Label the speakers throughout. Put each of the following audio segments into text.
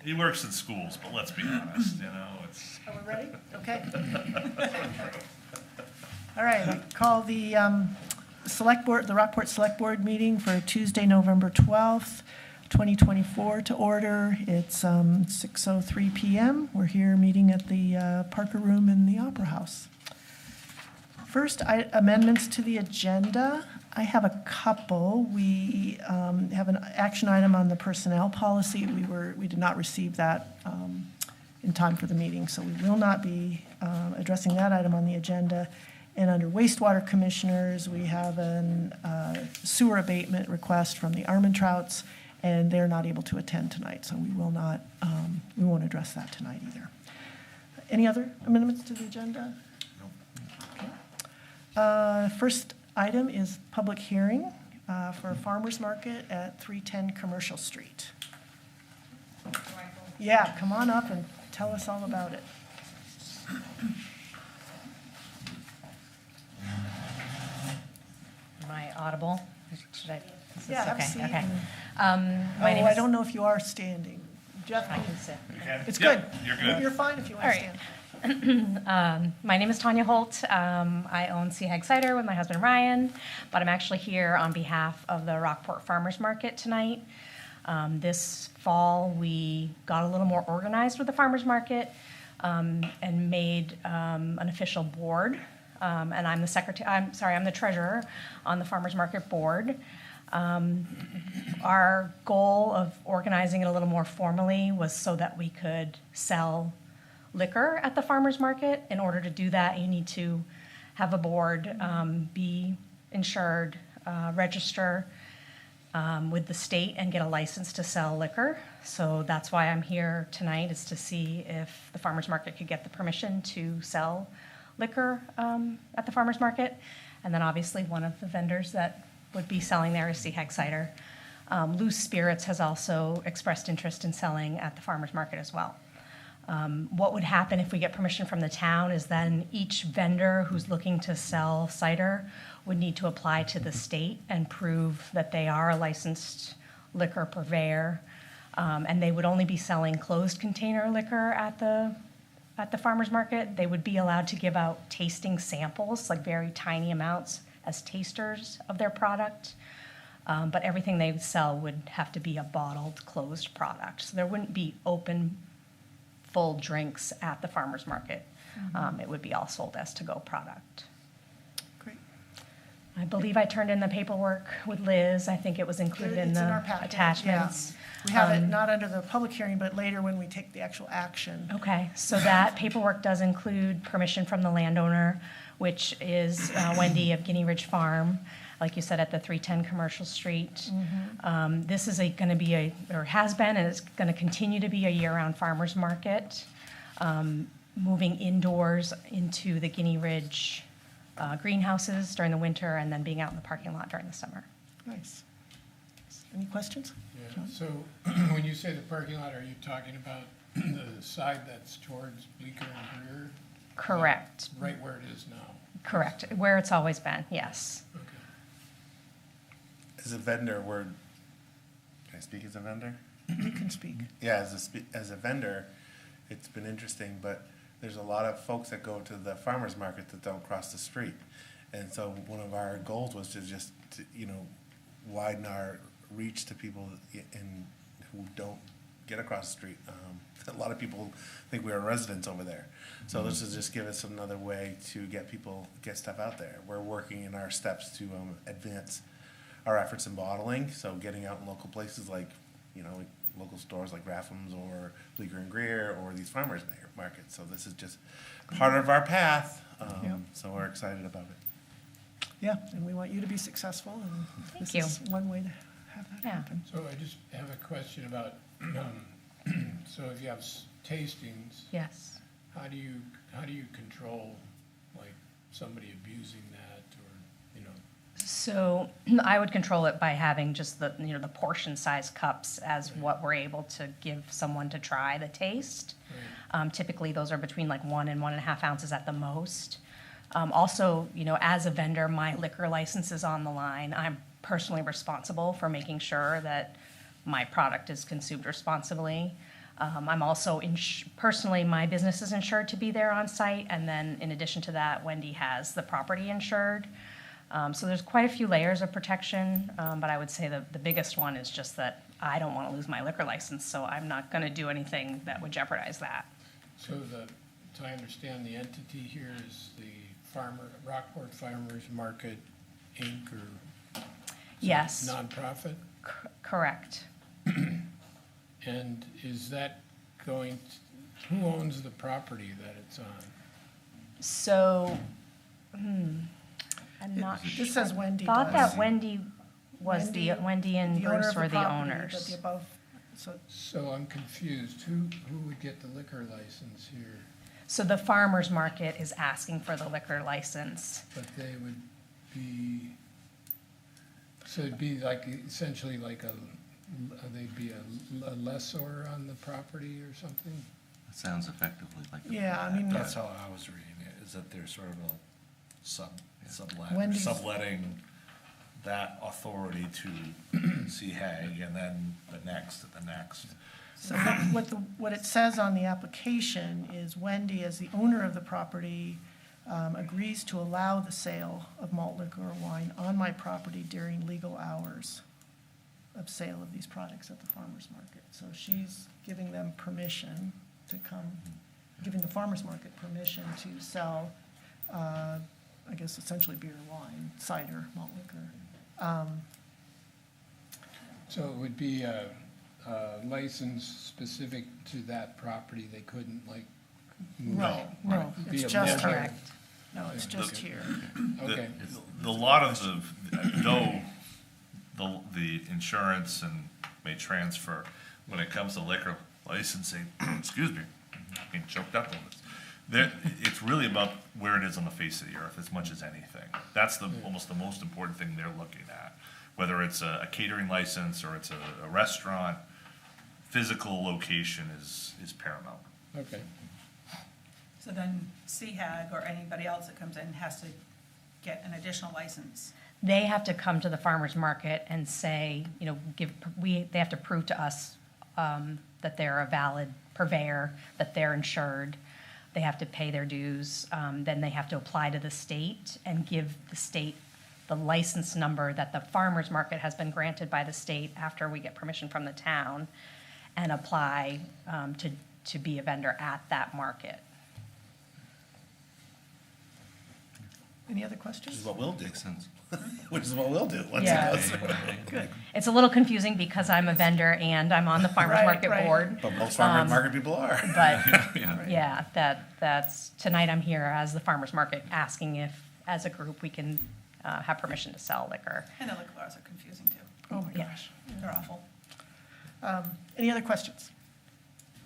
Speaker 1: He works in schools, but let's be honest, it's.
Speaker 2: Are we ready? Okay. All right, I'll call the Select Board, the Rockport Select Board meeting for Tuesday, November 12th, 2024 to order. It's 6:03 PM. We're here meeting at the Parker Room in the Opera House. First, amendments to the agenda. I have a couple. We have an action item on the personnel policy. We did not receive that in time for the meeting, so we will not be addressing that item on the agenda. And under wastewater commissioners, we have a sewer abatement request from the Armentrouts, and they're not able to attend tonight, so we won't address that tonight either. Any other amendments to the agenda? No. Okay. First item is public hearing for farmers market at 310 Commercial Street. Yeah, come on up and tell us all about it.
Speaker 3: Am I audible? Should I?
Speaker 2: Yeah, have a
Speaker 3: okay.
Speaker 2: seat.
Speaker 3: Okay.
Speaker 2: My name I don't know if you are standing. Jeff,
Speaker 3: I can sit.
Speaker 2: it's
Speaker 1: Yep,
Speaker 2: good.
Speaker 1: you're good.
Speaker 2: You're fine if you want
Speaker 3: All
Speaker 2: to
Speaker 3: right.
Speaker 2: stand.
Speaker 3: My name is Tanya Holt. I own Sea Hag Cider with my husband Ryan, but I'm actually here on behalf of the Rockport Farmers Market tonight. This fall, we got a little more organized with the farmers market and made an official board. And I'm the secretary. I'm the treasurer on the farmers market board. Our goal of organizing it a little more formally was so that we could sell liquor at the farmers market. In order to do that, you need to have a board, be insured, register with the state, and get a license to sell liquor. So that's why I'm here tonight, is to see if the farmers market could get the permission to sell liquor at the farmers market. And then obviously one of the vendors that would be selling there is Sea Hag Cider. Loose Spirits has also expressed interest in selling at the farmers market as well. What would happen if we get permission from the town is then each vendor who's looking to sell cider would need to apply to the state and prove that they are a licensed liquor purveyor. And they would only be selling closed container liquor at the farmers market. They would be allowed to give out tasting samples, like very tiny amounts, as tasters of their product. But everything they would sell would have to be a bottled, closed product. So there wouldn't be open, full drinks at the farmers market. It would be all sold as to-go product.
Speaker 2: Great.
Speaker 3: I believe I turned in the paperwork with Liz. I think it was included in
Speaker 2: It's in
Speaker 3: the
Speaker 2: our packet,
Speaker 3: attachments.
Speaker 2: yeah. We have it not under the public hearing, but later when we take the actual action.
Speaker 3: Okay, so that paperwork does include permission from the landowner, which is Wendy of Guinea Ridge Farm, like you said, at the 310 Commercial Street. This is going to be or has been, and it's going to continue to be a year-round farmers market, moving indoors into the Guinea Ridge greenhouses during the winter, and then being out in the parking lot during the summer.
Speaker 2: Nice. Any questions?
Speaker 4: Yeah, so when you say the parking lot, are you talking about the side that's towards Bleecker and Greer?
Speaker 3: Correct.
Speaker 4: Right where it is now?
Speaker 3: Correct. Where it's always been, yes.
Speaker 4: Okay.
Speaker 5: As a vendor, can I speak as a vendor?
Speaker 2: You can speak.
Speaker 5: Yeah, as a vendor, it's been interesting, but there's a lot of folks that go to the farmers market that don't cross the street. And so one of our goals was to just, widen our reach to people who don't get across the street. A lot of people think we are residents over there. So this is just give us another way to get stuff out there. We're working in our steps to advance our efforts in bottling. So getting out in local places like, local stores like Raffham's or Bleecker and Greer or these farmers markets. So this is just part of our path.
Speaker 2: Yeah.
Speaker 5: So we're excited about it.
Speaker 2: Yeah, and we want you to be successful, and
Speaker 3: Thank
Speaker 2: this
Speaker 3: you.
Speaker 2: is one way to have that
Speaker 3: Yeah.
Speaker 2: happen.
Speaker 4: So I just have a question about, so if you have tastings,
Speaker 3: Yes.
Speaker 4: how do you control, like, somebody abusing that or,
Speaker 3: So I would control it by having just the portion size cups as what we're able to give someone to try the taste.
Speaker 4: Right.
Speaker 3: Typically, those are between like 1 and 1.5 ounces at the most. Also, as a vendor, my liquor license is on the line. I'm personally responsible for making sure that my product is consumed responsibly. I'm also, personally, my business is insured to be there on site, and then in addition to that, Wendy has the property insured. So there's quite a few layers of protection, but I would say the biggest one is just that I don't want to lose my liquor license, so I'm not going to do anything that would jeopardize that.
Speaker 4: So so I understand the entity here is the Rockport Farmers Market, Inc., or
Speaker 3: Yes,
Speaker 4: nonprofit?
Speaker 3: correct.
Speaker 4: And is that who owns the property that it's on?
Speaker 3: So, I'm not sure.
Speaker 2: This says Wendy
Speaker 3: Thought
Speaker 2: does.
Speaker 3: that Wendy was Wendy and
Speaker 2: The owner
Speaker 3: Bruce
Speaker 2: of
Speaker 3: were the
Speaker 2: property, but
Speaker 3: owners.
Speaker 2: the above, so
Speaker 4: So I'm confused. Who would get the liquor license here?
Speaker 3: So the farmer's market is asking for the liquor license.
Speaker 4: But they would be, so it'd be like, essentially like they'd be a lessor on the property or something?
Speaker 6: It sounds effectively like.
Speaker 2: Yeah, I mean,
Speaker 7: That's how I was reading it, is that they're sort of a
Speaker 2: Wendy's-
Speaker 7: subletting that authority to CHAG and then the next.
Speaker 2: so what it says on the application is Wendy, as the owner of the property, agrees to allow the sale of malt liquor or wine on my property during legal hours of sale of these products at the farmer's market. So she's giving them permission to come, giving the farmer's market permission to sell, I guess essentially beer, wine, cider, malt liquor.
Speaker 4: So it would be a license specific to that property, they couldn't like move
Speaker 2: No, no,
Speaker 4: Be
Speaker 2: it's
Speaker 4: a
Speaker 2: just
Speaker 4: member.
Speaker 2: here.
Speaker 3: Correct.
Speaker 2: No, it's just here.
Speaker 4: Okay,
Speaker 1: The lot of though the insurance and may transfer, when it comes to liquor licensing, excuse me, I'm getting choked up on this. It's really about where it is on the face of the earth as much as anything. That's almost the most important thing they're looking at. Whether it's a catering license or it's a restaurant, physical location is paramount.
Speaker 4: okay.
Speaker 8: So then CHAG or anybody else that comes in has to get an additional license.
Speaker 3: They have to come to the farmer's market and say, they have to prove to us that they're a valid purveyor, that they're insured. They have to pay their dues. Then they have to apply to the state and give the state the license number that the farmer's market has been granted by the state after we get permission from the town, and apply to be a vendor at that market.
Speaker 2: Any other
Speaker 5: Which is
Speaker 2: questions?
Speaker 5: what we'll do.
Speaker 6: Makes sense.
Speaker 5: Which is what we'll do. once it
Speaker 3: Yeah.
Speaker 5: goes.
Speaker 3: It's a little confusing because I'm a vendor and I'm on the farmer's
Speaker 2: Right,
Speaker 3: market
Speaker 2: right.
Speaker 3: board.
Speaker 5: But most farmers market people are.
Speaker 3: But
Speaker 6: Yeah.
Speaker 3: yeah, that's, tonight I'm here as the farmer's market asking if, as a group, we can have permission to sell liquor.
Speaker 8: And the liquor laws are confusing too.
Speaker 2: Oh, my
Speaker 3: Yeah.
Speaker 2: gosh.
Speaker 8: They're awful.
Speaker 2: Any other questions?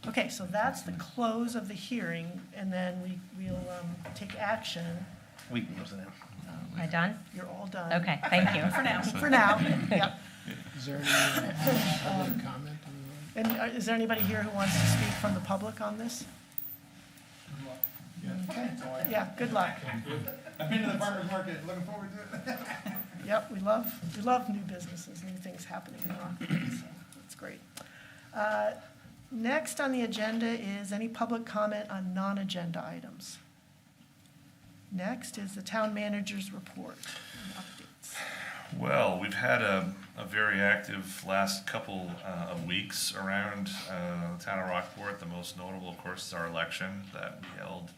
Speaker 2: Okay, so that's the close of the hearing, and then we'll take action.
Speaker 5: We can close it now.
Speaker 3: Am I done?
Speaker 2: You're all done.
Speaker 3: Okay, thank you.
Speaker 8: For now.
Speaker 2: For now, yep.
Speaker 4: Is there any public comment on that?
Speaker 2: And is there anybody here who wants to speak from the public on this? Okay, yeah, good luck.
Speaker 9: I've been to the farmer's market, looking forward to it.
Speaker 2: Yep, we love new businesses, new things happening in Rockport, so that's great. Next on the agenda is any public comment on non-agenda items. Next is the town manager's report and updates.
Speaker 1: Well, we've had a very active last couple of weeks around the town of Rockport. The most notable, of course, is our election that we held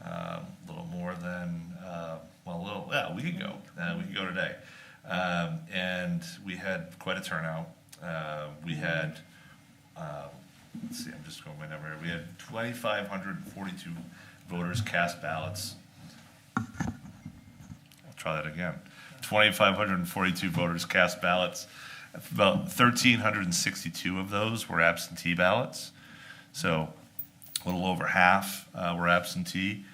Speaker 1: a little more than, a week ago. A week ago today. And we had quite a turnout. We had, let's see, I'm just going by number here. We had 2,542 voters cast ballots. I'll try that again. 2,542 voters cast ballots. About 1,362 of those were absentee ballots. So a little over half were absentee.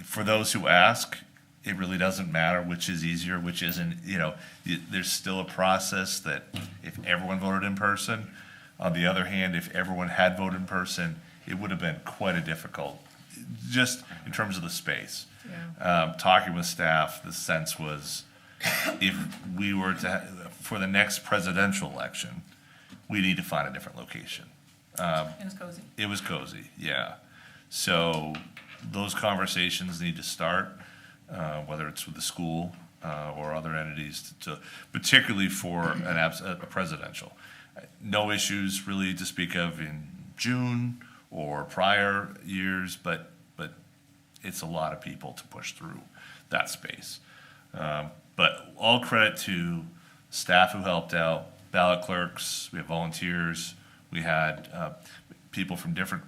Speaker 1: For those who ask, it really doesn't matter which is easier, which isn't. There's still a process that if everyone voted in person. On the other hand, if everyone had voted in person, it would have been quite a difficult, just in terms of the space.
Speaker 2: Yeah.
Speaker 1: Talking with staff, the sense was if we were to for the next presidential election, we need to find a different location.
Speaker 8: It was cozy.
Speaker 1: It was cozy, yeah. So those conversations need to start, whether it's with the school or other entities, particularly for a presidential. No issues really to speak of in June or prior years, but it's a lot of people to push through that space. But all credit to staff who helped out, ballot clerks, we have volunteers, we had people from different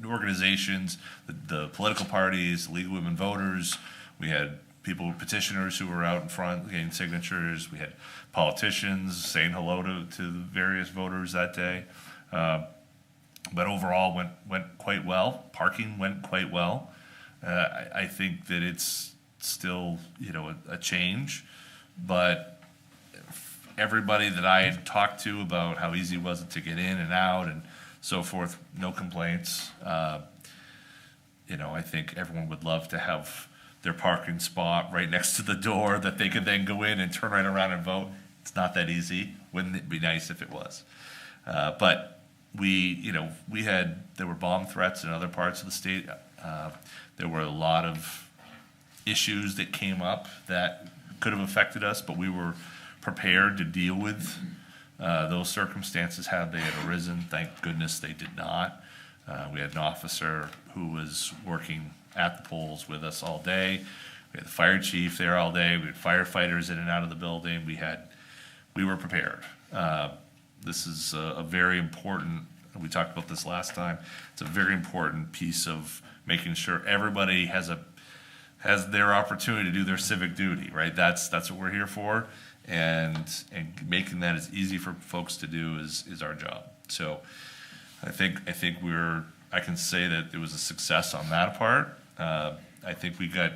Speaker 1: organizations, the political parties, League of Women Voters, we had people, petitioners who were out in front getting signatures, we had politicians saying hello to the various voters that day. But overall went quite well. Parking went quite well. I think that it's still, a change, but everybody that I had talked to about how easy was it to get in and out and so forth, no complaints. I think everyone would love to have their parking spot right next to the door that they could then go in and turn right around and vote. It's not that easy. Wouldn't it be nice if it was? But there were bomb threats in other parts of the state. There were a lot of issues that came up that could have affected us, but we were prepared to deal with those circumstances had they had arisen. Thank goodness they did not. We had an officer who was working at the polls with us all day. We had the fire chief there all day. We had firefighters in and out of the building. We were prepared. This is a very important, we talked about this last time, it's a very important piece of making sure everybody has their opportunity to do their civic duty, right? That's what we're here for, and making that as easy for folks to do is our job. So I think I can say that it was a success on that part. I think we got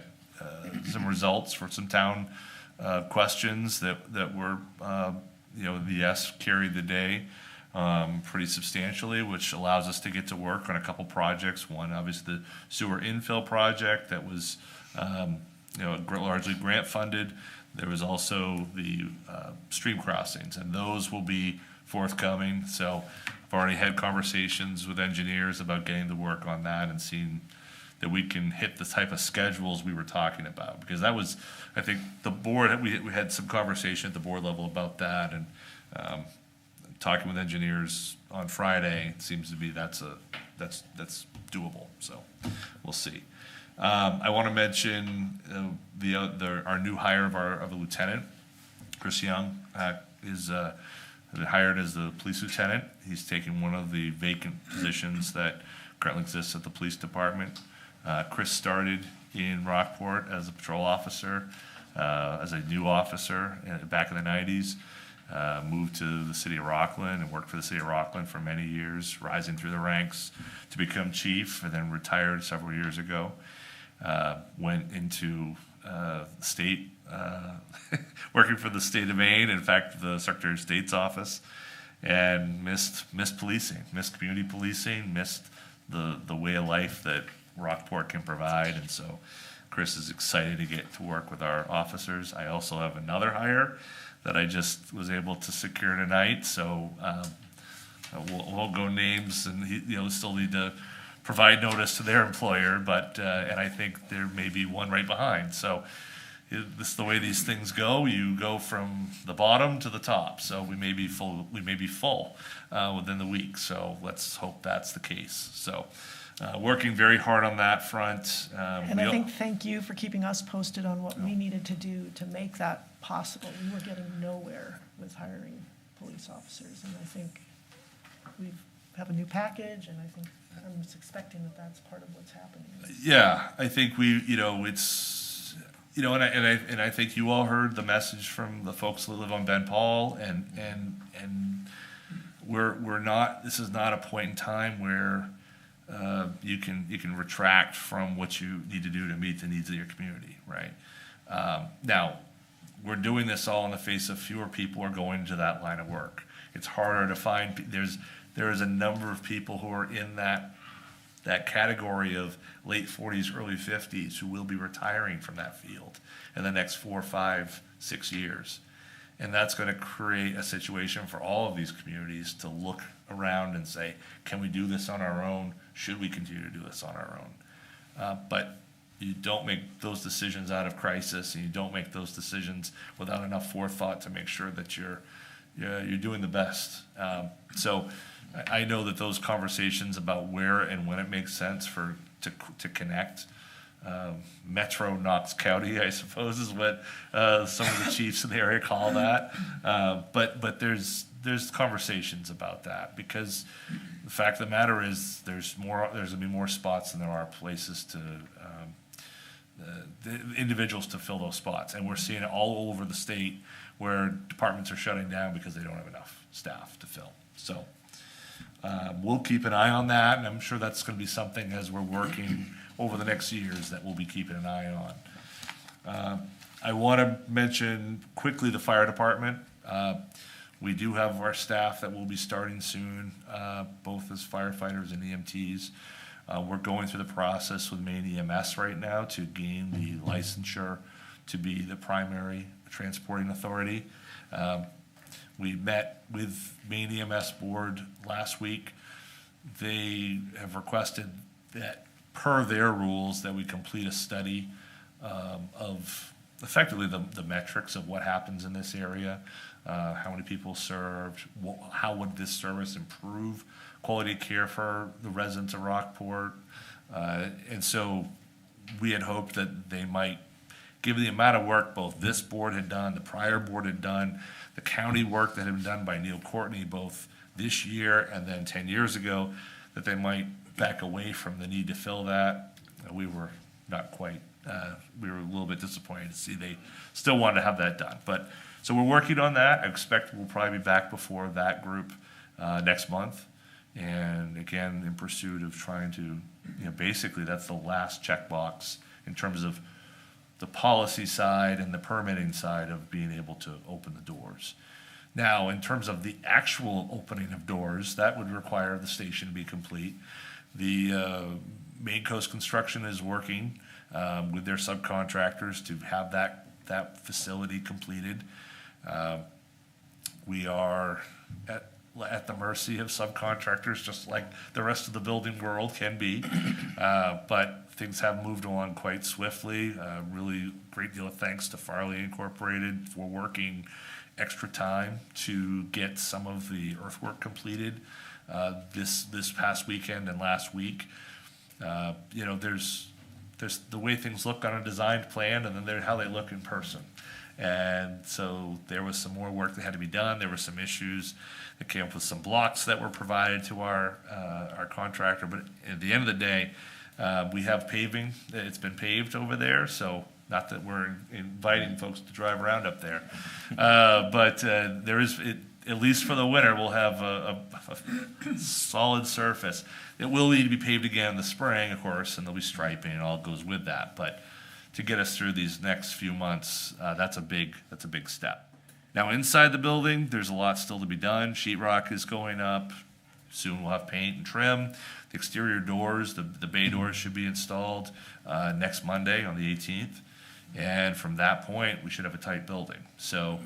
Speaker 1: some results for some town questions that were, the yes carried the day pretty substantially, which allows us to get to work on a couple projects. One, obviously, the sewer infill project that was, largely grant funded. There was also the stream crossings, and those will be forthcoming. So I've already had conversations with engineers about getting to work on that and seeing that we can hit the type of schedules we were talking about. Because that was, I think, the board, we had some conversation at the board level about that, and talking with engineers on Friday, it seems to be that's doable. So we'll see. I want to mention our new hire of a lieutenant. Chris Young is hired as the police lieutenant. He's taking one of the vacant positions that currently exists at the police department. Chris started in Rockport as a patrol officer, as a new officer back in the 90s. Moved to the city of Rockland and worked for the city of Rockland for many years, rising through the ranks to become chief, and then retired several years ago. Went into state, working for the state of Maine, in fact, the Secretary of State's office, and missed policing, missed community policing, missed the way of life that Rockport can provide. And so Chris is excited to get to work with our officers. I also have another hire that I just was able to secure tonight. So we'll go names, and he still need to provide notice to their employer, but and I think there may be one right behind. So this is the way these things go. You go from the bottom to the top. So we may be full within the week. So let's hope that's the case. So working very hard on that front.
Speaker 2: And I think, thank you for keeping us posted on what we needed to do to make that possible. We were getting nowhere with hiring police officers, and I think we have a new package, and I think I'm just expecting that that's part of what's happening.
Speaker 1: Yeah, I think it's, and I think you all heard the message from the folks that live on Ben Paul, and we're not, this is not a point in time where you can retract from what you need to do to meet the needs of your community, right? Now, we're doing this all in the face of fewer people are going into that line of work. It's harder to find. There is a number of people who are in that category of late 40s, early 50s who will be retiring from that field in the next 4, 5, 6 years. And that's going to create a situation for all of these communities to look around and say, can we do this on our own? Should we continue to do this on our own? But you don't make those decisions out of crisis, and you don't make those decisions without enough forethought to make sure that you're doing the best. So I know that those conversations about where and when it makes sense to connect, Metro Knox County, I suppose, is what some of the chiefs in the area call that. But there's conversations about that, because the fact of the matter is there's going to be more spots than there are places to the individuals to fill those spots, and we're seeing it all over the state where departments are shutting down because they don't have enough staff to fill. So we'll keep an eye on that, and I'm sure that's going to be something as we're working over the next years that we'll be keeping an eye on. I want to mention quickly the fire department. We do have our staff that will be starting soon, both as firefighters and EMTs. We're going through the process with Maine EMS right now to gain the licensure to be the primary transporting authority. We met with Maine EMS board last week. They have requested that, per their rules, that we complete a study of effectively the metrics of what happens in this area, how many people served, how would this service improve quality of care for the residents of Rockport. And so we had hoped that they might, given the amount of work both this board had done, the prior board had done, the county work that had been done by Neil Courtney both this year and then 10 years ago, that they might back away from the need to fill that. We were not quite, we were a little bit disappointed to see they still wanted to have that done. But, so we're working on that. I expect we'll probably be back before that group next month. And again, in pursuit of trying to, basically that's the last checkbox in terms of the policy side and the permitting side of being able to open the doors. Now, in terms of the actual opening of doors, that would require the station to be complete. The Maine Coast Construction is working with their subcontractors to have that facility completed. We are at the mercy of subcontractors, just like the rest of the building world can be. But things have moved along quite swiftly. Really great deal of thanks to Farley Incorporated for working extra time to get some of the earthwork completed this past weekend and last week. There's the way things look on a designed plan, and then there's how they look in person. And so there was some more work that had to be done. There were some issues that came up with some blocks that were provided to our contractor. But at the end of the day, we have paving. It's been paved over there, so not that we're inviting folks to drive around up there. But there is, at least for the winter, we'll have a solid surface. It will need to be paved again in the spring, of course, and there'll be striping and all goes with that. But to get us through these next few months, that's a big step. Now, inside the building, there's a lot still to be done. Sheetrock is going up. Soon we'll have paint and trim. The exterior doors, the bay doors should be installed next Monday on the 18th. And from that point, we should have a tight building. So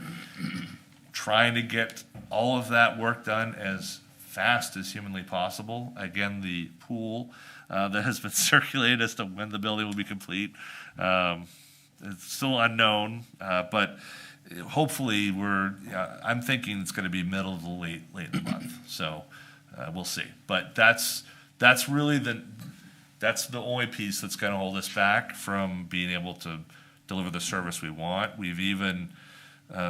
Speaker 1: trying to get all of that work done as fast as humanly possible. Again, the pool that has been circulated as to when the building will be complete, it's still unknown, but hopefully I'm thinking it's going to be middle to late in the month. So we'll see. But that's really that's the only piece that's going to hold us back from being able to deliver the service we want. We've even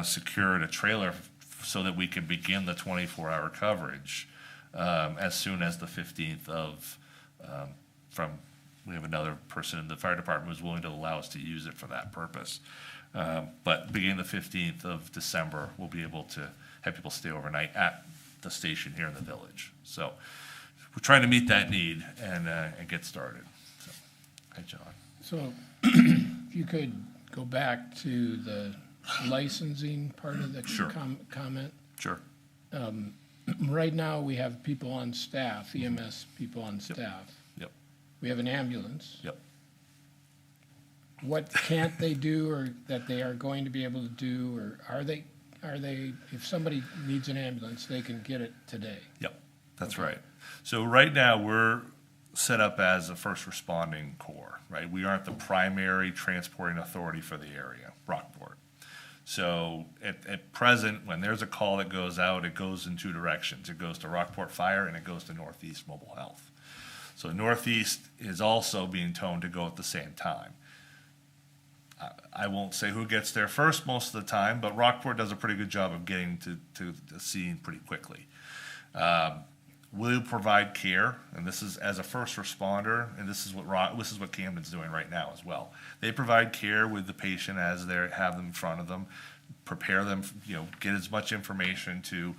Speaker 1: secured a trailer so that we can begin the 24-hour coverage as soon as the 15th of we have another person in the fire department who's willing to allow us to use it for that purpose. But beginning the 15th of December, we'll be able to have people stay overnight at the station here in the village. So we're trying to meet that need and get started. So, hi, John.
Speaker 4: So if you could go back to the licensing part of the
Speaker 1: Sure.
Speaker 4: comment.
Speaker 1: Sure.
Speaker 4: Right now, we have people on staff, EMS people on staff.
Speaker 1: Yep.
Speaker 4: We have an ambulance.
Speaker 1: Yep.
Speaker 4: What can't they do or that they are going to be able to do, or are they are they, if somebody needs an ambulance, they can get it today?
Speaker 1: Yep, that's right. So right now, we're set up as a first responding corps, right? We aren't the primary transporting authority for the area, Rockport. So at present, when there's a call that goes out, it goes in two directions. It goes to Rockport Fire and it goes to Northeast Mobile Health. So Northeast is also being toned to go at the same time. I won't say who gets there first most of the time, but Rockport does a pretty good job of getting to the scene pretty quickly. We'll provide care, and this is as a first responder, and this is what Camden's doing right now as well. They provide care with the patient as they have them in front of them, prepare them, get as much information to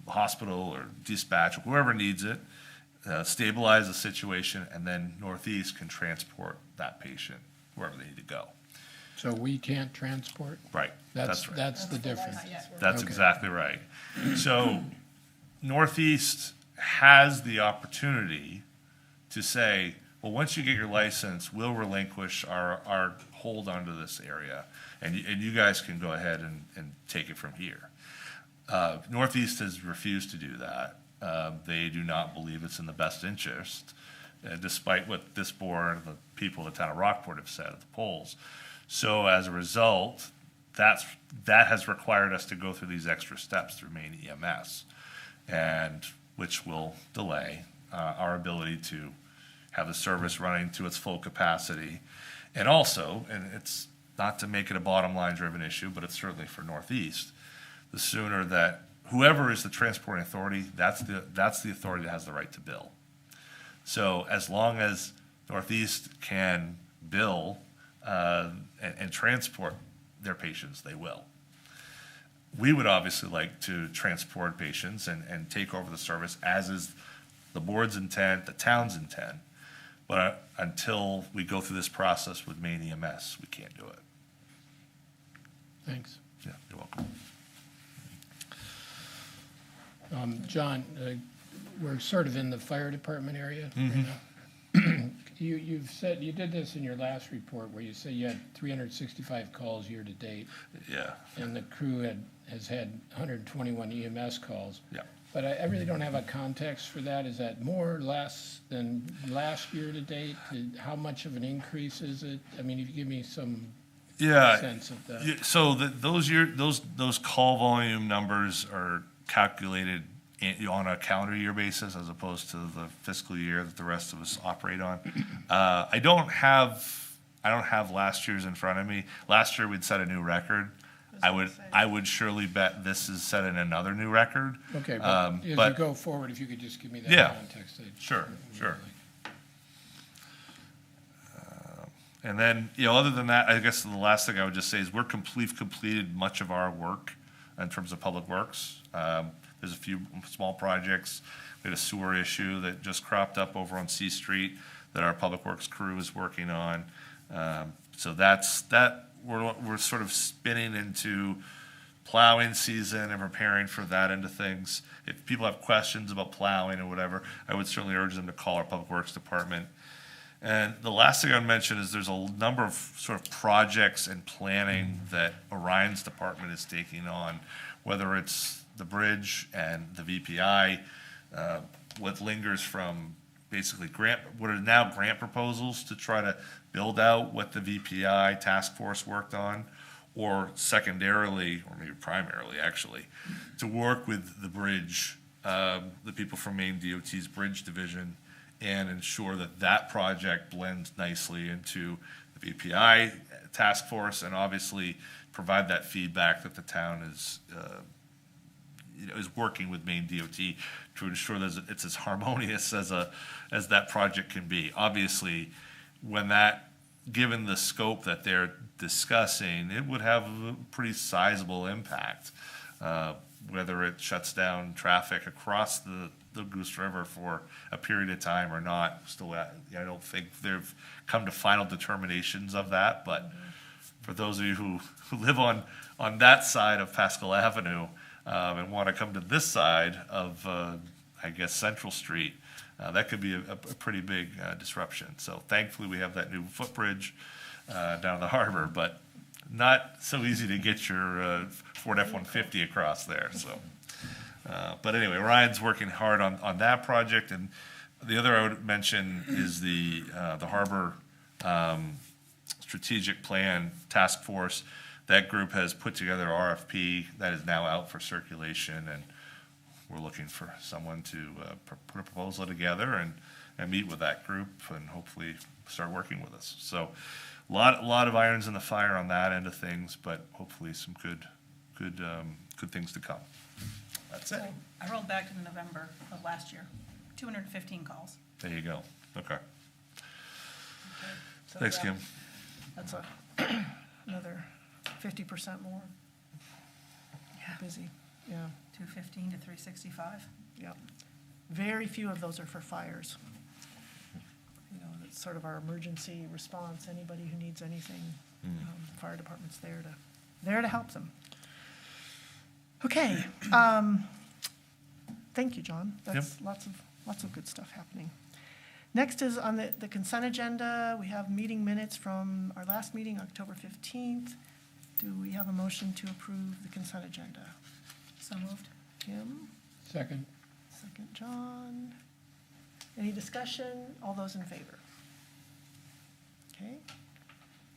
Speaker 1: hospital or dispatch, whoever needs it, stabilize the situation, and then Northeast can transport that patient wherever they need to go.
Speaker 4: So we can't transport?
Speaker 1: Right. That's right.
Speaker 4: That's the difference.
Speaker 1: That's
Speaker 4: Okay.
Speaker 1: exactly right. So Northeast has the opportunity to say, well, once you get your license, we'll relinquish our hold onto this area, and you guys can go ahead and take it from here. Northeast has refused to do that. They do not believe it's in the best interest, despite what this board and the people of the town of Rockport have said at the polls. So as a result, that has required us to go through these extra steps through Maine EMS, and which will delay our ability to have the service running to its full capacity. And also, and it's not to make it a bottom line driven issue, but it's certainly for Northeast, the sooner that whoever is the transporting authority, that's the authority that has the right to bill. So as long as Northeast can bill and transport their patients, they will. We would obviously like to transport patients and take over the service, as is the board's intent, the town's intent. But until we go through this process with Maine EMS, we can't do it.
Speaker 4: Thanks.
Speaker 1: Yeah, you're welcome.
Speaker 4: John, we're sort of in the fire department area right now. You've said, you did this in your last report where you say you had 365 calls year to date,
Speaker 1: Yeah,
Speaker 4: and the crew has had 121 EMS calls.
Speaker 1: yeah.
Speaker 4: But I really don't have a context for that. Is that more or less than last year to date? How much of an increase is it? I mean, if you give me some
Speaker 1: Yeah.
Speaker 4: sense of that.
Speaker 1: Yeah, so those call volume numbers are calculated on a calendar year basis as opposed to the fiscal year that the rest of us operate on. I don't have last year's in front of me. Last year we'd set a new record. I would surely bet this is setting another new record.
Speaker 4: Okay, but as you
Speaker 1: but-
Speaker 4: go forward, if you could just give me that
Speaker 1: Yeah.
Speaker 4: context.
Speaker 1: Sure. And then, other than that, I guess the last thing I would just say is we've completed much of our work in terms of public works. There's a few small projects. We had a sewer issue that just cropped up over on C Street that our public works crew is working on. So we're sort of spinning into plowing season and preparing for that end of things. If people have questions about plowing or whatever, I would certainly urge them to call our public works department. And the last thing I'd mention is there's a number of sort of projects and planning that Orion's department is taking on, whether it's the bridge and the VPI, what lingers from basically what are now grant proposals to try to build out what the VPI task force worked on, or secondarily, or maybe primarily actually, to work with the bridge, the people from Maine DOT's bridge division, and ensure that that project blends nicely into the VPI task force, and obviously provide that feedback that the town is working with Maine DOT to ensure that it's as harmonious as that project can be. Obviously, given the scope that they're discussing, it would have a pretty sizable impact, whether it shuts down traffic across the Goose River for a period of time or not. I don't think they've come to final determinations of that, but for those of you who live on that side of Pascal Avenue and want to come to this side of, Central Street, that could be a pretty big disruption. So thankfully we have that new footbridge down the harbor, but not so easy to get your Ford F-150 across there, so. But anyway, Ryan's working hard on that project, and the other I would mention is the Harbor Strategic Plan Task Force. That group has put together an RFP that is now out for circulation, and we're looking for someone to put a proposal together and meet with that group and hopefully start working with us. So a lot of irons in the fire on that end of things, but hopefully some good things to come. That's it.
Speaker 8: So I rolled back to November of last year, 215 calls.
Speaker 1: There you go. Okay.
Speaker 2: So,
Speaker 1: Thanks,
Speaker 2: yeah,
Speaker 1: Kim.
Speaker 2: That's another 50% more. Busy, yeah,
Speaker 8: 215 to 365.
Speaker 2: yeah. Very few of those are for fires. You know, it's sort of our emergency response. Anybody who needs anything, fire department's there to help them. Okay, thank you, John. That's lots of good stuff happening. Next is on the consent agenda. We have meeting minutes from our last meeting, October 15th. Do we have a motion to approve the consent agenda?
Speaker 8: So moved.
Speaker 2: Kim,
Speaker 4: Second?
Speaker 2: second, John. Any discussion? All those in favor? Okay.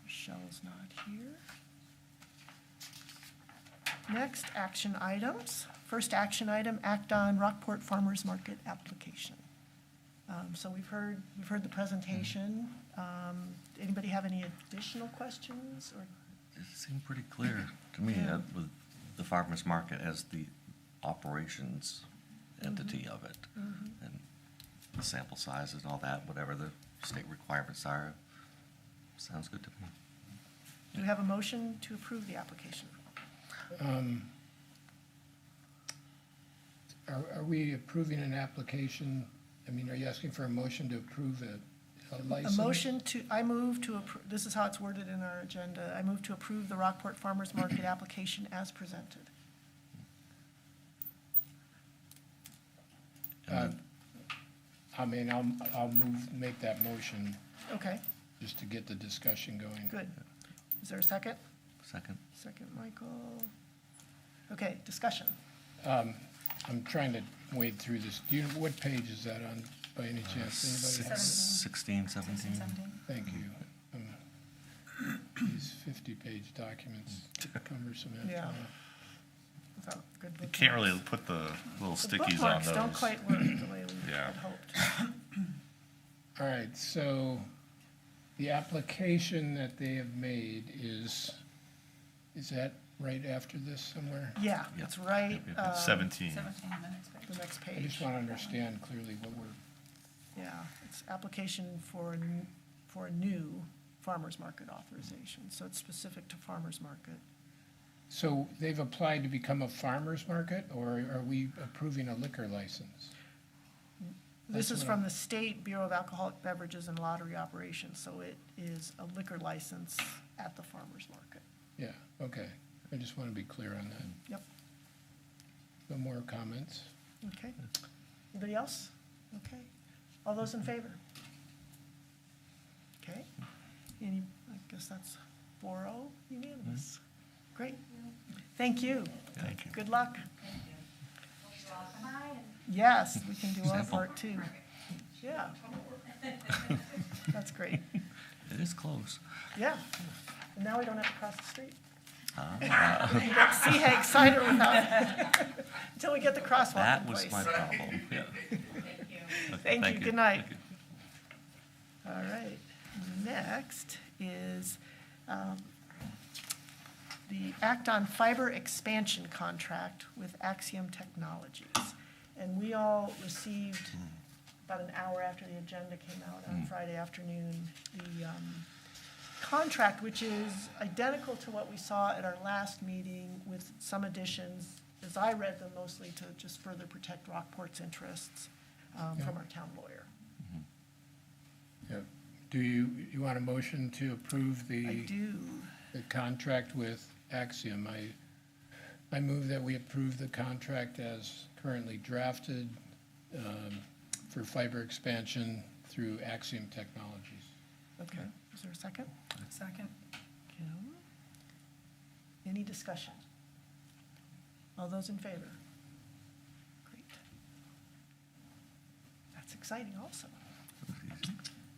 Speaker 2: Michelle's not here. Next, action items. First action item, act on Rockport Farmers Market application. So we've heard the presentation. Anybody have any additional questions or?
Speaker 6: It seemed pretty clear to me
Speaker 2: Yeah.
Speaker 6: with the farmer's market as the operations entity of it. And the sample size and all that, whatever the state requirements are, sounds good to me.
Speaker 2: Do we have a motion to approve the application?
Speaker 4: Are we approving an application? I mean, are you asking for a motion to approve a
Speaker 2: A
Speaker 4: license?
Speaker 2: motion to, I move to approve, this is how it's worded in our agenda. I move to approve the Rockport Farmers Market application as presented.
Speaker 4: I mean, I'll make that motion
Speaker 2: Okay,
Speaker 4: just to get the discussion going.
Speaker 2: good. Is there a second?
Speaker 6: Second?
Speaker 2: Second, Michael. Okay, discussion.
Speaker 4: I'm trying to wade through this. What page is that on, by any chance? Anybody have it?
Speaker 6: 16, 17?
Speaker 8: 17.
Speaker 4: Thank you. These 50-page documents, cumbersome.
Speaker 2: Yeah. Without good
Speaker 1: You
Speaker 2: bookmarks.
Speaker 1: can't really put the little
Speaker 2: The
Speaker 1: stickies on
Speaker 2: bookmarks
Speaker 1: those.
Speaker 2: don't quite work the way we
Speaker 1: Yeah.
Speaker 2: had hoped.
Speaker 4: All right, so the application that they have made is that right after this somewhere?
Speaker 2: Yeah,
Speaker 6: Yep.
Speaker 2: it's right,
Speaker 6: Yep, yep,
Speaker 1: 17.
Speaker 8: 17 minutes.
Speaker 2: the next
Speaker 4: I just
Speaker 2: page.
Speaker 4: want to understand clearly what we're,
Speaker 2: Yeah, it's application for a new farmer's market authorization, so it's specific to farmer's market.
Speaker 4: so they've applied to become a farmer's market, or are we approving a liquor license?
Speaker 2: This
Speaker 4: That's
Speaker 2: is
Speaker 4: what
Speaker 2: from the State Bureau of Alcoholic Beverages and Lottery Operations, so it is a liquor license at the farmer's market.
Speaker 4: Yeah, okay. I just want to be clear on that.
Speaker 2: Yep,
Speaker 4: No more comments?
Speaker 2: okay. Anybody else? Okay. All those in favor? Okay. Any, I guess that's 4-0 unanimous. Great. Thank you.
Speaker 1: Thank you.
Speaker 2: Good luck. Yes, we can do our
Speaker 6: Sample.
Speaker 2: part too. Yeah. That's great.
Speaker 6: It is close.
Speaker 2: Yeah. And now we don't have to cross the street.
Speaker 6: Ah,
Speaker 2: You got Seahag cider without, until we get the crosswalk
Speaker 6: that
Speaker 2: in
Speaker 6: was
Speaker 2: place.
Speaker 6: my problem, yeah. Okay,
Speaker 2: Thank you. Good night.
Speaker 6: Thank you.
Speaker 2: All right. Next is the Act on Fiber Expansion Contract with Axiom Technologies. And we all received, about an hour after the agenda came out on Friday afternoon, the contract, which is identical to what we saw at our last meeting with some additions, as I read them, mostly to just further protect Rockport's interests from our town lawyer.
Speaker 4: Yeah. Do you want a motion to approve
Speaker 2: I do.
Speaker 4: the contract with Axiom? I move that we approve the contract as currently drafted for fiber expansion through Axiom Technologies.
Speaker 2: Okay. Is there a second?
Speaker 8: Second.
Speaker 2: Kim? Any discussion? All those in favor? Great. That's exciting also.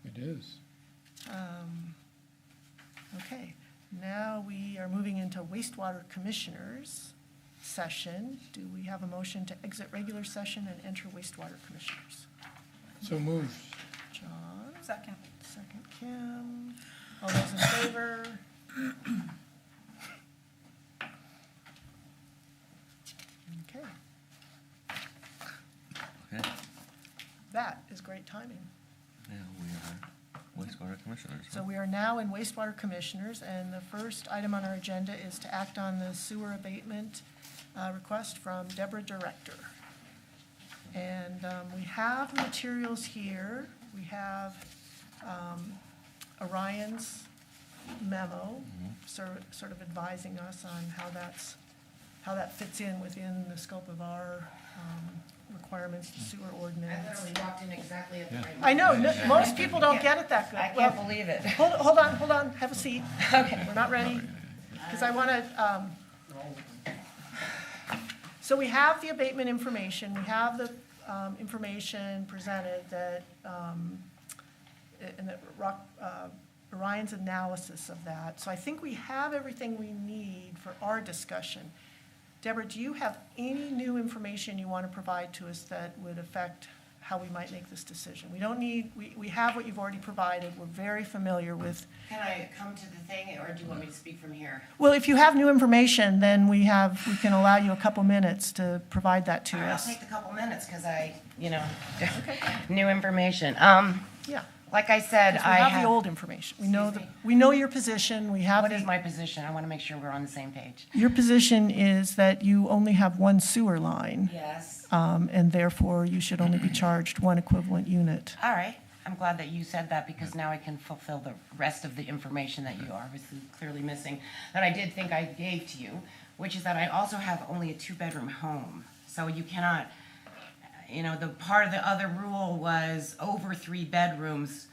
Speaker 4: It is.
Speaker 2: Okay, now we are moving into wastewater commissioners session. Do we have a motion to exit regular session and enter wastewater commissioners?
Speaker 4: So moved.
Speaker 2: John,
Speaker 8: Second.
Speaker 2: second Kim. All those in favor? Okay,
Speaker 6: Okay,
Speaker 2: that is great timing.
Speaker 6: yeah, we are wastewater commissioners.
Speaker 2: So we are now in wastewater commissioners, and the first item on our agenda is to act on the sewer abatement request from Deborah Director. And we have materials here. We have Orion's memo, sort of advising us on how that fits in within the scope of our requirements, the sewer
Speaker 10: I
Speaker 2: ordinance.
Speaker 10: literally walked in exactly at the right
Speaker 2: I
Speaker 10: moment.
Speaker 2: know, most people don't get it that good.
Speaker 10: I
Speaker 2: Well,
Speaker 10: can't believe it.
Speaker 2: Hold on, have a seat. Okay. We're not ready, because I want to, so we have the abatement information, we have the information presented that, and that Orion's analysis of that. So I think we have everything we need for our discussion. Deborah, do you have any new information you want to provide to us that would affect how we might make this decision? We don't need, we have what you've already provided, we're very familiar with.
Speaker 10: Can I come to the thing, or do you want me to speak from here?
Speaker 2: Well, if you have new information, then we can allow you a couple minutes to provide that to
Speaker 10: All right, I'll
Speaker 2: us.
Speaker 10: take the couple minutes, because new information.
Speaker 2: Yeah.
Speaker 10: Like I said,
Speaker 2: 'Cause we
Speaker 10: I
Speaker 2: have the old information. We know
Speaker 10: Excuse me?
Speaker 2: we know your position, we have
Speaker 10: What is
Speaker 2: the,
Speaker 10: my position? I want to make sure we're on the same page.
Speaker 2: your position is that you only have one sewer line,
Speaker 10: Yes.
Speaker 2: and therefore you should only be charged one equivalent unit.
Speaker 10: All right. I'm glad that you said that, because now I can fulfill the rest of the information that you are obviously clearly missing, that I did think I gave to you, which is that I also have only a two-bedroom home. So you cannot, the part of the other rule was over 3 bedrooms,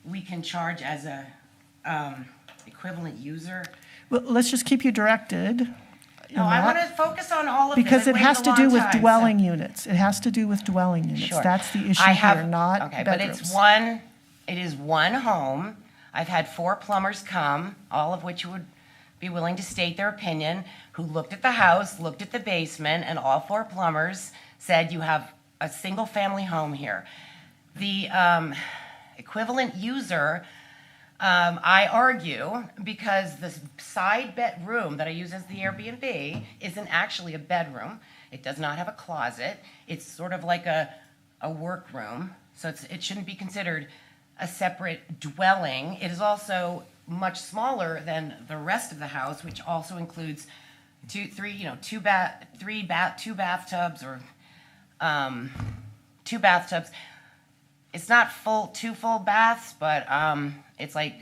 Speaker 10: we can charge as a equivalent user.
Speaker 2: Well, let's just keep you directed.
Speaker 10: No, I want to focus on all of this.
Speaker 2: Because
Speaker 10: I've
Speaker 2: it has
Speaker 10: waited a
Speaker 2: to do
Speaker 10: long
Speaker 2: with
Speaker 10: time, so-
Speaker 2: dwelling units. It has to do with dwelling units.
Speaker 10: Sure.
Speaker 2: That's the issue
Speaker 10: I have-
Speaker 2: here, not
Speaker 10: Okay, but
Speaker 2: bedrooms.
Speaker 10: it is one home. I've had 4 plumbers come, all of which would be willing to state their opinion, who looked at the house, looked at the basement, and all 4 plumbers said you have a single-family home here. The equivalent user, I argue, because the side bedroom that I use as the Airbnb isn't actually a bedroom. It does not have a closet. It's sort of like a workroom, so it shouldn't be considered a separate dwelling. It is also much smaller than the rest of the house, which also includes two bathtubs or 2 bathtubs. It's not two full baths, but it's like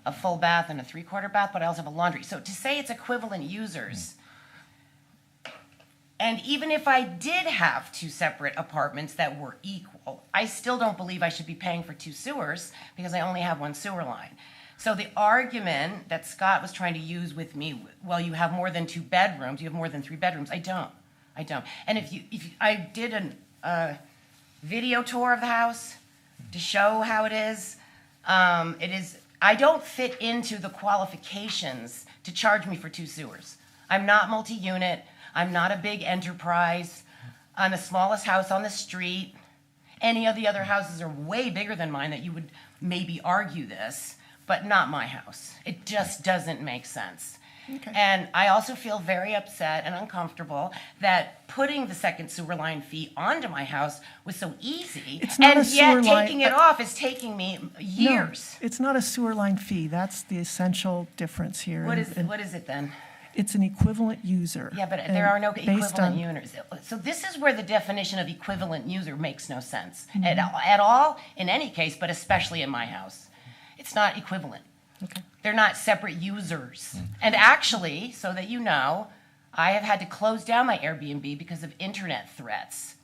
Speaker 10: a full bath and a 3/4 bath, but I also have a laundry. So to say it's equivalent users, and even if I did have 2 separate apartments that were equal, I still don't believe I should be paying for 2 sewers because I only have 1 sewer line. So the argument that Scott was trying to use with me, well, you have more than 2 bedrooms, you have more than 3 bedrooms. I don't. And if I did a video tour of the house to show how it is, I don't fit into the qualifications to charge me for 2 sewers. I'm not multi-unit. I'm not a big enterprise. I'm the smallest house on the street. Any of the other houses are way bigger than mine that you would maybe argue this, but not my house. It just doesn't make sense.
Speaker 2: Okay.
Speaker 10: And I also feel very upset and uncomfortable that putting the second sewer line fee onto my house was so easy.
Speaker 2: It's not a sewer
Speaker 10: And yet
Speaker 2: line-
Speaker 10: taking it off is taking me years.
Speaker 2: No, it's not a sewer line fee. That's the essential difference here.
Speaker 10: What
Speaker 2: And
Speaker 10: is it then?
Speaker 2: It's an equivalent user.
Speaker 10: Yeah, but
Speaker 2: And
Speaker 10: there are no
Speaker 2: based
Speaker 10: equivalent
Speaker 2: on-
Speaker 10: users. So this is where the definition of equivalent user makes no sense
Speaker 2: Mm-hmm.
Speaker 10: at all, in any case, but especially in my house. It's not equivalent.
Speaker 2: Okay.
Speaker 10: They're not separate users. And actually, so that you know, I have had to close down my Airbnb because of internet threats.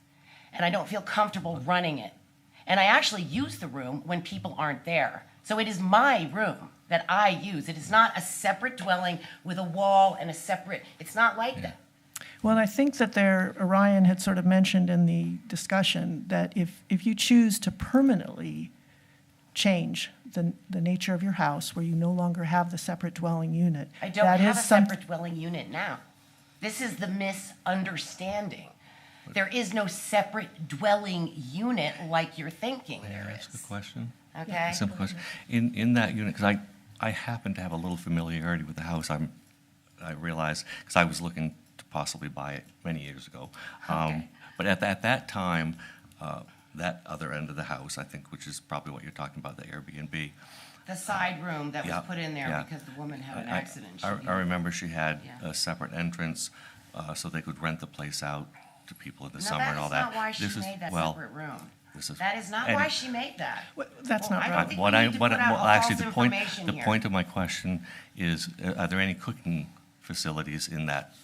Speaker 10: And I don't feel comfortable running it. And I actually use the room when people aren't there. So it is my room that I use. It is not a separate dwelling with a wall and a separate, it's not like that.
Speaker 2: Well, I think that Orion had sort of mentioned in the discussion that if you choose to permanently change the nature of your house, where you no longer have the separate dwelling unit.
Speaker 10: I don't
Speaker 2: that
Speaker 10: have
Speaker 2: is
Speaker 10: a
Speaker 2: some-
Speaker 10: separate dwelling unit now. This is the misunderstanding. There is no separate dwelling unit like you're thinking
Speaker 6: May I
Speaker 10: there
Speaker 6: ask a
Speaker 10: is.
Speaker 6: question?
Speaker 10: Okay?
Speaker 6: A simple question. In that unit, because I happen to have a little familiarity with the house, I realize, because I was looking to possibly buy it many years ago.
Speaker 10: Okay.
Speaker 6: But at that time, that other end of the house, I think, which is probably what you're talking about, the Airbnb.
Speaker 10: The side room that was
Speaker 6: Yeah,
Speaker 10: put in there
Speaker 6: yeah.
Speaker 10: because the woman had an
Speaker 6: I-
Speaker 10: accident. She
Speaker 6: I
Speaker 10: needed-
Speaker 6: remember she had
Speaker 10: Yeah.
Speaker 6: a separate entrance, so they could rent the place out to people in the
Speaker 10: No,
Speaker 6: summer and all that.
Speaker 10: that is not why she
Speaker 6: This is-
Speaker 10: made that
Speaker 6: well,
Speaker 10: separate room.
Speaker 6: this is-
Speaker 10: That is not
Speaker 6: and-
Speaker 10: why she made that.
Speaker 2: Well, that's
Speaker 10: Well,
Speaker 2: not
Speaker 10: I
Speaker 2: right.
Speaker 10: don't think
Speaker 6: What
Speaker 10: we
Speaker 6: I,
Speaker 10: need to
Speaker 6: what,
Speaker 10: put out
Speaker 6: well, actually,
Speaker 10: false
Speaker 6: the point,
Speaker 10: information
Speaker 6: the
Speaker 10: here.
Speaker 6: point of my question is, are there any cooking facilities in that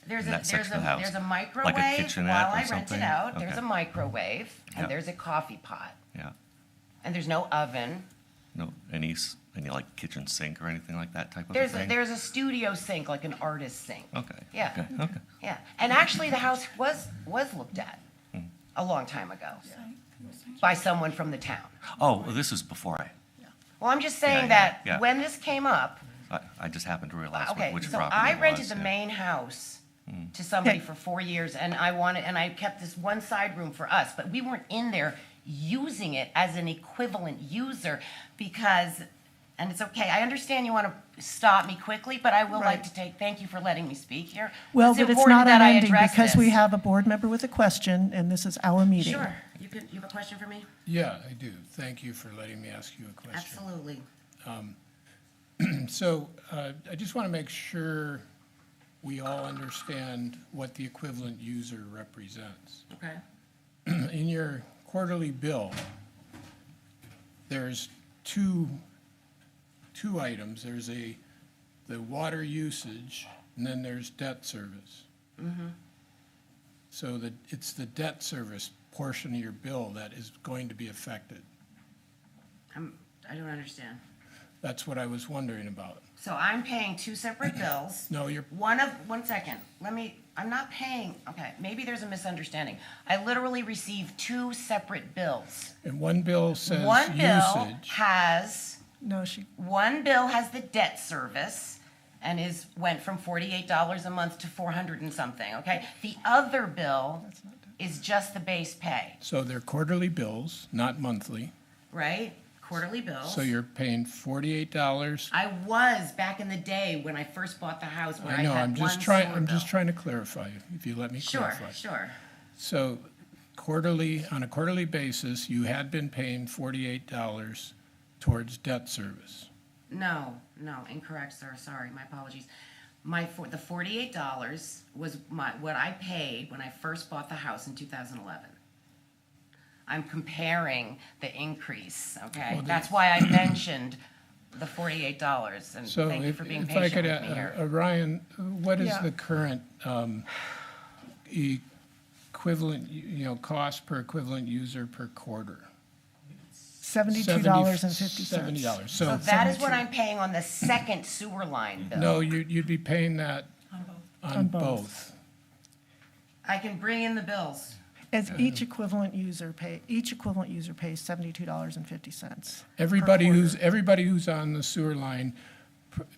Speaker 6: section of the house?
Speaker 10: There's a
Speaker 6: Like a
Speaker 10: microwave
Speaker 6: kitchenette
Speaker 10: while
Speaker 6: or
Speaker 10: I rent it
Speaker 6: something?
Speaker 10: out. There's
Speaker 6: Okay.
Speaker 10: a microwave and
Speaker 6: Yeah.
Speaker 10: there's a coffee pot.
Speaker 6: Yeah,
Speaker 10: And there's no oven.
Speaker 6: no, any like kitchen sink or anything like that type of a
Speaker 10: There's
Speaker 6: thing?
Speaker 10: a studio sink, like an artist sink.
Speaker 6: Okay.
Speaker 10: Yeah.
Speaker 6: Okay.
Speaker 10: Yeah. And actually the house was looked at
Speaker 6: Hmm.
Speaker 10: a long time ago by someone from the town.
Speaker 6: Oh, well, this is before
Speaker 10: Well, I'm just saying
Speaker 6: Yeah,
Speaker 10: that
Speaker 6: yeah.
Speaker 10: when this came up,
Speaker 6: I just happened to realize
Speaker 10: okay,
Speaker 6: which
Speaker 10: so
Speaker 6: property
Speaker 10: I
Speaker 6: it was,
Speaker 10: rented the
Speaker 6: yeah.
Speaker 10: main house to somebody
Speaker 2: Yeah.
Speaker 10: for 4 years, and I kept this one side room for us, but we weren't in there using it as an equivalent user because, and it's okay, I understand you want to stop me quickly, but I will like
Speaker 2: Right.
Speaker 10: to thank you for letting me speak here.
Speaker 2: Well, but it's
Speaker 10: important
Speaker 2: not
Speaker 10: that I
Speaker 2: unending
Speaker 10: address
Speaker 2: because we
Speaker 10: this.
Speaker 2: have a board member with a question, and this is our meeting.
Speaker 10: Sure, you have a question for me?
Speaker 4: Yeah, I do. Thank you for letting me ask you a question.
Speaker 10: Absolutely.
Speaker 4: So I just want to make sure we all understand what the equivalent user represents.
Speaker 10: Okay.
Speaker 4: In your quarterly bill, there's two items. There's the water usage, and then there's debt service. So it's the debt service portion of your bill that is going to be affected.
Speaker 10: I don't understand.
Speaker 4: That's what I was wondering about.
Speaker 10: So I'm paying two separate bills.
Speaker 4: No, you're,
Speaker 10: One second, I'm not paying, okay, maybe there's a misunderstanding. I literally received two separate bills.
Speaker 4: and one bill says
Speaker 10: One bill
Speaker 4: usage.
Speaker 10: has,
Speaker 2: No,
Speaker 10: the debt service and went from $48 a month to 400 and something, okay? The other bill is just the base pay,
Speaker 4: So they're quarterly bills, not monthly.
Speaker 10: right? Quarterly bills.
Speaker 4: So you're paying $48.
Speaker 10: I was back in the day when I first bought the house where I
Speaker 4: I know,
Speaker 10: had
Speaker 4: I'm
Speaker 10: one
Speaker 4: just
Speaker 10: sewer
Speaker 4: trying
Speaker 10: bill.
Speaker 4: to clarify, if you let me
Speaker 10: Sure,
Speaker 4: clarify.
Speaker 10: sure.
Speaker 4: So on a quarterly basis, you had been paying $48 towards debt service.
Speaker 10: No, incorrect, sir, sorry, my apologies. The $48 was what I paid when I first bought the house in 2011. I'm comparing the increase, okay?
Speaker 4: Well,
Speaker 10: That's why I mentioned the $48, and
Speaker 4: So
Speaker 10: thank you for being
Speaker 4: if I
Speaker 10: patient
Speaker 4: could,
Speaker 10: with me here.
Speaker 4: Ryan, what is
Speaker 2: Yeah.
Speaker 4: the current equivalent, cost per equivalent user per quarter?
Speaker 2: $72.50.
Speaker 4: $70.
Speaker 10: So
Speaker 4: So,
Speaker 10: that is what I'm paying on the second sewer line bill.
Speaker 4: no, you'd be paying that
Speaker 8: On both.
Speaker 4: on
Speaker 2: On both.
Speaker 4: both.
Speaker 10: I can bring in the bills.
Speaker 2: As each equivalent user pays $72.50.
Speaker 4: Everybody
Speaker 2: quarter.
Speaker 4: who's on the sewer line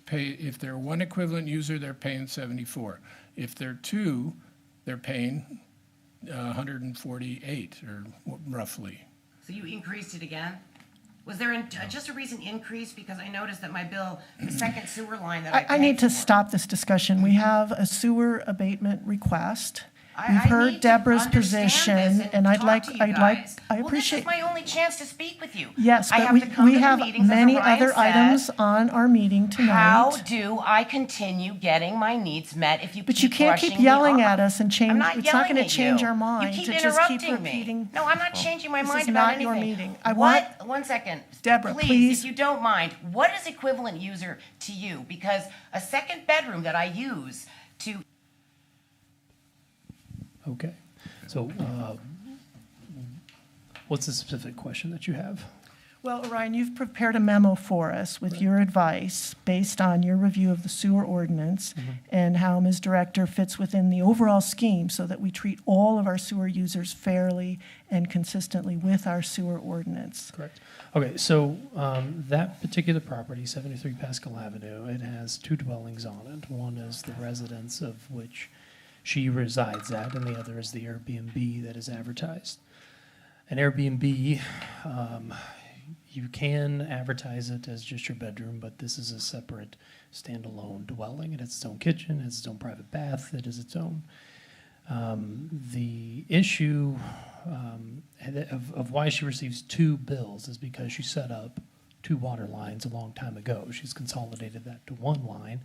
Speaker 4: pay, if they're one equivalent user, they're paying 74. If they're two, they're paying 148 or roughly.
Speaker 10: So you increased it again? Was there just a recent increase? Because I noticed that my bill, the second sewer line that I
Speaker 2: I need
Speaker 10: paid
Speaker 2: to
Speaker 10: for-
Speaker 2: stop this discussion. We have a sewer abatement request.
Speaker 10: I
Speaker 2: We've
Speaker 10: need
Speaker 2: heard
Speaker 10: to
Speaker 2: Deborah's
Speaker 10: understand
Speaker 2: position,
Speaker 10: this
Speaker 2: and I'd
Speaker 10: talk
Speaker 2: like,
Speaker 10: to you
Speaker 2: I
Speaker 10: guys.
Speaker 2: appreciate.
Speaker 10: Well, this is my only chance to speak with you.
Speaker 2: Yes,
Speaker 10: I
Speaker 2: but
Speaker 10: have to come
Speaker 2: we
Speaker 10: to the
Speaker 2: have
Speaker 10: meetings, as
Speaker 2: many
Speaker 10: Orion
Speaker 2: other
Speaker 10: said.
Speaker 2: items on our meeting
Speaker 10: How
Speaker 2: tonight.
Speaker 10: do I continue getting my needs met if you
Speaker 2: But
Speaker 10: keep
Speaker 2: you can't keep
Speaker 10: brushing me
Speaker 2: yelling
Speaker 10: off?
Speaker 2: at us and change,
Speaker 10: I'm not
Speaker 2: it's not
Speaker 10: yelling
Speaker 2: going to
Speaker 10: at
Speaker 2: change
Speaker 10: you.
Speaker 2: our mind
Speaker 10: You keep
Speaker 2: to just keep
Speaker 10: interrupting me.
Speaker 2: repeating.
Speaker 10: No, I'm not changing my
Speaker 2: This
Speaker 10: mind
Speaker 2: is
Speaker 10: about
Speaker 2: not your
Speaker 10: anything.
Speaker 2: meeting.
Speaker 10: One second.
Speaker 2: Deborah,
Speaker 10: Please,
Speaker 2: please.
Speaker 10: if you don't mind, what is equivalent user to you? Because a second bedroom that I use to
Speaker 11: Okay, so what's the specific question that you have?
Speaker 2: Well, Orion, you've prepared a memo for us with your advice based on your review of the sewer ordinance and how Ms. Director fits within the overall scheme so that we treat all of our sewer users fairly and consistently with our sewer ordinance.
Speaker 11: Correct. Okay, so that particular property, 73 Pascal Avenue, it has two dwellings on it. One is the residence of which she resides at, and the other is the Airbnb that is advertised. An Airbnb, you can advertise it as just your bedroom, but this is a separate standalone dwelling. It has its own kitchen, it has its own private bath, it is its own. The issue of why she receives two bills is because she set up two water lines a long time ago. She's consolidated that to one line,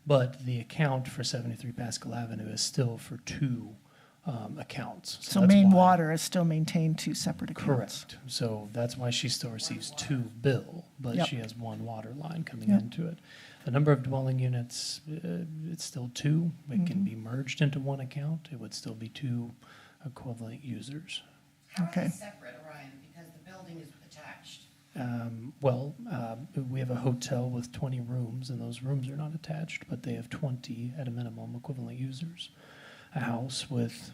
Speaker 11: but the account for 73 Pascal Avenue is still for two accounts.
Speaker 2: So
Speaker 11: that's
Speaker 2: main
Speaker 11: why-
Speaker 2: water is still maintained two separate accounts.
Speaker 11: Correct. So that's why she still receives two bill, but
Speaker 2: Yep.
Speaker 11: she has one water line coming
Speaker 2: Yep.
Speaker 11: into it. The number of dwelling units, it's still two. It
Speaker 2: Mm-hmm.
Speaker 11: can be merged into one account. It would still be two equivalent users.
Speaker 10: How are
Speaker 2: Okay.
Speaker 10: they separate, Orion? Because the building is attached.
Speaker 11: We have a hotel with 20 rooms, and those rooms are not attached, but they have 20 at a minimum equivalent users. A house with,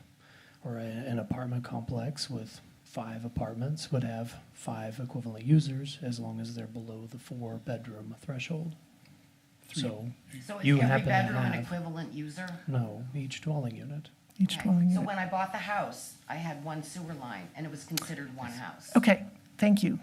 Speaker 11: or an apartment complex with 5 apartments would have 5 equivalent users as long as they're below the 4-bedroom threshold. So,
Speaker 10: So is
Speaker 11: You
Speaker 10: every
Speaker 11: happen to
Speaker 10: bedroom an
Speaker 11: have-
Speaker 10: equivalent user?
Speaker 11: no, each dwelling unit.
Speaker 2: Each
Speaker 10: Okay.
Speaker 2: dwelling
Speaker 10: So
Speaker 2: unit.
Speaker 10: when I bought the house, I had one sewer line, and it was considered one house.
Speaker 2: Okay, thank you.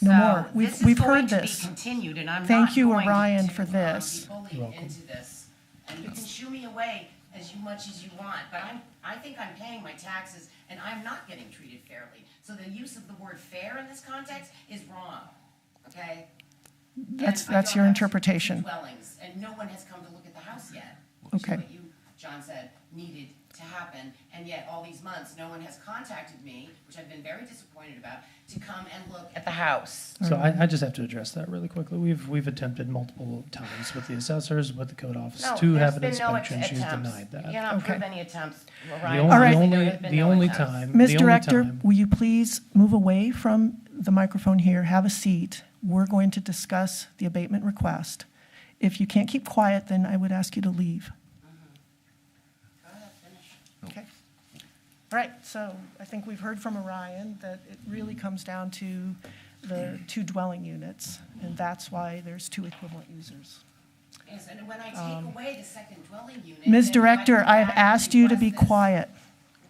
Speaker 2: No more. We've heard
Speaker 10: So this is going to
Speaker 2: this.
Speaker 10: be continued, and I'm
Speaker 2: Thank
Speaker 10: not
Speaker 2: you,
Speaker 10: going
Speaker 2: Orion,
Speaker 10: to,
Speaker 2: for this.
Speaker 10: be bullied
Speaker 11: You're welcome.
Speaker 10: into this. And you can shoo me away as much as you want, but I think I'm paying my taxes, and I'm not getting treated fairly. So the use of the word fair in this context is wrong, okay?
Speaker 2: That's
Speaker 10: And I
Speaker 2: your
Speaker 10: don't have two
Speaker 2: interpretation.
Speaker 10: dwellings, and no one has come to look at the house yet. Which is
Speaker 2: Okay.
Speaker 10: what you, John, said needed to happen, and yet all these months, no one has contacted me, which I've been very disappointed about, to come and look at the house.
Speaker 11: So I just have to address that really quickly. We've attempted multiple times with the assessors, with the code office
Speaker 10: No,
Speaker 11: to
Speaker 10: there's
Speaker 11: have an
Speaker 10: been no
Speaker 11: inspection. She's
Speaker 10: attempts.
Speaker 11: denied that.
Speaker 10: You cannot prove
Speaker 2: Okay.
Speaker 10: any attempts,
Speaker 11: The
Speaker 10: Orion.
Speaker 11: only,
Speaker 2: All right.
Speaker 11: the only,
Speaker 10: There have been
Speaker 11: the
Speaker 10: no
Speaker 11: only
Speaker 10: attempts.
Speaker 11: time.
Speaker 2: Ms.
Speaker 11: the only
Speaker 2: Director,
Speaker 11: time-
Speaker 2: will you please move away from the microphone here, have a seat? We're going to discuss the abatement request. If you can't keep quiet, then I would ask you to leave.
Speaker 10: Go ahead, finish.
Speaker 2: Okay. All right, so I think we've heard from Orion that it really comes down to the two dwelling units, and that's why there's two equivalent users.
Speaker 10: Yes, and when I take away the second dwelling unit.
Speaker 2: Ms.
Speaker 10: then do I
Speaker 2: Director,
Speaker 10: come
Speaker 2: I have
Speaker 10: back and
Speaker 2: asked you to be
Speaker 10: request this?
Speaker 2: quiet.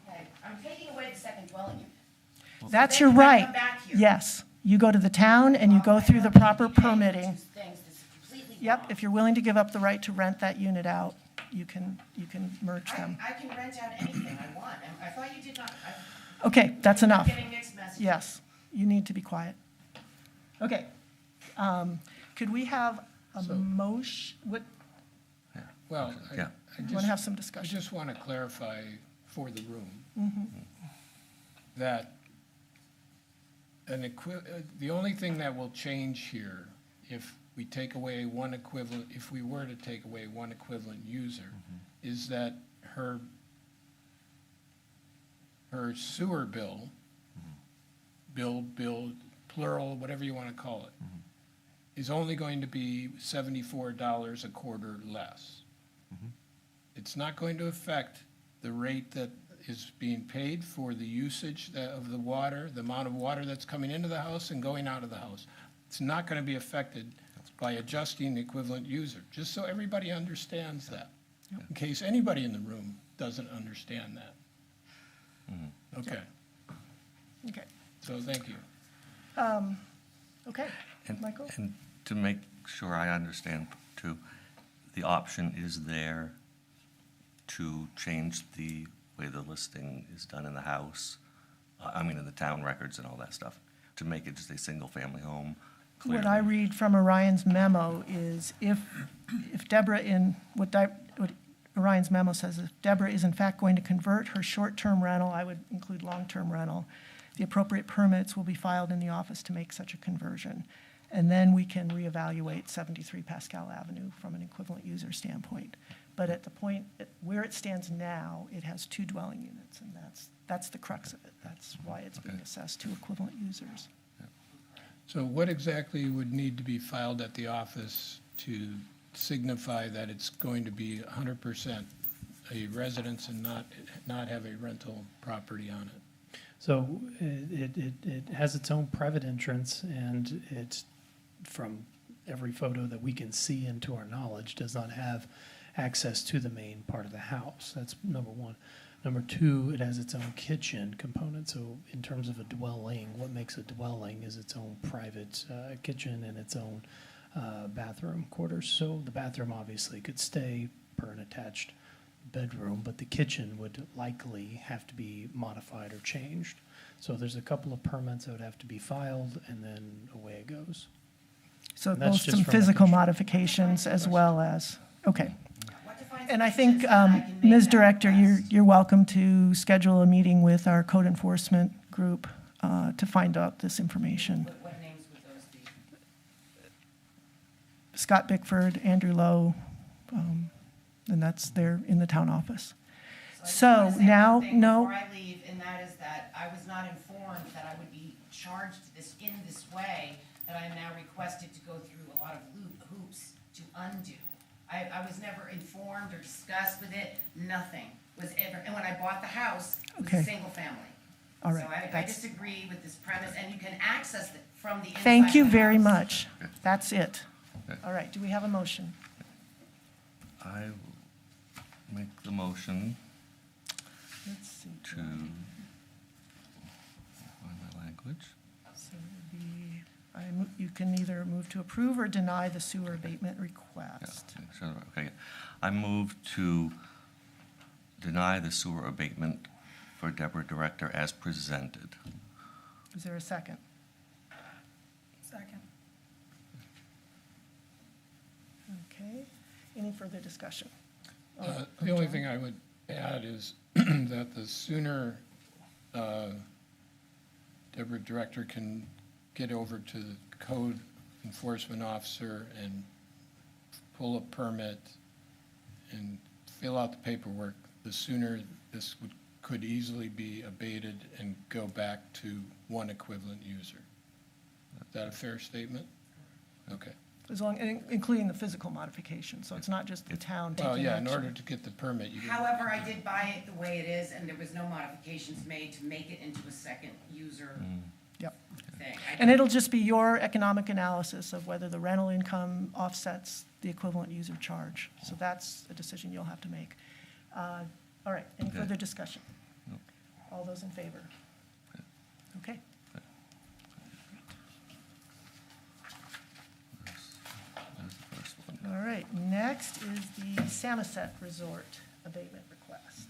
Speaker 10: Okay, I'm taking away the second dwelling unit.
Speaker 2: That's
Speaker 10: then
Speaker 2: your
Speaker 10: can I
Speaker 2: right.
Speaker 10: come back here?
Speaker 2: Yes. You go to the town and you go
Speaker 10: I
Speaker 2: through the
Speaker 10: don't need to
Speaker 2: proper
Speaker 10: be paying for
Speaker 2: permitting.
Speaker 10: two things. This is completely
Speaker 2: Yep,
Speaker 10: wrong.
Speaker 2: if you're willing to give up the right to rent that unit out, you can merge them.
Speaker 10: I can rent out anything I want. I thought you did not.
Speaker 2: Okay, that's
Speaker 10: I'm
Speaker 2: enough.
Speaker 10: getting mixed messages.
Speaker 2: Yes, you need to be quiet. Okay. Could we have a
Speaker 4: So-
Speaker 2: motion, what,
Speaker 4: Well,
Speaker 6: Yeah.
Speaker 4: I
Speaker 2: want to have
Speaker 4: just,
Speaker 2: some
Speaker 4: I
Speaker 2: discussion?
Speaker 4: just want to clarify for the room that the only thing that will change here, if we take away one equivalent, if we were to take away one equivalent user, is that her sewer bill, plural, whatever you want to call it, is only going to be $74 a quarter less. It's not going to affect the rate that is being paid for the usage of the water, the amount of water that's coming into the house and going out of the house. It's not going to be affected by adjusting the equivalent user, just so everybody understands that, in case anybody in the room doesn't understand that. Okay,
Speaker 2: Okay,
Speaker 4: so thank you.
Speaker 2: okay.
Speaker 6: And-
Speaker 2: Michael?
Speaker 6: And to make sure I understand too, the option is there to change the way the listing is done in the house, in the town records and all that stuff, to make it just a single-family home, clearly.
Speaker 2: What I read from Orion's memo is if Deborah what Orion's memo says, if Deborah is in fact going to convert her short-term rental, I would include long-term rental, the appropriate permits will be filed in the office to make such a conversion. And then we can reevaluate 73 Pascal Avenue from an equivalent user standpoint. But at the point where it stands now, it has two dwelling units, and that's the crux of it. That's why it's being assessed to equivalent users.
Speaker 4: So what exactly would need to be filed at the office to signify that it's going to be 100% a residence and not have a rental property on it?
Speaker 11: So it has its own private entrance, and it, from every photo that we can see and to our knowledge, does not have access to the main part of the house. That's number one. Number two, it has its own kitchen component. So in terms of a dwelling, what makes a dwelling is its own private kitchen and its own bathroom quarters. So the bathroom obviously could stay per an attached bedroom, but the kitchen would likely have to be modified or changed. So there's a couple of permits that would have to be filed, and then away it goes.
Speaker 2: So
Speaker 11: And that's
Speaker 2: both
Speaker 11: just
Speaker 2: some
Speaker 11: from the
Speaker 2: physical
Speaker 11: construction.
Speaker 2: modifications as well as, okay.
Speaker 10: What defines
Speaker 2: And I
Speaker 10: kitchens
Speaker 2: think,
Speaker 10: so that I can make
Speaker 2: Ms.
Speaker 10: that
Speaker 2: Director,
Speaker 10: request?
Speaker 2: you're welcome to schedule a meeting with our code enforcement group to find out this information.
Speaker 10: What names would those be?
Speaker 2: Scott Bickford, Andrew Lowe, and that's there in the town office.
Speaker 10: I just
Speaker 2: So
Speaker 10: wanna say one
Speaker 2: now,
Speaker 10: thing
Speaker 2: no,
Speaker 10: Before I leave, and that is that I was not informed that I would be charged in this way, that I am now requested to go through a lot of hoops to undo. I was never informed or discussed with it, nothing was ever, and when I bought the house, it was
Speaker 2: Okay.
Speaker 10: a single family.
Speaker 2: all right.
Speaker 10: So I
Speaker 2: that's-
Speaker 10: disagree with this premise, and you can access it from the inside
Speaker 2: Thank you
Speaker 10: of the
Speaker 2: very
Speaker 10: house.
Speaker 2: much. That's it.
Speaker 6: Okay.
Speaker 2: All right, do we have a motion?
Speaker 6: I will make the motion
Speaker 2: Let's see.
Speaker 6: to, find my language.
Speaker 2: So it would be, you can either move to approve or deny the sewer abatement
Speaker 6: Yeah,
Speaker 2: request.
Speaker 6: sure, okay. I move to deny the sewer abatement for Deborah Director as presented.
Speaker 2: Is there a second?
Speaker 8: Second.
Speaker 2: Okay. Any further discussion?
Speaker 4: The only thing I would add is that the sooner Deborah Director can get over to the code enforcement officer and pull a permit and fill out the paperwork, the sooner this could easily be abated and go back to one equivalent user. Is that a fair statement? Okay.
Speaker 2: As long, including the physical modification, so it's not just the town taking
Speaker 4: Well,
Speaker 2: action.
Speaker 4: yeah, in order to get the permit, you.
Speaker 10: However, I did buy it the way it is, and there was no modifications made to make it into a second user
Speaker 2: Yep.
Speaker 10: thing.
Speaker 2: And it'll just be your economic analysis of whether the rental income offsets the equivalent user charge. So that's a decision you'll have to make. All right, any
Speaker 6: Okay.
Speaker 2: further discussion?
Speaker 6: No.
Speaker 2: All those in favor? Okay.
Speaker 6: That's the first one.
Speaker 2: All right, next is the Samoset Resort abatement request.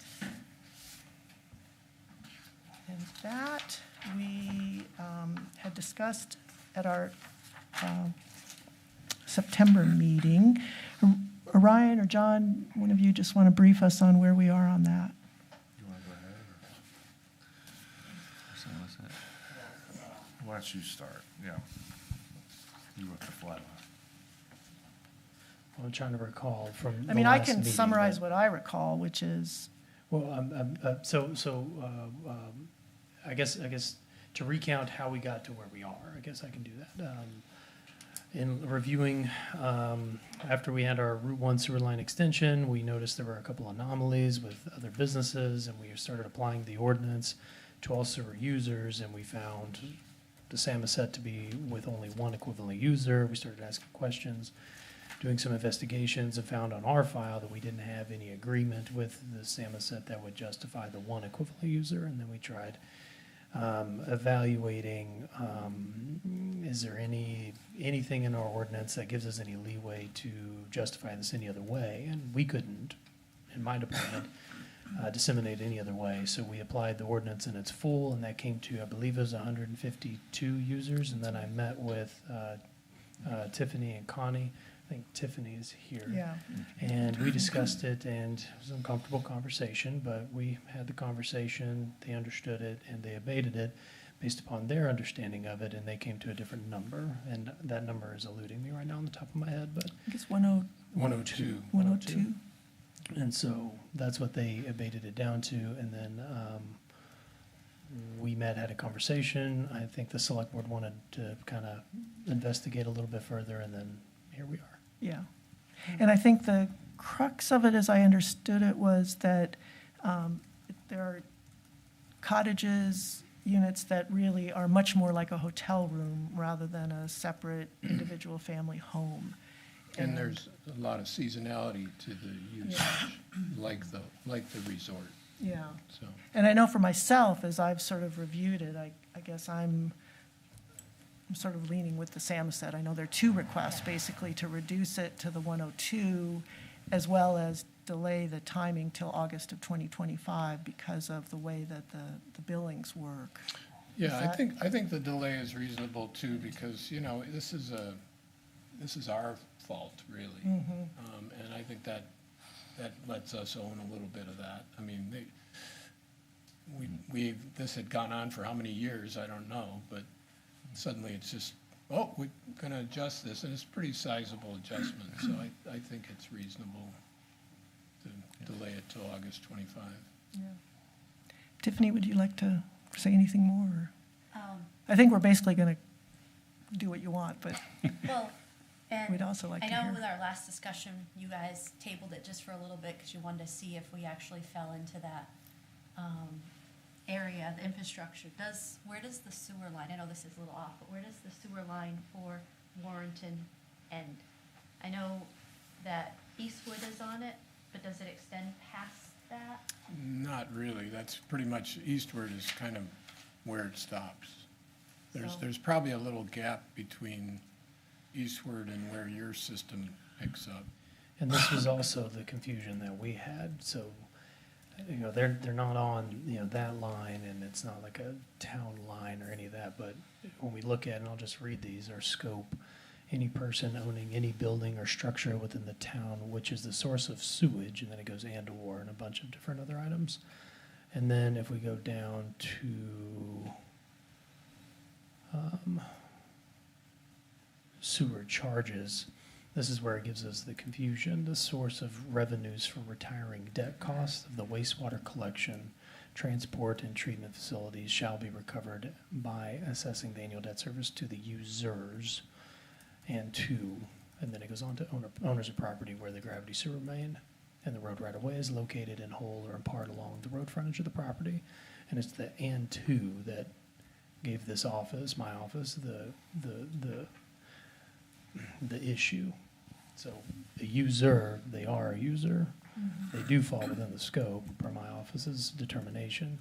Speaker 2: And that we had discussed at our September meeting. Ryan or John, one of you just want to brief us on where we are on that?
Speaker 1: You wanna go ahead, or?
Speaker 6: So what's that?
Speaker 1: Why don't you start, yeah. You wrote the flag.
Speaker 11: I'm trying to recall from
Speaker 2: I
Speaker 11: the
Speaker 2: mean, I
Speaker 11: last
Speaker 2: can
Speaker 11: meeting,
Speaker 2: summarize
Speaker 11: but-
Speaker 2: what I recall, which is,
Speaker 11: Well, I guess to recount how we got to where we are, I guess I can do that. In reviewing, after we had our Route 1 sewer line extension, we noticed there were a couple anomalies with other businesses, and we started applying the ordinance to all sewer users, and we found the Samoset to be with only one equivalent user. We started asking questions, doing some investigations, and found on our file that we didn't have any agreement with the Samoset that would justify the one equivalent user, and then we tried evaluating, is there anything in our ordinance that gives us any leeway to justify this any other way? And we couldn't, in my department, disseminate any other way. So we applied the ordinance in its full, and that came to, I believe it was 152 users. And then I met with Tiffany and Connie. I think Tiffany is here.
Speaker 2: yeah.
Speaker 11: And we discussed it, and it was an uncomfortable conversation, but we had the conversation, they understood it, and they abated it based upon their understanding of it, and they came to a different number, and that number is eluding me right now on the top of my head, but
Speaker 2: I guess
Speaker 11: 102.
Speaker 2: 102.
Speaker 11: And so that's what they abated it down to, and then we met, had a conversation. I think the select board wanted to kind of investigate a little bit further, and then here we are.
Speaker 2: Yeah. And I think the crux of it, as I understood it, was that there are cottages, units that really are much more like a hotel room rather than a separate individual family home.
Speaker 4: And there's a lot of seasonality to the usage, like the resort,
Speaker 2: Yeah.
Speaker 4: so.
Speaker 2: And I know for myself, as I've sort of reviewed it, I guess I'm sort of leaning with the Samoset. I know there are two requests, basically, to reduce it to the 102, as well as delay the timing till August of 2025 because of the way that the billings work.
Speaker 4: Yeah,
Speaker 2: Is that-
Speaker 4: I think the delay is reasonable too, because, you know, this is our fault, really. And I think that lets us own a little bit of that. I mean, this had gone on for how many years, I don't know, but suddenly it's just, oh, we're gonna adjust this, and it's a pretty sizable adjustment, so I think it's reasonable to delay it till August 25.
Speaker 2: Tiffany, would you like to say anything more? I think we're basically going to do what you want, but
Speaker 12: Well, and
Speaker 2: we'd also like
Speaker 12: I
Speaker 2: to
Speaker 12: know
Speaker 2: hear.
Speaker 12: with our last discussion, you guys tabled it just for a little bit because you wanted to see if we actually fell into that area, the infrastructure. Where does the sewer line, I know this is a little off, but where does the sewer line for Warrenton end? I know that Eastwood is on it, but does it extend past that?
Speaker 4: Not really, that's pretty much, eastward is kind of where it stops.
Speaker 12: So-
Speaker 4: There's probably a little gap between eastward and where your system picks up.
Speaker 11: And this was also the confusion that we had, so, you know, they're not on, you know, that line, and it's not like a town line or any of that, but when we look at, and I'll just read these, our scope, any person owning any building or structure within the town which is the source of sewage, and then it goes and/or and a bunch of different other items. And then if we go down to sewer charges, this is where it gives us the confusion. The source of revenues for retiring debt costs of the wastewater collection, transport, and treatment facilities shall be recovered by assessing the annual debt service to the users and then it goes on to owners of property where the gravity sewer main and the road right of way is located in whole or in part along the road frontage of the property. And it's the and to that gave this office, my office, the issue. So the user, they are a user. They do fall within the scope per my office's determination.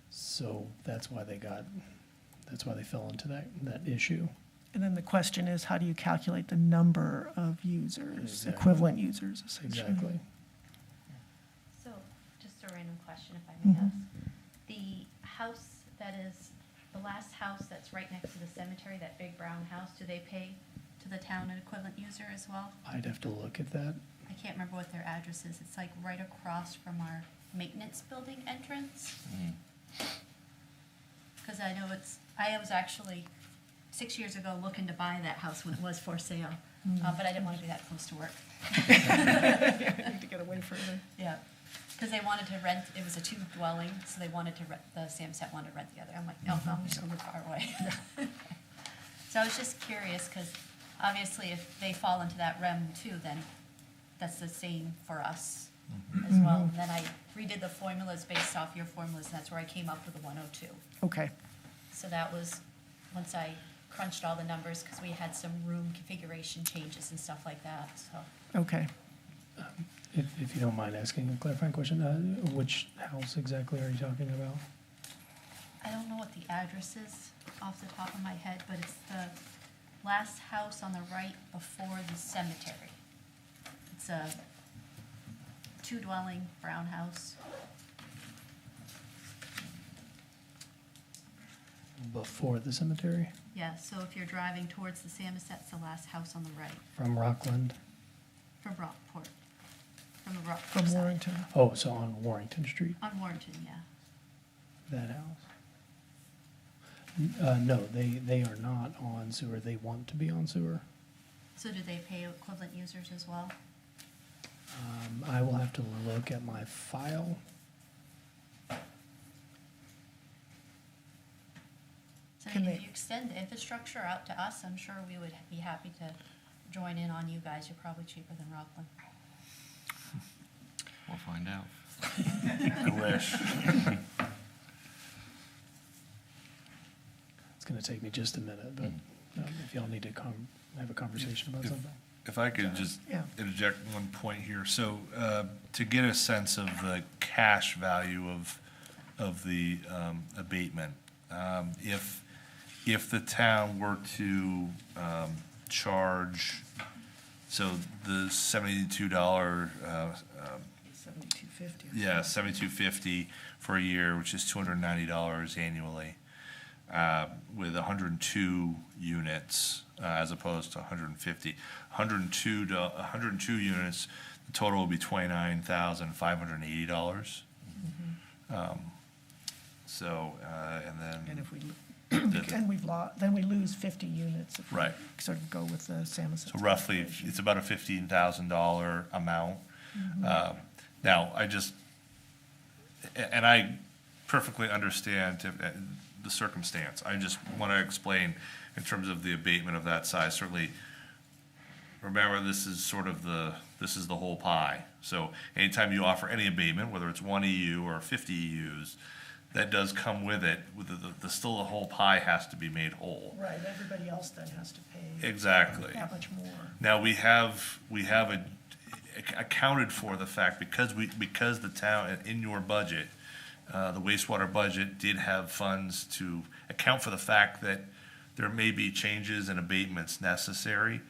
Speaker 11: So that's why they fell into that issue.
Speaker 2: And then the question is, how do you calculate the number of users,
Speaker 11: Exactly.
Speaker 2: equivalent users, essentially?
Speaker 11: Exactly.
Speaker 12: So, just a random question, if I may ask. The house the last house that's right next to the cemetery, that big brown house, do they pay to the town an equivalent user as well?
Speaker 11: I'd have to look at that.
Speaker 12: I can't remember what their address is. It's like right across from our maintenance building entrance. Because I know I was actually 6 years ago looking to buy that house when it was for sale, but I didn't want to be that close to work.
Speaker 2: Need to get away further.
Speaker 12: Yeah, because they wanted to rent, it was a 2-dwelling, so they wanted to rent, the Samoset wanted to rent the other. I'm like, no, I'm just gonna live far away. So I was just curious, because obviously if they fall into that REM too, then that's the same for us as well. And then I redid the formulas based off your formulas, and that's where I came up with the 102.
Speaker 2: Okay.
Speaker 12: So that was, once I crunched all the numbers, because we had some room configuration changes and stuff like that, so.
Speaker 2: Okay.
Speaker 11: If you don't mind asking a clarifying question, which house exactly are you talking about?
Speaker 12: I don't know what the address is off the top of my head, but it's the last house on the right before the cemetery. It's a 2-dwelling brown house.
Speaker 11: Before the cemetery?
Speaker 12: Yeah, so if you're driving towards the Samoset, it's the last house on the right,
Speaker 11: From Rockland?
Speaker 12: from Rockport, from the Rockport
Speaker 2: From
Speaker 12: side.
Speaker 2: Warrington.
Speaker 11: Oh, so on Warrington Street,
Speaker 12: On Warrenton, yeah.
Speaker 11: that house? No, they are not on sewer. They want to be on sewer.
Speaker 12: So do they pay equivalent users as well?
Speaker 11: I will have to look at my file.
Speaker 12: extend the infrastructure out to us, I'm sure we would be happy to join in on you guys. You're probably cheaper than Rockland.
Speaker 6: We'll find out.
Speaker 1: I wish.
Speaker 11: It's gonna take me just a minute, but if y'all need to have a conversation about something.
Speaker 1: If I could just
Speaker 2: Yeah.
Speaker 1: interject one point here. So, to get a sense of the cash value of the abatement, if the town were to charge, so the $72,
Speaker 2: $72.50.
Speaker 1: yeah, $72.50 for a year, which is $290 annually, with 102 units, as opposed to 150. 102 units, the total would be $29,580. So, and then.
Speaker 2: And if we,
Speaker 1: the-
Speaker 2: then we lose 50 units if we
Speaker 1: Right.
Speaker 2: sort of go with the Samoset.
Speaker 1: So roughly, it's about a $15,000 amount. Now, and I perfectly understand the circumstance. I just want to explain in terms of the abatement of that size. Certainly, remember, this is the whole pie. So anytime you offer any abatement, whether it's 1 EU or 50 EUs, that does come with it, still the whole pie has to be made whole.
Speaker 2: Right, everybody else then has to pay
Speaker 1: Exactly.
Speaker 2: that much more.
Speaker 1: Now, we have accounted for the fact, because the town, in your budget, the wastewater budget did have funds to account for the fact that there may be changes and abatements necessary.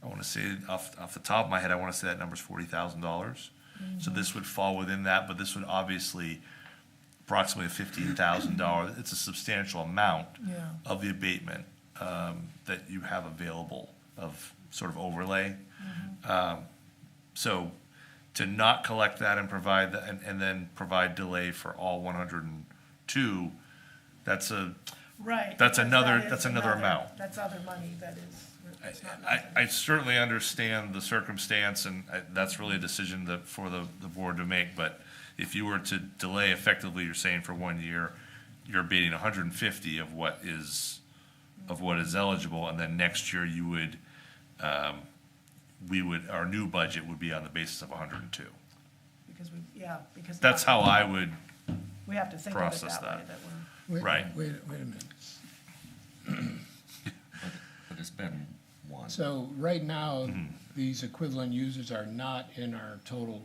Speaker 1: I want to say, off the top of my head, I want to say that number's $40,000. So this would fall within that, but this would obviously approximately $15,000. It's a substantial amount
Speaker 2: Yeah.
Speaker 1: of the abatement that you have available of sort of overlay. So to not collect that and provide that, and then provide delay for all 102, that's
Speaker 2: Right.
Speaker 1: That's
Speaker 2: because
Speaker 1: another-
Speaker 2: that is
Speaker 1: that's another amount.
Speaker 2: That's other money that is, it's not
Speaker 1: I
Speaker 2: nothing.
Speaker 1: certainly understand the circumstance, and that's really a decision for the board to make, but if you were to delay effectively, you're saying for 1 year, you're abating 150 of what is eligible, and then next year you would, our new budget would be on the basis of 102.
Speaker 2: Because.
Speaker 1: That's how I would,
Speaker 2: We have to think of it
Speaker 1: process
Speaker 2: that way,
Speaker 1: that.
Speaker 2: that we're.
Speaker 1: Right.
Speaker 4: Wait a minute.
Speaker 6: But it's been one.
Speaker 4: So right now, these equivalent users are not in our total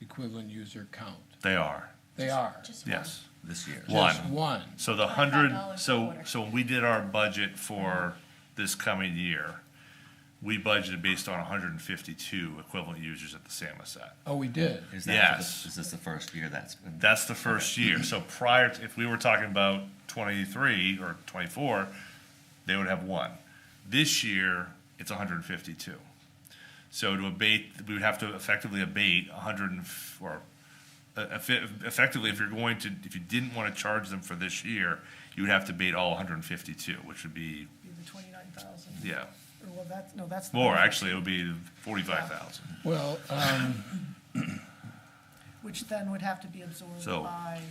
Speaker 4: equivalent user count.
Speaker 1: they are,
Speaker 4: They are.
Speaker 12: Just one.
Speaker 1: yes.
Speaker 6: This year.
Speaker 4: Just
Speaker 1: One.
Speaker 4: one.
Speaker 1: So the
Speaker 12: $25
Speaker 1: hundred,
Speaker 12: per
Speaker 1: so
Speaker 12: order.
Speaker 1: when we did our budget for this coming year, we budgeted based on 152 equivalent users at the Samoset.
Speaker 4: Oh, we did.
Speaker 6: Is that
Speaker 1: Yes.
Speaker 6: Is this the first year that's been?
Speaker 1: That's the first year. So prior to, if we were talking about 23 or 24, they would have one. This year, it's 152. So to abate, we would have to effectively abate 100 or effectively, if you didn't want to charge them for this year, you would have to abate all 152, which would be,
Speaker 2: Be the 29,000.
Speaker 1: yeah,
Speaker 2: Or, well, that's.
Speaker 1: more, actually, it would be 45,000.
Speaker 4: Well,
Speaker 2: Which then would have to be absorbed
Speaker 1: So-
Speaker 2: by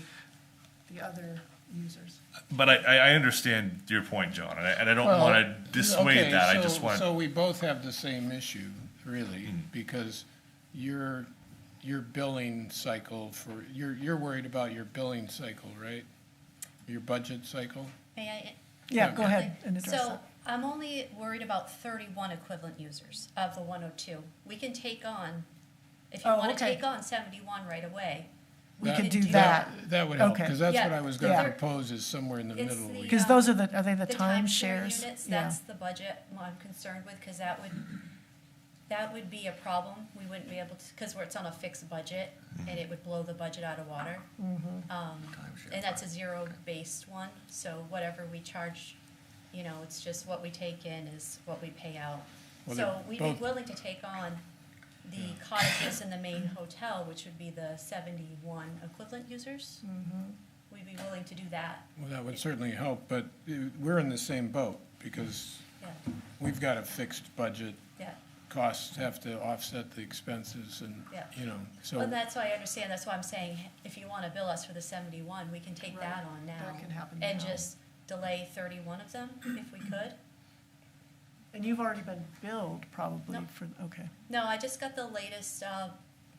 Speaker 2: the other users.
Speaker 1: But I understand your point, John, and I don't
Speaker 4: well,
Speaker 1: want to dissuade
Speaker 4: okay,
Speaker 1: that, I
Speaker 4: so-
Speaker 1: just want.
Speaker 4: So we both have the same issue, really,
Speaker 1: Mm.
Speaker 4: because your billing cycle you're worried about your billing cycle, right? Your budget cycle?
Speaker 12: May I?
Speaker 2: Yeah, go ahead and address
Speaker 12: So
Speaker 2: that.
Speaker 12: I'm only worried about 31 equivalent users of the 102. We can take on, if you
Speaker 2: Oh,
Speaker 12: want to
Speaker 2: okay.
Speaker 12: take on 71 right away.
Speaker 2: We
Speaker 4: That-
Speaker 2: could do
Speaker 12: do
Speaker 2: that.
Speaker 4: That would help,
Speaker 2: Okay.
Speaker 4: because that's what
Speaker 12: Yeah.
Speaker 4: I was gonna
Speaker 2: Yeah.
Speaker 4: propose, is somewhere in the
Speaker 12: It's
Speaker 4: middle.
Speaker 12: the,
Speaker 4: we-
Speaker 2: Because those are are they the
Speaker 12: The
Speaker 2: timeshares?
Speaker 12: units,
Speaker 2: Yeah.
Speaker 12: that's the budget I'm concerned with, because that would be a problem. We wouldn't be able to, because it's on a fixed budget, and it would blow the budget out of water.
Speaker 6: Timeshare
Speaker 12: And that's a zero-based one, so whatever we charge, it's just what we take in is what we pay out.
Speaker 4: Well,
Speaker 12: So
Speaker 4: they
Speaker 12: we'd
Speaker 4: both-
Speaker 12: be willing to take on the cottages in the main hotel, which would be the 71 equivalent users. We'd be willing to do that,
Speaker 4: Well, that would certainly help, but we're in the same boat, because
Speaker 12: yeah,
Speaker 4: we've got a fixed budget.
Speaker 12: yeah.
Speaker 4: Costs have to offset the expenses, and,
Speaker 12: Yeah.
Speaker 4: so.
Speaker 12: Well, that's why I understand, that's why I'm saying, if you want to bill us for the 71, we can take that
Speaker 2: Right.
Speaker 12: on now.
Speaker 2: That can happen
Speaker 12: And
Speaker 2: now.
Speaker 12: just delay 31 of them if we could.
Speaker 2: And you've already been billed probably
Speaker 12: Nope.
Speaker 2: for, okay.
Speaker 12: No, I just got the latest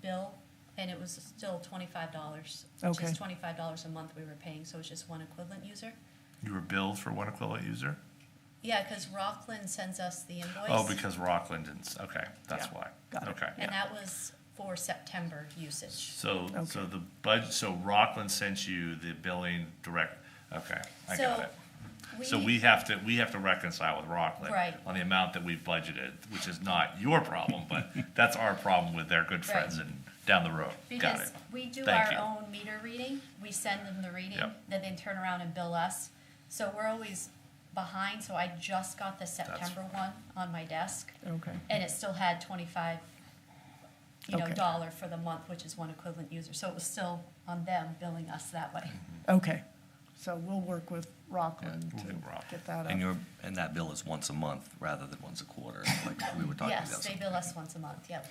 Speaker 12: bill, and it was still $25, which
Speaker 2: Okay.
Speaker 12: is $25 a month we were paying, so it's just one equivalent user.
Speaker 1: You were billed for one equivalent user?
Speaker 12: Yeah, because Rockland sends us the invoice.
Speaker 1: Oh, because Rockland didn't, okay, that's
Speaker 2: Yeah,
Speaker 1: why.
Speaker 2: got it.
Speaker 1: Okay.
Speaker 12: And that was for September usage.
Speaker 1: So, so
Speaker 2: Okay.
Speaker 1: the budget, so Rockland sent you the billing direct, okay, I got
Speaker 12: So,
Speaker 1: it. So we have to reconcile with Rockland.
Speaker 12: Right.
Speaker 1: On the amount that we've budgeted, which is not your problem, but that's our problem with their good friends
Speaker 12: Right.
Speaker 1: and down the road. Got
Speaker 12: Because
Speaker 1: it.
Speaker 12: we do
Speaker 1: Thank
Speaker 12: our
Speaker 1: you.
Speaker 12: own meter reading, we send them the reading,
Speaker 1: Yep.
Speaker 12: then they turn around and bill us. So we're always behind, so I just got the September one on my desk,
Speaker 2: Okay,
Speaker 12: and it still had 25,
Speaker 2: Okay.
Speaker 12: dollar for the month, which is one equivalent user. So it was still on them billing us that way.
Speaker 2: okay. So we'll work with Rockland
Speaker 1: we'll
Speaker 2: to
Speaker 1: do Rockland.
Speaker 2: get that
Speaker 6: And
Speaker 2: up.
Speaker 6: and that bill is once a month rather than once a quarter, like we were talking about.
Speaker 12: Yes, they bill us once a month, yep.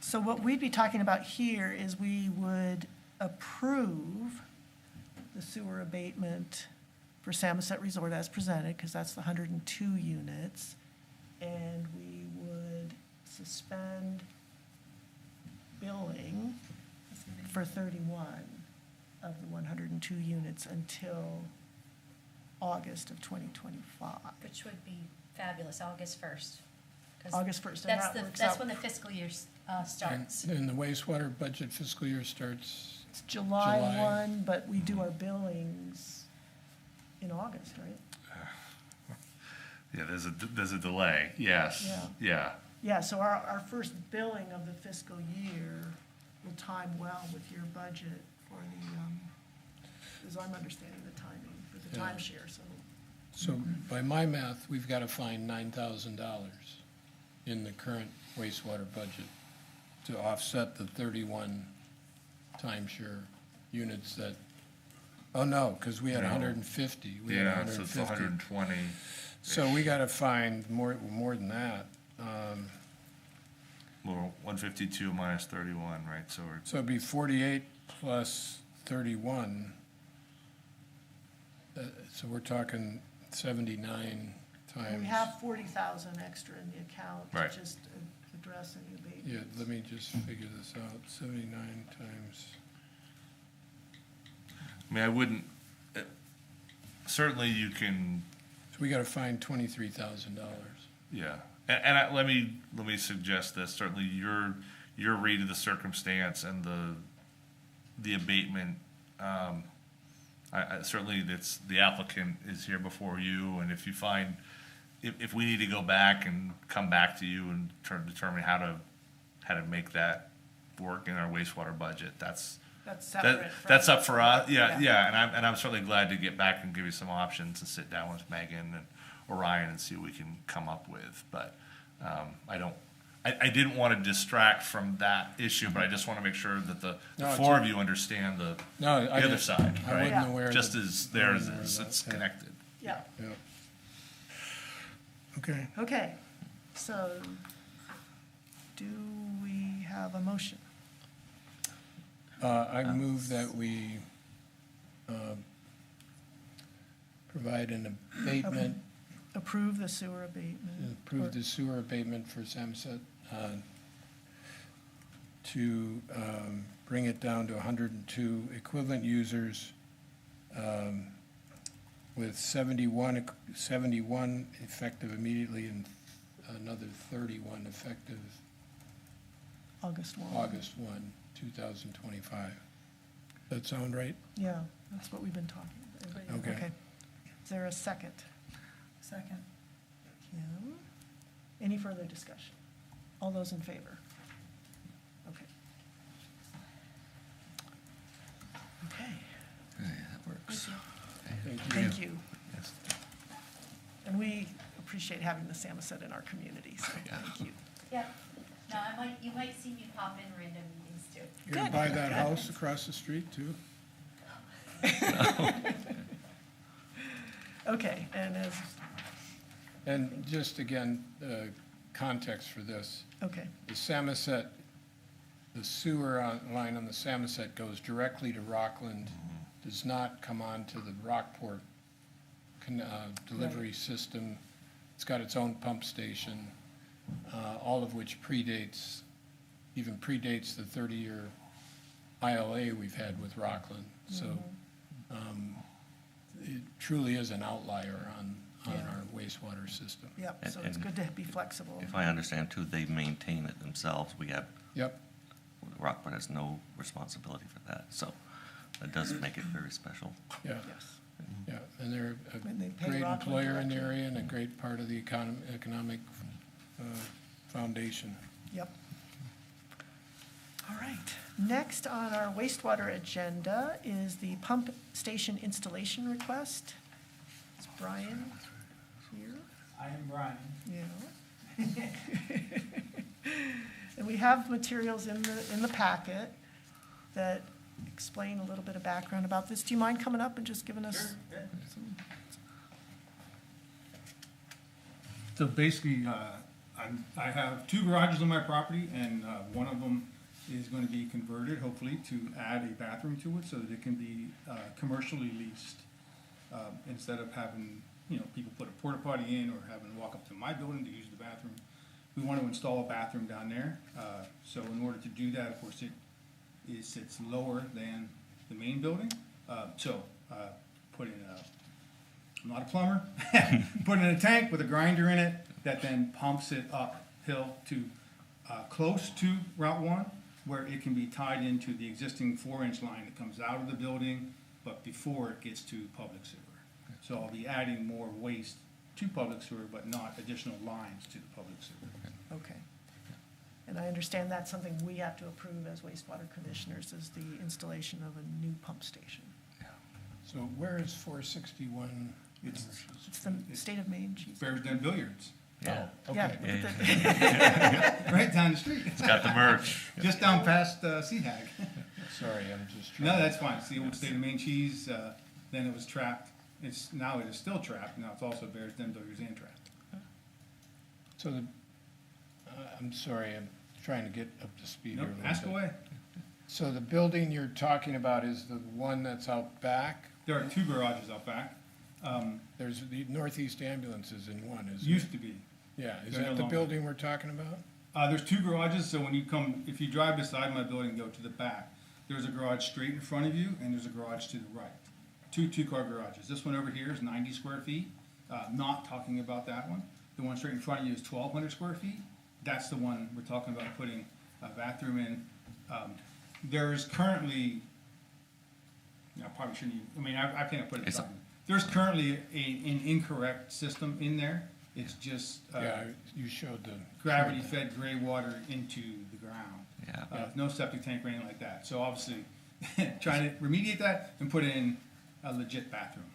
Speaker 2: So what we'd be talking about here is we would approve the sewer abatement for Samoset Resort as presented, because that's the 102 units. And we would suspend billing for 31 of the 102 units until August of 2025.
Speaker 12: Which would be fabulous, August 1st. 'Cause
Speaker 2: August 1st, and that works
Speaker 12: That's
Speaker 2: out.
Speaker 12: when the fiscal year
Speaker 4: And
Speaker 12: starts.
Speaker 4: and the wastewater budget fiscal year starts,
Speaker 2: It's July
Speaker 4: July.
Speaker 2: 1, but we do our billings in August, right?
Speaker 1: Yeah, there's a delay, yes,
Speaker 2: Yeah.
Speaker 1: yeah.
Speaker 2: Yeah, so our first billing of the fiscal year will time well with your budget for the, as I'm understanding the timing, for the
Speaker 4: Yeah.
Speaker 2: timeshare, so.
Speaker 4: so by my math, we've got to find $9,000 in the current wastewater budget to offset the 31 timeshare units that, oh no, because we had
Speaker 1: No.
Speaker 4: 150. We had
Speaker 1: Yeah, so it's
Speaker 4: 150.
Speaker 1: 120.
Speaker 4: So we got to find more than that.
Speaker 1: Well, 152 minus 31, right, so we're,
Speaker 4: So it'd be 48 plus 31. So we're talking 79 times.
Speaker 2: We have 40,000 extra in the account to
Speaker 1: Right.
Speaker 2: just address any abatement.
Speaker 4: Yeah, let me just figure this out. 79 times,
Speaker 1: I mean, I wouldn't, certainly you can,
Speaker 4: so we got to find $23,000.
Speaker 1: yeah. Let me suggest this, certainly your read of the circumstance and the abatement, I certainly it's, the applicant is here before you, and if you find, if we need to go back and come back to you and determine how to make that work in our wastewater budget, that's
Speaker 2: Separate. from-
Speaker 1: that's up for us, yeah,
Speaker 2: Yeah.
Speaker 1: yeah, and I'm certainly glad to get back and give you some options and sit down with Megan and Orion and see what we can come up with, but, I didn't want to distract from that issue, but I just want to make sure that the
Speaker 4: No,
Speaker 1: four of you understand the
Speaker 4: No, I
Speaker 1: other
Speaker 4: didn't-
Speaker 1: side,
Speaker 4: I
Speaker 1: right?
Speaker 4: wasn't aware.
Speaker 1: Just
Speaker 4: that-
Speaker 1: as theirs
Speaker 4: aware of
Speaker 1: is,
Speaker 4: that,
Speaker 1: it's
Speaker 4: yeah.
Speaker 1: connected.
Speaker 2: Yeah,
Speaker 4: Yeah. Okay.
Speaker 2: okay. So do we have a motion?
Speaker 4: I move that we provide an abatement,
Speaker 2: Approve the sewer abatement?
Speaker 4: approve the sewer abatement for Samoset to bring it down to 102 equivalent users with 71 effective immediately and another 31 effective
Speaker 2: August 1.
Speaker 4: August 1, 2025. That sound right?
Speaker 2: Yeah, that's what we've been talking about.
Speaker 4: Okay.
Speaker 2: Is there a second?
Speaker 8: Second.
Speaker 2: Kim? Any further discussion? All those in favor? Okay. Okay,
Speaker 6: That works.
Speaker 2: thank you. And we appreciate having the Samoset in our community, so thank you.
Speaker 12: Yeah, no, you might see me pop in random meetings too.
Speaker 4: You're gonna buy that house across the street too?
Speaker 2: Okay,
Speaker 4: And just again, context for this,
Speaker 2: okay,
Speaker 4: the Samoset, the sewer line on the Samoset goes directly to Rockland, does not come on to the Rockport delivery system. It's got its own pump station, all of which even predates the 30-year ILA we've had with Rockland. So it truly is an outlier on our wastewater system.
Speaker 2: Yep, so it's
Speaker 6: And-
Speaker 2: good to be flexible.
Speaker 6: If I understand too, they maintain it themselves.
Speaker 4: Yep.
Speaker 6: Rockport has no responsibility for that, so that does make it very special.
Speaker 4: Yeah,
Speaker 2: Yes.
Speaker 4: yeah, and they're
Speaker 2: And they
Speaker 4: a
Speaker 2: pay
Speaker 4: great
Speaker 2: Rockland
Speaker 4: employer in the
Speaker 2: directly.
Speaker 4: area and a great part of the economic foundation.
Speaker 2: Yep. All right. Next on our wastewater agenda is the pump station installation request. Is Brian here?
Speaker 9: I am Brian.
Speaker 2: Yeah. And we have materials in the packet that explain a little bit of background about this. Do you mind coming up and just giving us some?
Speaker 9: So basically, I have 2 garages on my property, and one of them is going to be converted, hopefully, to add a bathroom to it so that it can be commercially leased. Instead of having, people put a porta potty in or having to walk up to my building to use the bathroom. We want to install a bathroom down there. So in order to do that, of course, it sits lower than the main building. Put in I'm not a plumber, put in a tank with a grinder in it that then pumps it uphill to close to Route 1, where it can be tied into the existing 4-inch line that comes out of the building, but before it gets to public sewer. So I'll be adding more waste to public sewer, but not additional lines to the public sewer.
Speaker 2: Okay. And I understand that's something we have to approve as wastewater commissioners, is the installation of a new pump station.
Speaker 4: So where is 461?
Speaker 2: It's the state of Maine, geez.
Speaker 9: Bears Den Billiards,
Speaker 6: Yeah.
Speaker 2: Yeah.
Speaker 4: Okay.
Speaker 2: look at the-
Speaker 9: right down the street.
Speaker 1: It's got the merch.
Speaker 9: Just down past CHAG.
Speaker 4: Sorry, I'm just trying.
Speaker 9: No, that's fine. It's the old state of Maine cheese, then it was trapped. Now it is still trapped. Now it's also Bears Den Billiards and trapped.
Speaker 4: So I'm sorry, I'm trying to get up to speed here
Speaker 9: Nope,
Speaker 4: a little
Speaker 9: ask
Speaker 4: bit.
Speaker 9: away.
Speaker 4: So the building you're talking about is the one that's out back?
Speaker 9: There are 2 garages out back.
Speaker 4: There's the Northeast Ambulances in one, is it?
Speaker 9: Used to be.
Speaker 4: Yeah, is
Speaker 9: They're no
Speaker 4: that the
Speaker 9: longer.
Speaker 4: building we're talking about?
Speaker 9: There's 2 garages, so when you come, if you drive beside my building and go to the back, there's a garage straight in front of you, and there's a garage to the right. 2 2-car garages. This one over here is 90 square feet. Not talking about that one. The one straight in front of you is 1,200 square feet. That's the one we're talking about putting a bathroom in. There's currently, I probably shouldn't even, I can't put it
Speaker 6: It's a-
Speaker 9: down. There's currently an incorrect system in there. It's just
Speaker 4: Yeah, you showed the.
Speaker 9: gravity-fed gray water into the ground.
Speaker 6: Yeah.
Speaker 9: No septic tank or anything like that. So obviously, trying to remediate that and put in a legit bathroom.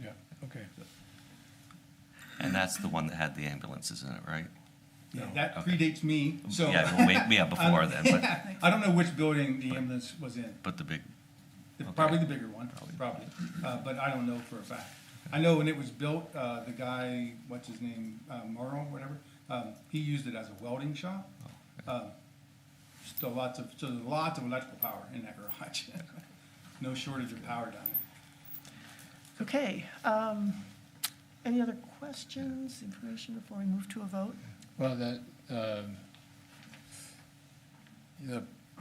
Speaker 4: Yeah, okay.
Speaker 6: And that's the one that had the ambulances in it, right?
Speaker 9: That
Speaker 6: Okay.
Speaker 9: predates me, so.
Speaker 6: Yeah, well, yeah, before then, but,
Speaker 9: I don't know which building the ambulance was in.
Speaker 6: but the big,
Speaker 9: Probably the bigger one, probably. But I don't know for a fact. I know when it was built, the guy, what's his name, Morrow, whatever, he used it as a welding shop. There's lots of electrical power in that garage. No shortage of power down there.
Speaker 2: Okay, any other questions, information before we move to a vote?
Speaker 4: Well,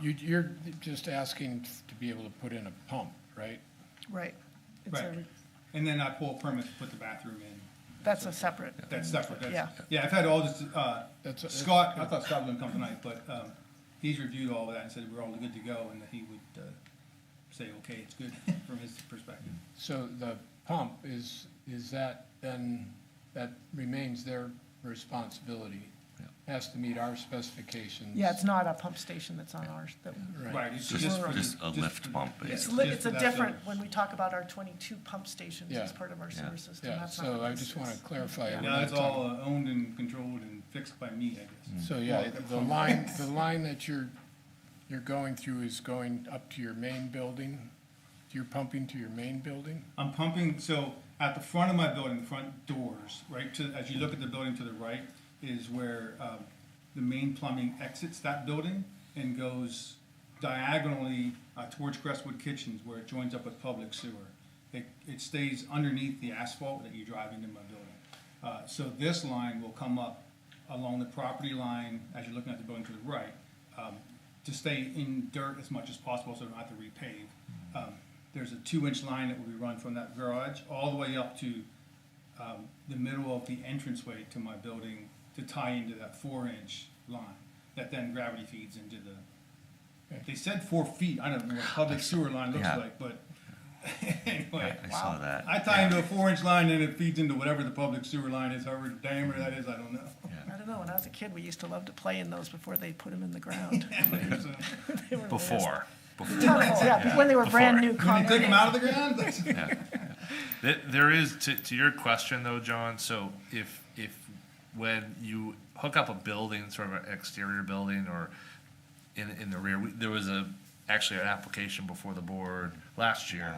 Speaker 4: you're just asking to be able to put in a pump, right?
Speaker 2: Right. It's a-
Speaker 9: Right. And then I pull a permit to put the bathroom in.
Speaker 2: That's a separate,
Speaker 9: That's separate.
Speaker 2: Yeah.
Speaker 9: Yeah, I've had all this,
Speaker 4: That's
Speaker 9: Scott, I thought Scott was gonna come tonight, but, he's reviewed all of that and said we're all good to go and that he would, say, okay, it's good from his perspective.
Speaker 4: So the pump is that then, that remains their responsibility? Has to meet our specifications?
Speaker 2: yeah, it's not a pump station that's on ours.
Speaker 9: Right. It's
Speaker 6: just
Speaker 9: for-
Speaker 6: just a lift pump,
Speaker 2: It's
Speaker 6: basically.
Speaker 2: it's a different, when we talk about our 22 pump stations
Speaker 4: Yeah.
Speaker 2: as part of our
Speaker 6: Yeah.
Speaker 2: sewer system,
Speaker 4: Yeah,
Speaker 2: that's not
Speaker 4: so
Speaker 2: what
Speaker 4: I
Speaker 2: this
Speaker 4: just want to
Speaker 2: is.
Speaker 4: clarify.
Speaker 2: Yeah.
Speaker 4: we're
Speaker 9: Yeah, it's
Speaker 4: not
Speaker 9: all
Speaker 4: talking-
Speaker 9: owned and controlled and fixed by me, I guess.
Speaker 4: So, yeah,
Speaker 9: Well,
Speaker 4: the line that you're going through is going up to your main building? You're pumping to your main building?
Speaker 9: I'm pumping, so at the front of my building, the front doors, right, as you look at the building to the right, is where the main plumbing exits that building and goes diagonally towards Crestwood Kitchens, where it joins up with public sewer. it stays underneath the asphalt that you drive into my building. So this line will come up along the property line as you're looking at the building to the right, to stay in dirt as much as possible so I don't have to repave. There's a 2-inch line that will be run from that garage all the way up to the middle of the entranceway to my building to tie into that 4-inch line that then gravity feeds into the, they said 4 feet, I don't know what a public sewer line looks
Speaker 6: Yeah.
Speaker 9: like, but anyway.
Speaker 6: I saw that.
Speaker 9: I tie into a 4-inch line and it feeds into whatever the public sewer line is, however diameter that is, I don't know.
Speaker 2: I don't know, when I was a kid, we used to love to play in those before they put them in the ground. They were the best.
Speaker 1: Before.
Speaker 2: Tons, yeah, when they were brand new
Speaker 9: When you
Speaker 2: concrete.
Speaker 9: take them out of the ground, that's-
Speaker 1: There is, to your question though, John, so if when you hook up a building, sort of an exterior building or in the rear, there was actually an application before the board last year.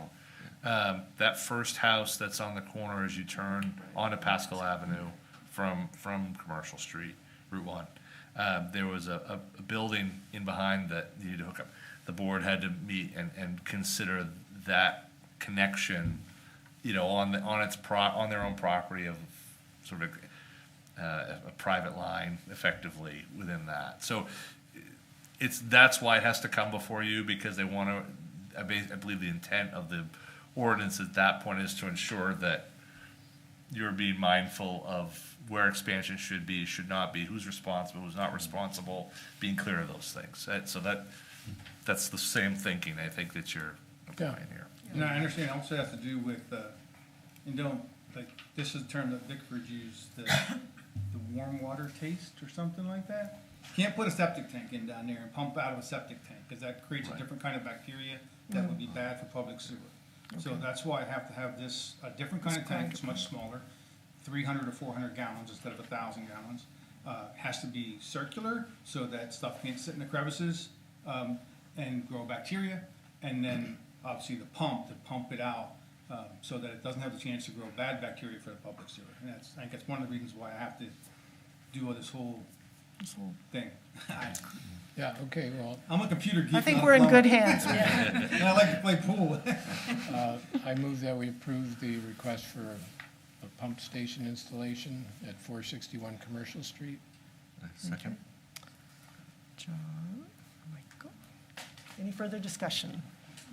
Speaker 1: That first house that's on the corner as you turn onto Pascal Avenue from Commercial Street, Route 1, there was a building in behind that needed to hook up. The board had to meet and consider that connection, on their own property of sort of a private line effectively within that. So that's why it has to come before you, because they want to, I believe the intent of the ordinance at that point is to ensure that you're being mindful of where expansion should be, should not be, who's responsible, who's not responsible, being clear of those things. So that's the same thinking, I think, that you're applying here.
Speaker 9: And I understand, also has to do with, this is the term that Vickford used, the warm water taste or something like that. Can't put a septic tank in down there and pump out of a septic tank, because that creates a different kind of bacteria that would be bad for public sewer. So that's why I have to have this, a different kind of tank, it's much smaller, 300 or 400 gallons instead of 1,000 gallons. Has to be circular, so that stuff can't sit in the crevices and grow bacteria. And then, obviously, the pump to pump it out so that it doesn't have the chance to grow bad bacteria for the public sewer. And I think that's one of the reasons why I have to do all this whole thing.
Speaker 4: Yeah, okay, well,
Speaker 9: I'm a computer geek.
Speaker 2: I think
Speaker 9: not a
Speaker 2: we're in
Speaker 9: plumber.
Speaker 2: good hands.
Speaker 9: And I like to play pool.
Speaker 4: I move that we approve the request for a pump station installation at 461 Commercial Street.
Speaker 6: Second.
Speaker 2: John, Michael. Any further discussion?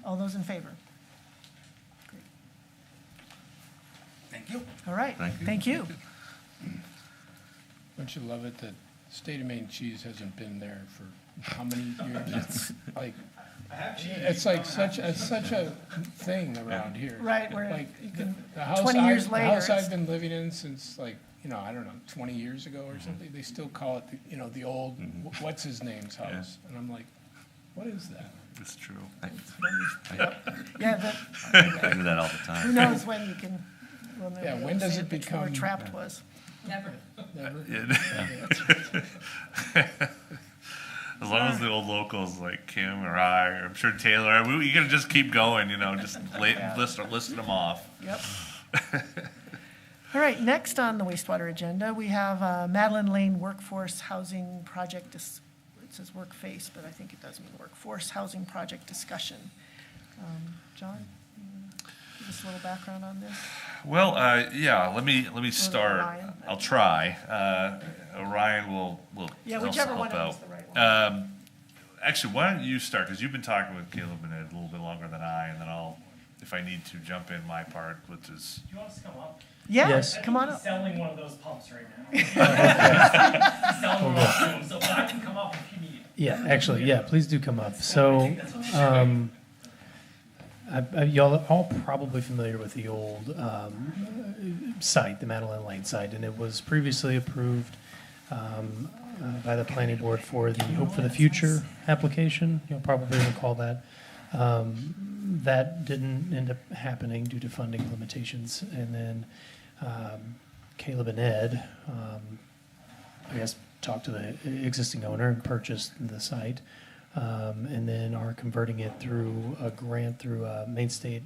Speaker 2: All those in favor? Great.
Speaker 9: Thank you.
Speaker 2: All right, thank you.
Speaker 4: Don't you love it that State of Maine cheese hasn't been there for how many years? It's like, it's like such a thing around here.
Speaker 2: Right, where
Speaker 4: Like,
Speaker 2: you can,
Speaker 4: the house
Speaker 2: 20 years
Speaker 4: the
Speaker 2: later,
Speaker 4: house
Speaker 2: it's-
Speaker 4: I've been living in since like, I don't know, 20 years ago or something, they still call it, the old, what's his name's house? And I'm like, what is that?
Speaker 1: It's true.
Speaker 2: yeah,
Speaker 6: I do that all the
Speaker 2: who
Speaker 6: time.
Speaker 2: knows when you can,
Speaker 4: Yeah, when does it
Speaker 2: where
Speaker 4: become-
Speaker 2: trapped was.
Speaker 12: Never.
Speaker 4: Never?
Speaker 1: As long as the old locals like Kim or I, or I'm sure Taylor, you can just keep going, just listing them off.
Speaker 2: Yep. All right, next on the wastewater agenda, we have Madeline Lane Workforce Housing Project, it says work face, but I think it does mean workforce housing project discussion. John, you wanna give us a little background on this?
Speaker 1: Well, yeah, let me start.
Speaker 2: Ryan.
Speaker 1: I'll try. Ryan will
Speaker 2: Yeah,
Speaker 1: also
Speaker 2: whichever
Speaker 1: help
Speaker 2: one
Speaker 1: out.
Speaker 2: is the right one.
Speaker 1: Actually, why don't you start, because you've been talking with Caleb and Ed a little bit longer than I, and then I'll, if I need to, jump in my part, which is,
Speaker 13: Do you want us to come up?
Speaker 2: Yeah,
Speaker 11: Yes.
Speaker 2: come on
Speaker 13: He's
Speaker 2: up.
Speaker 13: selling one of those pumps right now. He's selling one of them, so but I can come up if you need.
Speaker 11: Yeah, actually, yeah, please do come up. So, y'all are all probably familiar with the old site, the Madeline Lane site, and it was previously approved by the planning board for the Hope for the Future application. You'll probably recall that. That didn't end up happening due to funding limitations, and then Caleb and Ed, I guess, talked to the existing owner and purchased the site, and then are converting it through a grant through Maine State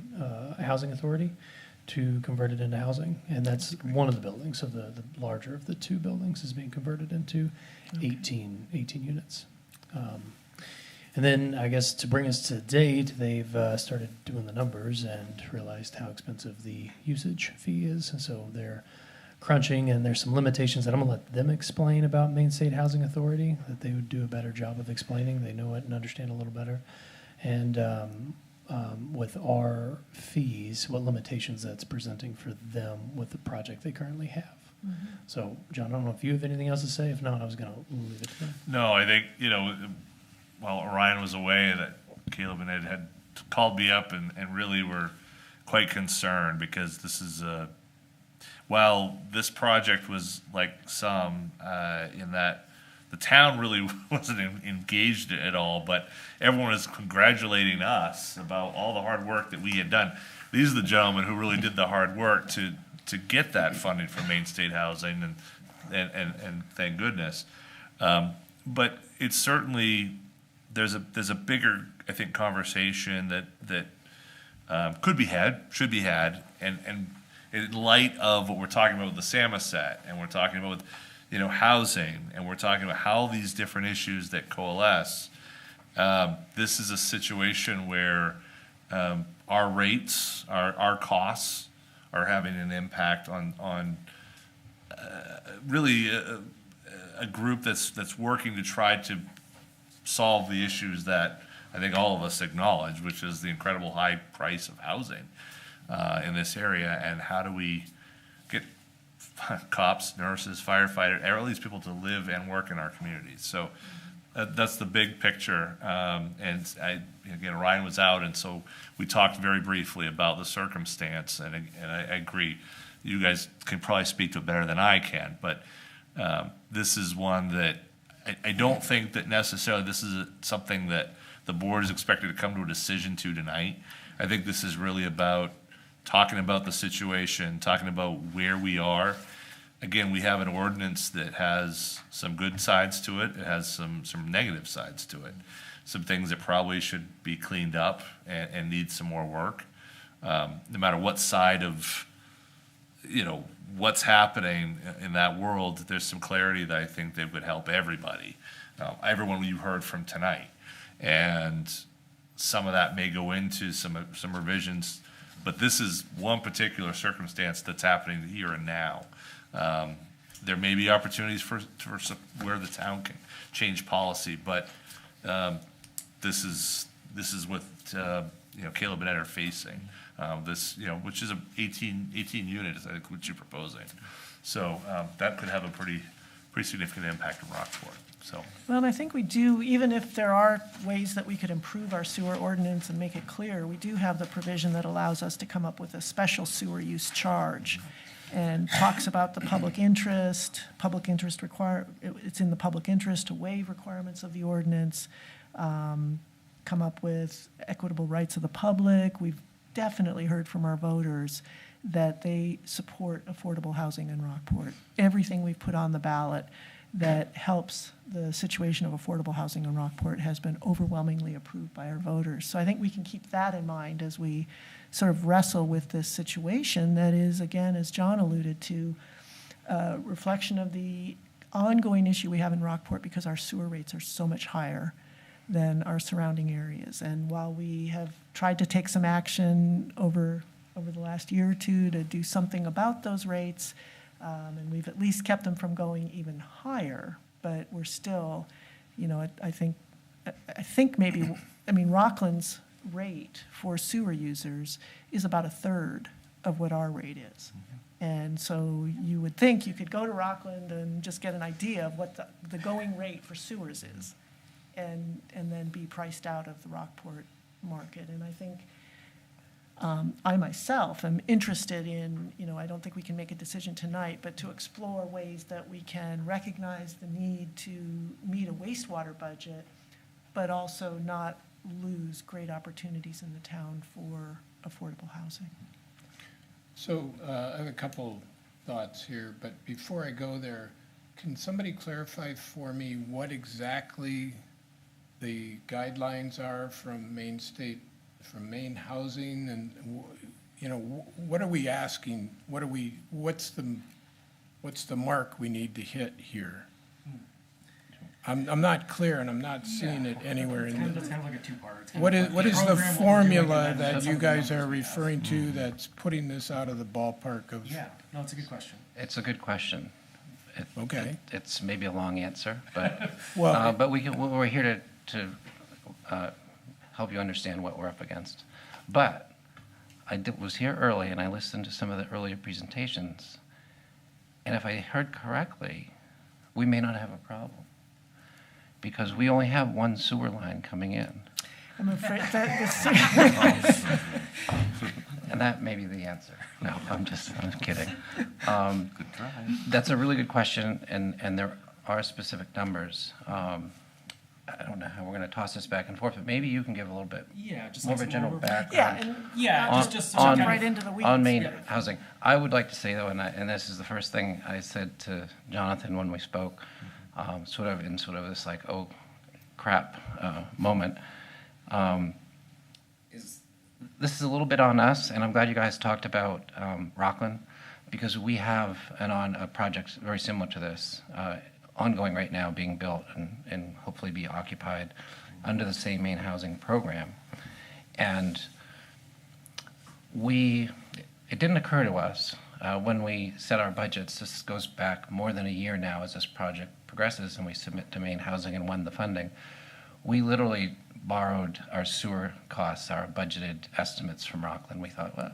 Speaker 11: Housing Authority to convert it into housing. And that's one of the buildings, so the larger of the two buildings is being converted into 18 units. And then I guess to bring us to date, they've started doing the numbers and realized how expensive the usage fee is. And so they're crunching, and there's some limitations that I'm gonna let them explain about Maine State Housing Authority, that they would do a better job of explaining. They know it and understand a little better. And with our fees, what limitations that's presenting for them with the project they currently have. So, John, I don't know if you have anything else to say. If not, I was gonna leave it to them.
Speaker 1: No, I think, while Ryan was away, that Caleb and Ed had called me up and really were quite concerned, because this is while this project was like some, in that the town really wasn't engaged at all, but everyone was congratulating us about all the hard work that we had done. These are the gentlemen who really did the hard work to get that funding from Maine State Housing, and thank goodness. But it's certainly, there's a bigger, I think, conversation that could be had, should be had, and in light of what we're talking about with the Samoset, and we're talking about with, housing, and we're talking about how these different issues that coalesce. This is a situation where our rates, our costs, are having an impact on really a group that's working to try to solve the issues that I think all of us acknowledge, which is the incredible high price of housing in this area, and how do we get cops, nurses, firefighters, all these people to live and work in our communities. So that's the big picture. And again, Ryan was out, and so we talked very briefly about the circumstance, and I agree. You guys can probably speak to it better than I can, but this is one that I don't think that necessarily this is something that the board is expected to come to a decision to tonight. I think this is really about talking about the situation, talking about where we are. Again, we have an ordinance that has some good sides to it. It has some negative sides to it. Some things that probably should be cleaned up and need some more work. No matter what side of, what's happening in that world, there's some clarity that I think that would help everybody. Everyone you heard from tonight. And some of that may go into some revisions, but this is one particular circumstance that's happening here and now. There may be opportunities for where the town can change policy, but this is what Caleb and Ed are facing. Which is 18 units, I think, what you're proposing. So that could have a pretty significant impact on Rockport. So.
Speaker 2: Well, and I think we do, even if there are ways that we could improve our sewer ordinance and make it clear, we do have the provision that allows us to come up with a special sewer use charge, and talks about the public interest it's in the public interest to waive requirements of the ordinance, come up with equitable rights of the public. We've definitely heard from our voters that they support affordable housing in Rockport. Everything we've put on the ballot that helps the situation of affordable housing in Rockport has been overwhelmingly approved by our voters. So I think we can keep that in mind as we sort of wrestle with this situation that is, again, as John alluded to, a reflection of the ongoing issue we have in Rockport because our sewer rates are so much higher than our surrounding areas. And while we have tried to take some action over the last year or two to do something about those rates, and we've at least kept them from going even higher, but we're still, I think maybe, Rockland's rate for sewer users is about a third of what our rate is. And so you would think you could go to Rockland and just get an idea of what the going rate for sewers is, and then be priced out of the Rockport market. And I think I myself am interested in, I don't think we can make a decision tonight, but to explore ways that we can recognize the need to meet a wastewater budget, but also not lose great opportunities in the town for affordable housing.
Speaker 4: So I have a couple thoughts here, but before I go there, can somebody clarify for me what exactly the guidelines are from Maine State, from Maine Housing, and what are we asking? What's the mark we need to hit here? I'm not clear, and I'm not seeing it anywhere
Speaker 13: It's
Speaker 4: in
Speaker 13: kind
Speaker 4: the.
Speaker 13: of like a two-parter. It's kind
Speaker 4: What
Speaker 13: of
Speaker 4: is,
Speaker 13: like
Speaker 4: what is the
Speaker 13: program, what we're doing,
Speaker 4: formula
Speaker 13: and then
Speaker 4: that
Speaker 13: that's
Speaker 4: you
Speaker 13: how the
Speaker 4: guys are
Speaker 13: numbers we have.
Speaker 4: referring to that's putting this out of the ballpark of?
Speaker 13: Yeah, no, it's a good question.
Speaker 14: It's a good question.
Speaker 4: Okay.
Speaker 14: It's maybe a long answer, but,
Speaker 4: Well,
Speaker 14: but we're here to help you understand what we're up against. But was here early and I listened to some of the earlier presentations. And if I heard correctly, we may not have a problem because we only have one sewer line coming in.
Speaker 2: I'm afraid that
Speaker 14: And that may be the answer. No, I'm kidding.
Speaker 6: Good try.
Speaker 14: That's a really good question, and there are specific numbers. I don't know how we're going to toss this back and forth, but maybe you can give a little bit
Speaker 13: Yeah, just
Speaker 14: more
Speaker 13: like
Speaker 14: of a
Speaker 13: some
Speaker 14: general
Speaker 13: overview.
Speaker 14: background.
Speaker 2: yeah,
Speaker 13: just
Speaker 2: jump
Speaker 13: kind of-
Speaker 2: right into the weeds.
Speaker 14: On main
Speaker 13: Yeah.
Speaker 14: housing. I would like to say, though, and this is the first thing I said to Jonathan when we spoke, sort of in sort of this like, oh, crap moment, is this is a little bit on us, and I'm glad you guys talked about Rockland, because we have a project very similar to this, ongoing right now, being built and hopefully be occupied under the same main housing program. And it didn't occur to us when we set our budgets, this goes back more than a year now as this project progresses and we submit to main housing and won the funding. We literally borrowed our sewer costs, our budgeted estimates from Rockland. We thought, well,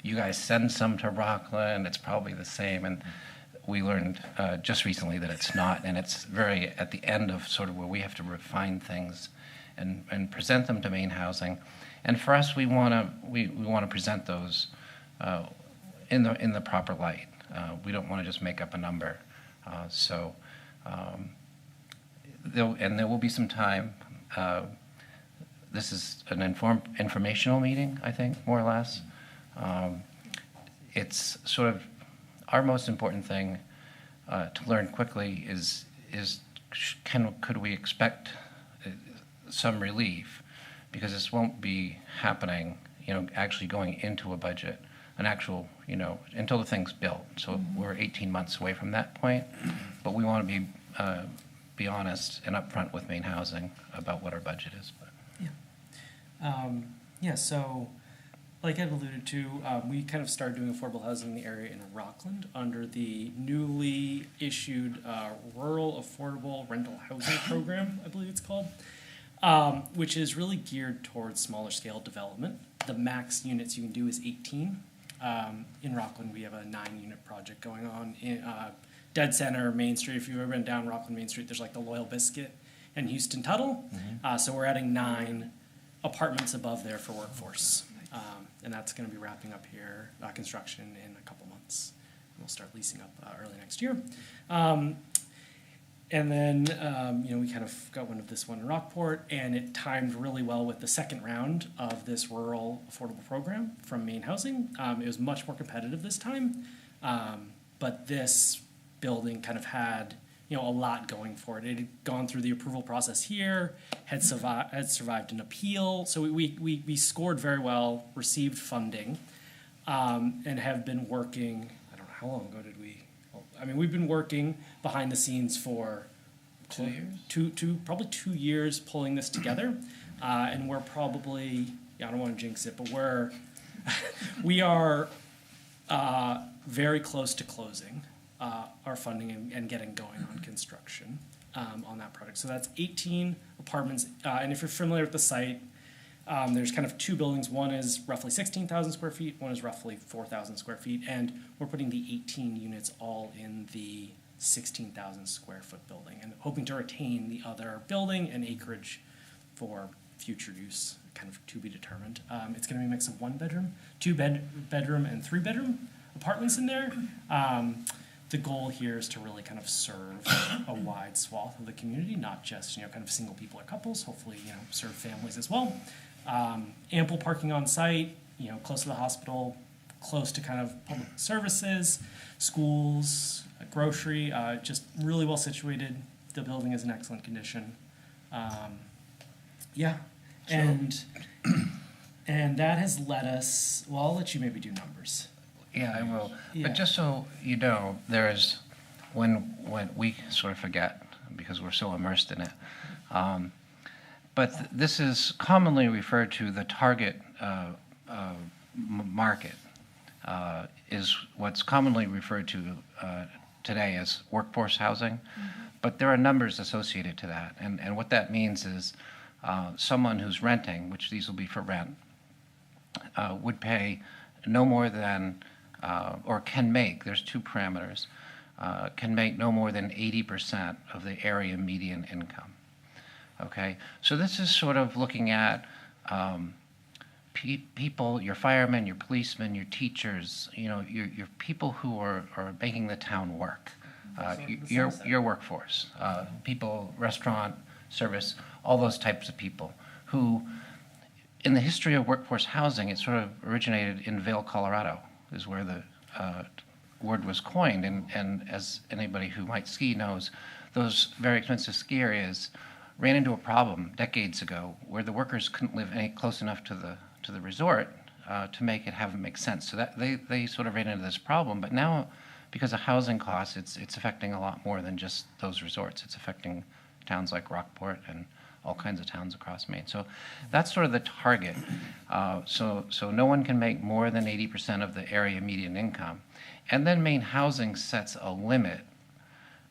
Speaker 14: you guys send some to Rockland, it's probably the same. And we learned just recently that it's not, and it's very at the end of sort of where we have to refine things and present them to main housing. And for us, we want to present those in the proper light. We don't want to just make up a number. There will be some time. This is an informational meeting, I think, more or less. It's sort of our most important thing to learn quickly is could we expect some relief, because this won't be happening, actually going into a budget, an actual, until the thing's built. So we're 18 months away from that point, but we want to be honest and upfront with main housing about what our budget is.
Speaker 13: So like Ed alluded to, we kind of started doing affordable housing in the area in Rockland under the newly issued Rural Affordable Rental Housing Program, I believe it's called, which is really geared towards smaller scale development. The max units you can do is 18. In Rockland, we have a 9-unit project going on in dead center Main Street. If you've ever been down Rockland Main Street, there's like the Loyal Biscuit and Houston Tuttle. So we're adding 9 apartments above there for workforce. And that's going to be wrapping up here, construction in a couple months. We'll start leasing up early next year. And then, we kind of got wind of this one in Rockport, and it timed really well with the second round of this rural affordable program from Main Housing. It was much more competitive this time, but this building kind of had, a lot going for it. It had gone through the approval process here, had survived an appeal, so we scored very well, received funding, and have been working. I don't know how long ago did we. We've been working behind the scenes for
Speaker 14: 2 years?
Speaker 13: Probably 2 years pulling this together. And we're probably, I don't want to jinx it, but we are very close to closing our funding and getting going on construction on that project. So that's 18 apartments. And if you're familiar with the site, there's kind of 2 buildings. One is roughly 16,000 square feet. One is roughly 4,000 square feet. And we're putting the 18 units all in the 16,000 square foot building and hoping to retain the other building and acreage for future use, kind of to be determined. It's going to be a mix of 1-bedroom, 2-bedroom, and 3-bedroom apartments in there. The goal here is to really kind of serve a wide swath of the community, not just, kind of single people or couples, hopefully, serve families as well. Ample parking on site, close to the hospital, close to kind of public services, schools, grocery, just really well situated. The building is in excellent condition. And that has led us, well, I'll let you maybe do numbers.
Speaker 14: Yeah, I will.
Speaker 13: Yeah.
Speaker 14: But just so you know, when we sort of forget, because we're so immersed in it. But this is commonly referred to the target market, is what's commonly referred to today as workforce housing. But there are numbers associated to that. And what that means is someone who's renting, which these will be for rent, would pay no more than, or can make, there's two parameters, can make no more than 80% of the area median income. Okay, so this is sort of looking at people, your firemen, your policemen, your teachers, your people who are making the town work, your workforce, people, restaurant, service, all those types of people who, in the history of workforce housing, it sort of originated in Vail, Colorado, is where the word was coined. And as anybody who might ski knows, those very expensive ski areas ran into a problem decades ago where the workers couldn't live any close enough to the resort to make it make sense. So that they sort of ran into this problem. But now, because of housing costs, it's affecting a lot more than just those resorts. It's affecting towns like Rockport and all kinds of towns across Maine. So that's sort of the target. So no one can make more than 80% of the area median income. And then Maine Housing sets a limit,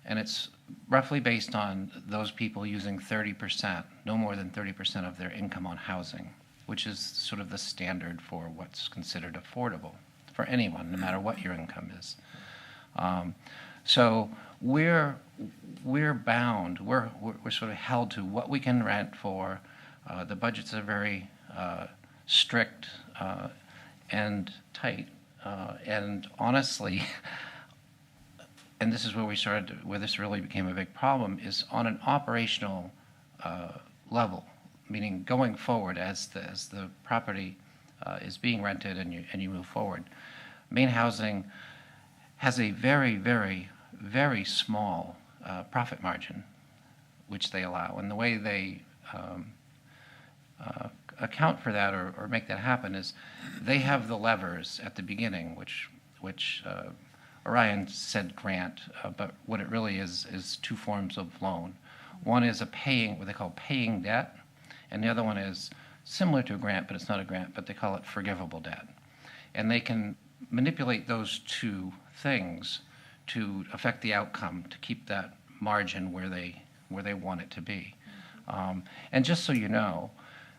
Speaker 14: and it's roughly based on those people using 30%, no more than 30% of their income on housing, which is sort of the standard for what's considered affordable for anyone, no matter what your income is. So we're bound, we're sort of held to what we can rent for. The budgets are very strict and tight. And honestly, and this is where this really became a big problem, is on an operational level, meaning going forward as the property is being rented and you move forward. Maine Housing has a very, very, very small profit margin, which they allow. And the way they account for that or make that happen is they have the levers at the beginning, which Orion said grant, but what it really is two forms of loan. One is what they call paying debt, and the other one is similar to a grant, but it's not a grant, but they call it forgivable debt. And they can manipulate those two things to affect the outcome, to keep that margin where they want it to be. And just so you know,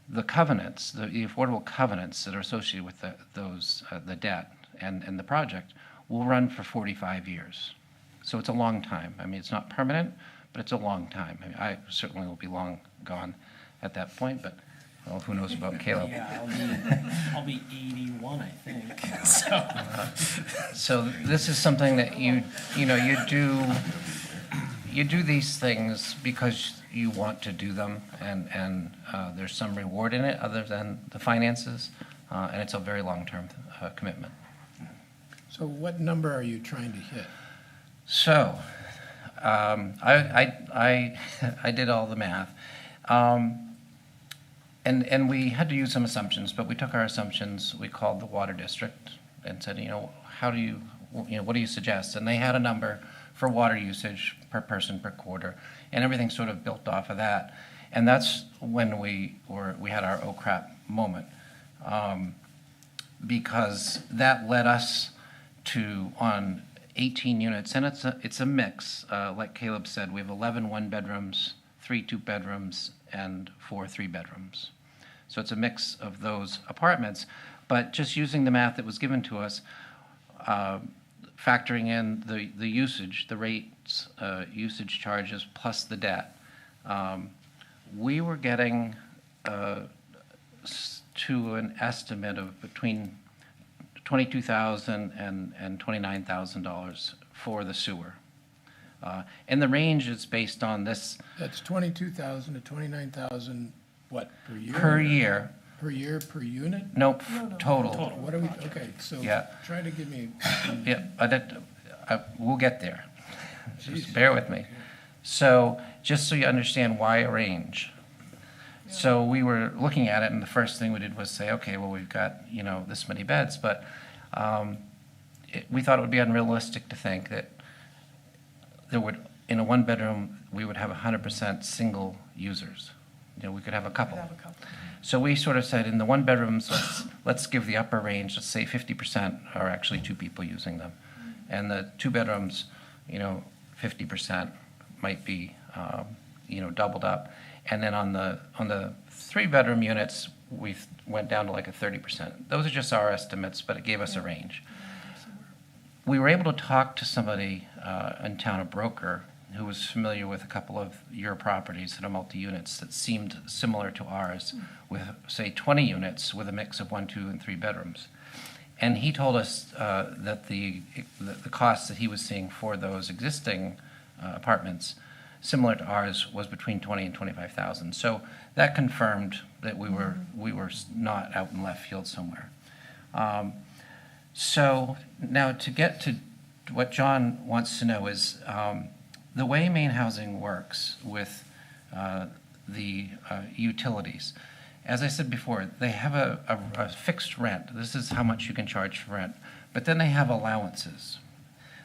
Speaker 14: the covenants, the affordable covenants that are associated with the debt and the project will run for 45 years. So it's a long time. I mean, it's not permanent, but it's a long time. I mean, I certainly will be long gone at that point, but well, who knows about Caleb?
Speaker 13: Yeah, I'll be 81, I think.
Speaker 14: So this is something that you do these things because you want to do them, and there's some reward in it other than the finances, and it's a very long-term commitment.
Speaker 4: So what number are you trying to hit?
Speaker 14: So I did all the math. And we had to use some assumptions, but we took our assumptions, we called the water district and said, what do you suggest? And they had a number for water usage per person per quarter, and everything sort of built off of that. And that's when we had our oh crap moment, because that led us to, on 18 units, and it's a mix. Like Caleb said, we have 11 one-bedrooms, 3 two-bedrooms, and 4 three-bedrooms. So it's a mix of those apartments, but just using the math that was given to us, factoring in the usage, the rates, usage charges, plus the debt, we were getting to an estimate of between $22,000 and $29,000 for the sewer. And the range is based on this.
Speaker 4: That's 22,000 to 29,000, what, per year?
Speaker 14: Per year.
Speaker 4: Per year, per unit?
Speaker 14: Nope, total.
Speaker 4: What are we, okay, so
Speaker 14: Yeah.
Speaker 4: try to give me.
Speaker 14: Yeah, we'll get there. Just bear with me. So just so you understand why a range. So we were looking at it, and the first thing we did was say, okay, well, we've got, this many beds, but we thought it would be unrealistic to think that there would in a one-bedroom, we would have 100% single users. You know, we could have a couple.
Speaker 2: Have a couple.
Speaker 14: So we sort of said, in the one-bedrooms, let's give the upper range, let's say 50% are actually two people using them. And the two-bedrooms, you know, 50% might be, you know, doubled up. And then on the three-bedroom units, we went down to like a 30%. Those are just our estimates, but it gave us a range. We were able to talk to somebody in town, a broker, who was familiar with a couple of your properties that are multi-units that seemed similar to ours, with, say, 20 units with a mix of 1, 2, and 3 bedrooms. And he told us that the costs that he was seeing for those existing apartments, similar to ours, was between 20 and 25,000. So that confirmed that we were not out in left field somewhere. So now to get to what John wants to know is the way Maine Housing works with the utilities. As I said before, they have a fixed rent. This is how much you can charge for rent. But then they have allowances.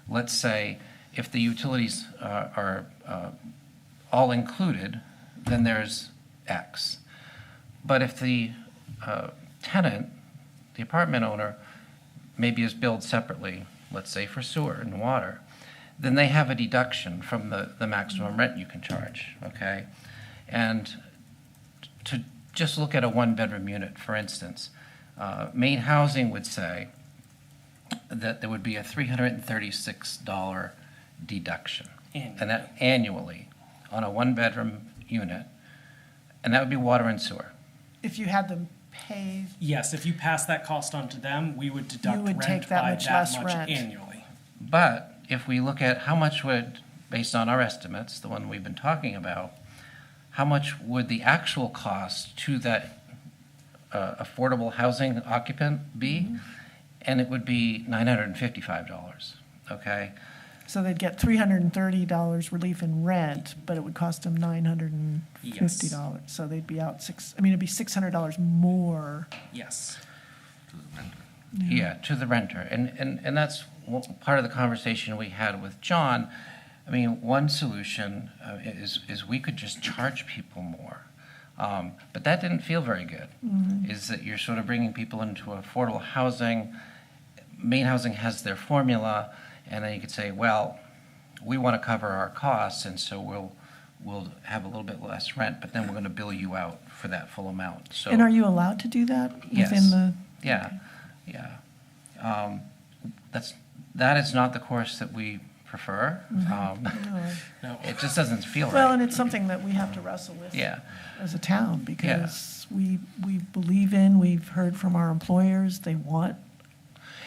Speaker 14: Let's say if the utilities are all included, then there's X. But if the tenant, the apartment owner, maybe is billed separately, let's say for sewer and water, then they have a deduction from the maximum rent you can charge, okay? And to just look at a one-bedroom unit, for instance, Maine Housing would say that there would be a $336 deduction. And that annually on a one-bedroom unit, and that would be water and sewer.
Speaker 2: If you had them pay,
Speaker 13: Yes, if you pass that cost on to them, we would deduct
Speaker 2: You would
Speaker 13: rent
Speaker 2: take that
Speaker 13: by
Speaker 2: much
Speaker 13: that
Speaker 2: less
Speaker 13: much
Speaker 2: rent.
Speaker 13: annually.
Speaker 14: But if we look at how much would, based on our estimates, the one we've been talking about, how much would the actual cost to that affordable housing occupant be? And it would be $955, okay?
Speaker 2: so they'd get $330 relief in rent, but it would cost them $950. So they'd be out it'd be $600 more.
Speaker 13: Yes.
Speaker 14: Yeah, to the renter. And that's part of the conversation we had with John. I mean, one solution is we could just charge people more. But that didn't feel very good, is that you're sort of bringing people into affordable housing. Maine Housing has their formula, and then you could say, well, we want to cover our costs, and so we'll have a little bit less rent, but then we're going to bill you out for that full amount. So,
Speaker 2: And are you allowed to do that
Speaker 14: Yes.
Speaker 2: within the?
Speaker 14: yeah. That is not the course that we prefer.
Speaker 2: No.
Speaker 14: It just doesn't feel right.
Speaker 2: Well, and it's something that we have to wrestle with
Speaker 14: Yeah.
Speaker 2: as a town, because we believe in, we've heard from our employers, they want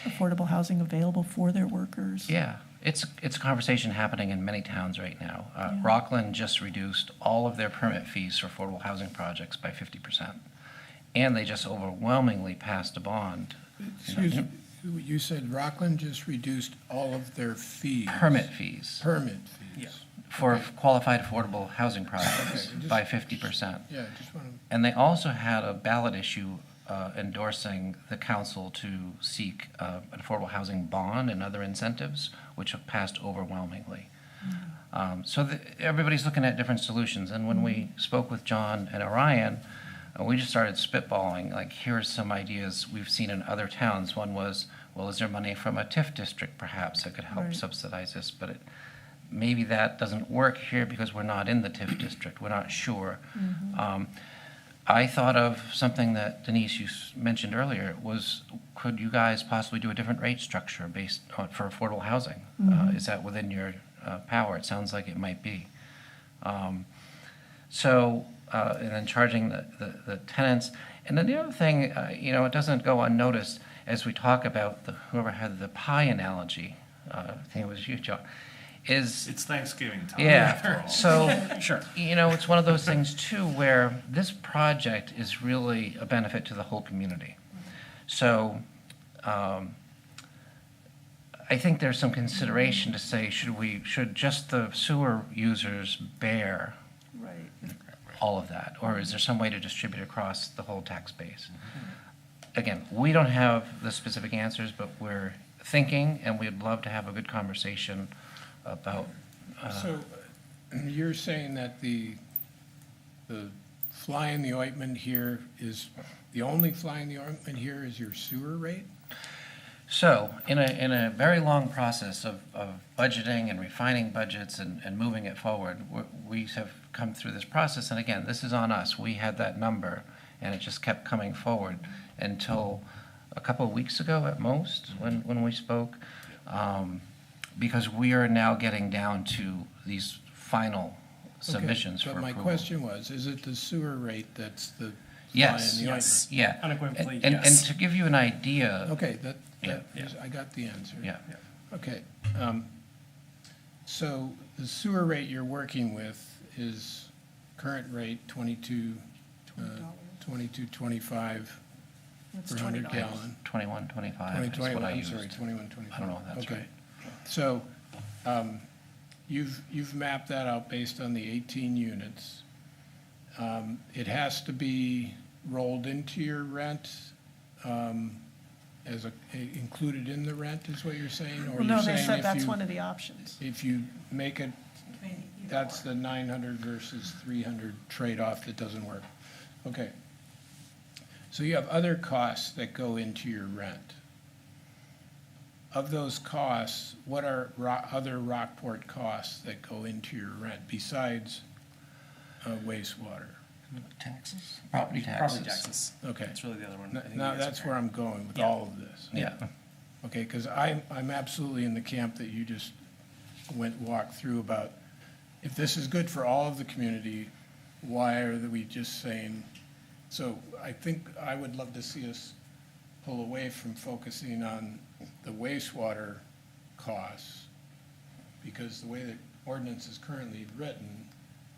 Speaker 2: affordable housing available for their workers.
Speaker 14: Yeah, it's a conversation happening in many towns right now. Rockland just reduced all of their permit fees for affordable housing projects by 50%. And they just overwhelmingly passed a bond.
Speaker 4: Excuse me, you said Rockland just reduced all of their fees?
Speaker 14: Permit fees
Speaker 4: Permit fees?
Speaker 14: for qualified affordable housing projects
Speaker 4: Okay, just-
Speaker 14: by 50%.
Speaker 4: Yeah, just want to,
Speaker 14: And they also had a ballot issue endorsing the council to seek an affordable housing bond and other incentives, which have passed overwhelmingly. So everybody's looking at different solutions. And when we spoke with John and Orion, we just started spitballing, like, here's some ideas we've seen in other towns. One was, well, is there money from a TIF district perhaps that could help
Speaker 2: Right.
Speaker 14: subsidize this? But maybe that doesn't work here because we're not in the TIF district. We're not sure. I thought of something that Denise, you mentioned earlier, was could you guys possibly do a different rate structure based on, for affordable housing? Is that within your power? It sounds like it might be. And then charging the tenants. And then the other thing, it doesn't go unnoticed as we talk about whoever had the pie analogy, I think it was you, John, is...
Speaker 1: It's Thanksgiving time.
Speaker 14: Yeah, so,
Speaker 13: Sure.
Speaker 14: it's one of those things too where this project is really a benefit to the whole community. So, I think there's some consideration to say, should just the sewer users bear
Speaker 2: Right.
Speaker 14: all of that? Or is there some way to distribute across the whole tax base? Again, we don't have the specific answers, but we're thinking, and we'd love to have a good conversation about
Speaker 9: So
Speaker 4: you're saying that the fly in the ointment here is, the only fly in the ointment here is your sewer rate?
Speaker 14: So, in a very long process of budgeting and refining budgets and moving it forward, we have come through this process, and again, this is on us. We had that number, and it just kept coming forward until a couple of weeks ago at most, when we spoke, because we are now getting down to these final submissions for
Speaker 4: Okay, but
Speaker 14: approval.
Speaker 4: my question was, is it the sewer rate that's the fly
Speaker 14: Yes,
Speaker 4: in the ointment?
Speaker 14: yeah.
Speaker 13: Unequivocally,
Speaker 14: And
Speaker 13: yes.
Speaker 14: to give you an idea.
Speaker 4: Okay,
Speaker 14: Yeah.
Speaker 4: I got the answer.
Speaker 14: Yeah.
Speaker 4: Okay, so the sewer rate you're working with is current rate $22.25
Speaker 2: It's
Speaker 4: per 100
Speaker 2: $20.
Speaker 4: gallon.
Speaker 14: 21.25 is what I
Speaker 4: I'm
Speaker 14: used.
Speaker 4: sorry, 21.25.
Speaker 14: I don't know if that's
Speaker 4: Okay.
Speaker 14: right.
Speaker 4: So, you've mapped that out based on the 18 units. It has to be rolled into your rent, included in the rent, is what you're saying? Or
Speaker 2: Well, no,
Speaker 4: you're
Speaker 2: they
Speaker 4: saying
Speaker 2: said
Speaker 4: if
Speaker 2: that's
Speaker 4: you-
Speaker 2: one of the options.
Speaker 4: If you make it,
Speaker 8: Between either
Speaker 4: that's
Speaker 8: or.
Speaker 4: the 900 versus 300 trade-off that doesn't work. Okay. So you have other costs that go into your rent. Of those costs, what are other Rockport costs that go into your rent besides wastewater?
Speaker 14: Taxes? Property taxes.
Speaker 13: Property taxes.
Speaker 4: Okay.
Speaker 13: That's really the other one. I think
Speaker 4: Now,
Speaker 13: you guys
Speaker 4: that's
Speaker 13: are
Speaker 4: where I'm going with
Speaker 13: Yeah.
Speaker 4: all of this.
Speaker 14: Yeah.
Speaker 4: Okay, because I'm absolutely in the camp that you just walked through about, if this is good for all of the community, why are we just saying, so I think I would love to see us pull away from focusing on the wastewater costs, because the way the ordinance is currently written,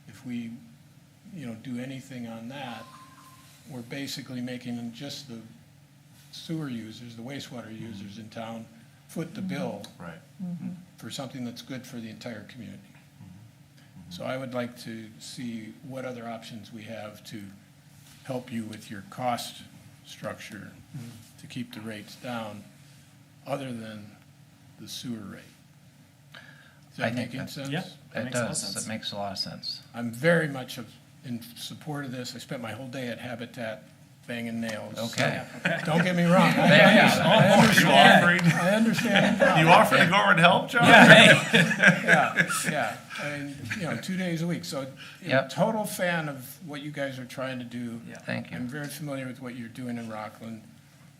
Speaker 4: if we, do anything on that, we're basically making just the sewer users, the wastewater users in town, foot the bill
Speaker 7: Right.
Speaker 4: for something that's good for the entire community. So I would like to see what other options we have to help you with your cost structure to keep the rates down, other than the sewer rate. Is
Speaker 14: I
Speaker 4: that
Speaker 14: think
Speaker 4: making
Speaker 14: that-
Speaker 4: sense?
Speaker 13: Yeah. That
Speaker 14: It
Speaker 13: makes a lot of
Speaker 14: does.
Speaker 13: sense.
Speaker 14: It makes a lot of sense.
Speaker 4: I'm very much in support of this. I spent my whole day at Habitat banging nails. so
Speaker 14: Okay.
Speaker 4: Don't get me wrong.
Speaker 14: There you
Speaker 4: I
Speaker 14: go.
Speaker 4: understand. I understand. the problem.
Speaker 1: You offered to go over and help, John?
Speaker 4: Yeah. I mean, 2 days a week. So,
Speaker 14: Yep.
Speaker 4: total fan of what you guys are trying to do.
Speaker 13: Yeah.
Speaker 14: Thank you.
Speaker 4: I'm very familiar with what you're doing in Rockland,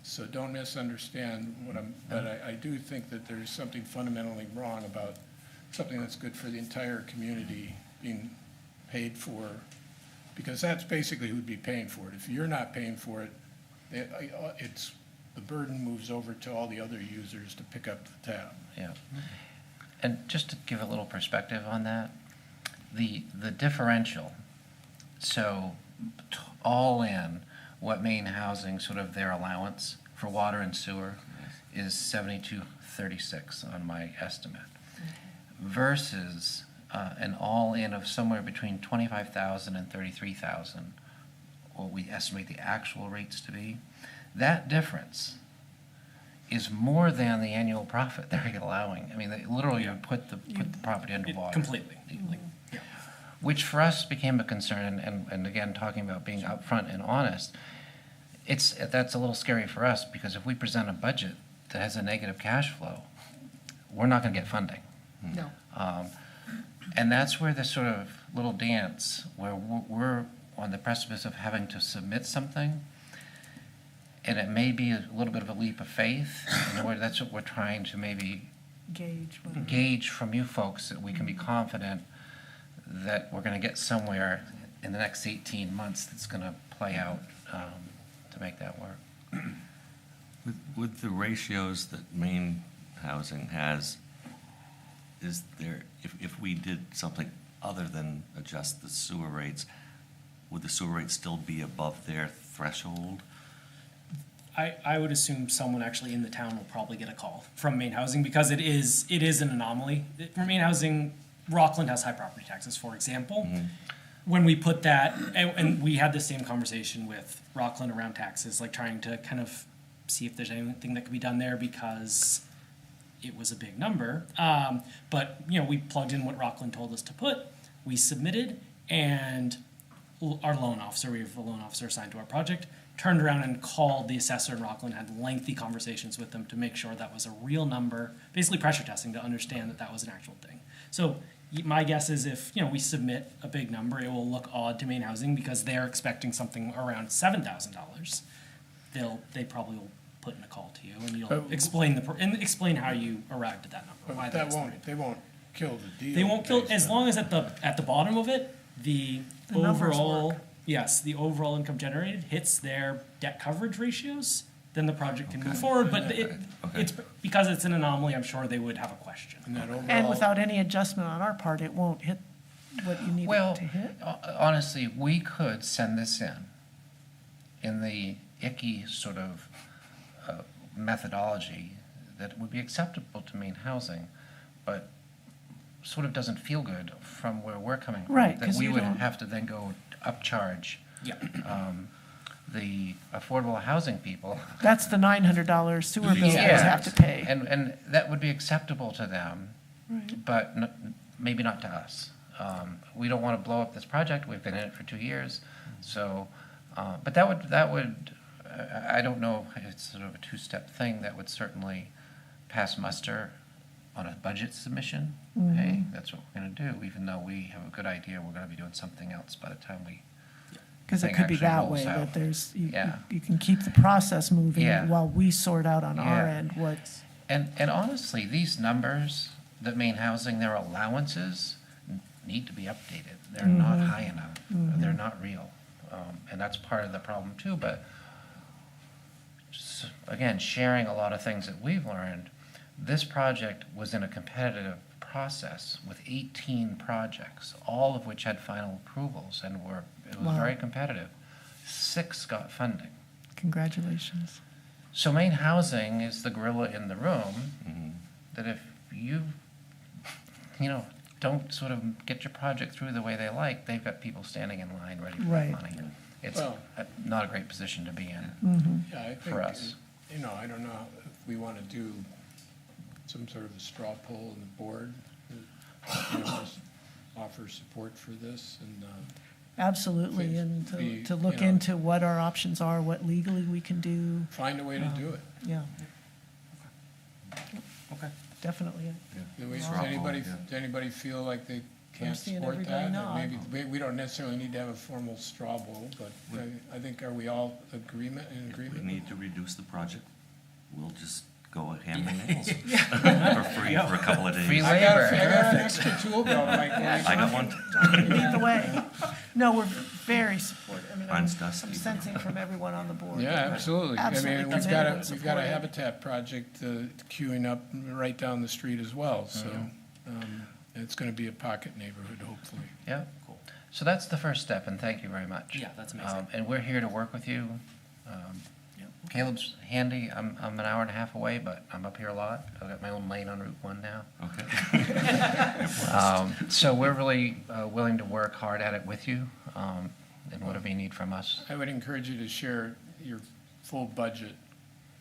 Speaker 4: so don't misunderstand but I do think that there's something fundamentally wrong about something that's good for the entire community being paid for, because that's basically who'd be paying for it. If you're not paying for it, the burden moves over to all the other users to pick up the tab.
Speaker 14: Yeah. And just to give a little perspective on that, the differential, so all in, what Maine Housing, sort of their allowance for water and sewer is $72.36 on my estimate, versus an all-in of somewhere between $25,000 and $33,000, what we estimate the actual rates to be. That difference is more than the annual profit they're allowing. I mean, they literally would put the property underwater.
Speaker 13: Completely. Like,
Speaker 14: Which for us became a concern, and again, talking about being upfront and honest, that's a little scary for us, because if we present a budget that has a negative cash flow, we're not gonna get funding.
Speaker 2: No.
Speaker 14: And that's where this sort of little dance, where we're on the precipice of having to submit something, and it may be a little bit of a leap of faith, and that's what we're trying to maybe gauge from you folks, that we can be confident that we're gonna get somewhere in the next 18 months that's gonna play out to make that work.
Speaker 6: With the ratios that Maine Housing has, is there, if we did something other than adjust the sewer rates, would the sewer rates still be above their threshold?
Speaker 13: I would assume someone actually in the town will probably get a call from Maine Housing, because it is an anomaly. For Maine Housing, Rockland has high property taxes, for example. When we put that, and we had the same conversation with Rockland around taxes, like trying to kind of see if there's anything that could be done there, because it was a big number. But we plugged in what Rockland told us to put. we submitted, and our loan officer, we have a loan officer assigned to our project, turned around and called the assessor in Rockland, had lengthy conversations with them to make sure that was a real number, basically pressure testing to understand that that was an actual thing. So my guess is if, we submit a big number, it will look odd to Maine Housing because they're expecting something around $7,000. They probably will put in a call to you and you'll explain how you arrived at that number. Why
Speaker 4: They won't kill the deal.
Speaker 13: They won't kill, as long as at the bottom of it, the
Speaker 2: numbers
Speaker 13: overall,
Speaker 2: work.
Speaker 13: yes, the overall income generated hits their debt coverage ratios, then the project can move forward. But it's because it's an anomaly, I'm sure they would have a question.
Speaker 4: And that overall.
Speaker 2: And without any adjustment on our part, it won't hit what you need it to hit?
Speaker 14: Honestly, we could send this in the icky sort of methodology that would be acceptable to Maine Housing, but sort of doesn't feel good from where we're coming from.
Speaker 2: Right,
Speaker 14: That
Speaker 2: 'cause
Speaker 14: we
Speaker 2: you
Speaker 14: would
Speaker 2: don't-
Speaker 14: have to then go upcharge
Speaker 13: Yeah.
Speaker 14: the affordable housing people.
Speaker 2: That's the $900 sewer bill they
Speaker 14: Yes.
Speaker 2: have to pay.
Speaker 14: And that would be acceptable to them, but maybe not to us. We don't want to blow up this project. We've been in it for 2 years, so. But that would. I don't know. It's sort of a two-step thing that would certainly pass muster on a budget submission. Hey, that's what we're going to do, even though we have a good idea we're going to be doing something else by the time we.
Speaker 2: Because it
Speaker 14: thing
Speaker 2: could be
Speaker 14: actually
Speaker 2: that
Speaker 14: rolls
Speaker 2: way,
Speaker 14: out.
Speaker 2: that
Speaker 14: Yeah.
Speaker 2: you can keep the process moving
Speaker 14: Yeah.
Speaker 2: while we sort out on our
Speaker 14: Yeah.
Speaker 2: end what's.
Speaker 14: And honestly, these numbers that Maine Housing, their allowances need to be updated. They're not high enough. They're not real. And that's part of the problem too, but again, sharing a lot of things that we've learned, this project was in a competitive process with 18 projects, all of which had final approvals and it was
Speaker 2: Wow.
Speaker 14: very competitive. 6 got funding.
Speaker 2: Congratulations.
Speaker 14: So Maine Housing is the gorilla in the room, that if you don't sort of get your project through the way they like, they've got people standing in line ready for
Speaker 2: Right.
Speaker 14: money. It's
Speaker 4: Well-
Speaker 14: not a great position to be in.
Speaker 4: Yeah, I think,
Speaker 14: for us.
Speaker 4: I don't know if we want to do some sort of a straw poll in the board, just offer support for this and,
Speaker 2: Absolutely,
Speaker 4: Please,
Speaker 2: and
Speaker 4: be,
Speaker 2: to look into what our options are, what legally we can do.
Speaker 4: find a way to do it.
Speaker 2: Yeah,
Speaker 13: Okay.
Speaker 2: definitely.
Speaker 4: Does anybody feel like they can't
Speaker 2: seeing
Speaker 4: support
Speaker 2: everybody
Speaker 4: that?
Speaker 2: nod.
Speaker 4: Maybe, we don't necessarily need to have a formal straw poll, but I think, are we all in
Speaker 6: We
Speaker 4: agreement?
Speaker 6: need to reduce the project. We'll just go hand the nails for free for a couple of days.
Speaker 14: Free
Speaker 4: I got
Speaker 14: labor.
Speaker 4: an extra tool belt, Mike.
Speaker 6: I got one.
Speaker 2: Lead the way. No, we're very supportive. I mean,
Speaker 6: Mine's dusty.
Speaker 2: I'm sensing from everyone on the board.
Speaker 4: Yeah,
Speaker 2: that we're
Speaker 4: absolutely. I
Speaker 2: absolutely
Speaker 4: mean, we've
Speaker 2: committed
Speaker 4: got
Speaker 2: and
Speaker 4: a
Speaker 2: supportive.
Speaker 4: Habitat project queuing up right down the street as well, so it's going to be a pocket neighborhood, hopefully.
Speaker 14: Yeah. So that's the first step, and thank you very much.
Speaker 13: Yeah, that's amazing.
Speaker 14: And we're here to work with you. Caleb's handy. I'm an hour and a half away, but I'm up here a lot. I've got my own lane on Route 1 now.
Speaker 6: Okay.
Speaker 14: So we're really willing to work hard at it with you, and whatever you need from us.
Speaker 4: I would encourage you to share your full budget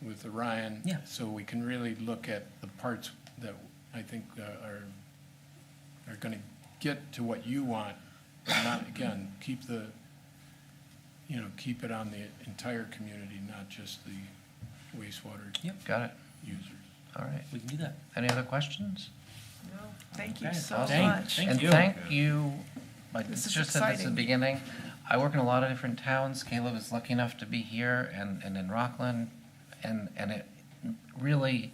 Speaker 4: with Orion.
Speaker 13: Yeah.
Speaker 4: So we can really look at the parts that I think are going to get to what you want, but not, again, keep it on the entire community, not just the wastewater
Speaker 14: Got it.
Speaker 4: users.
Speaker 14: All right.
Speaker 13: We can do that.
Speaker 14: Any other questions?
Speaker 2: No, thank you
Speaker 13: Okay.
Speaker 2: so
Speaker 14: Awesome.
Speaker 2: much.
Speaker 13: Thank
Speaker 14: And
Speaker 13: you.
Speaker 14: thank you, like
Speaker 2: This is
Speaker 14: just said this at the
Speaker 2: exciting.
Speaker 14: beginning, I work in a lot of different towns. Caleb is lucky enough to be here and in Rockland, and it really,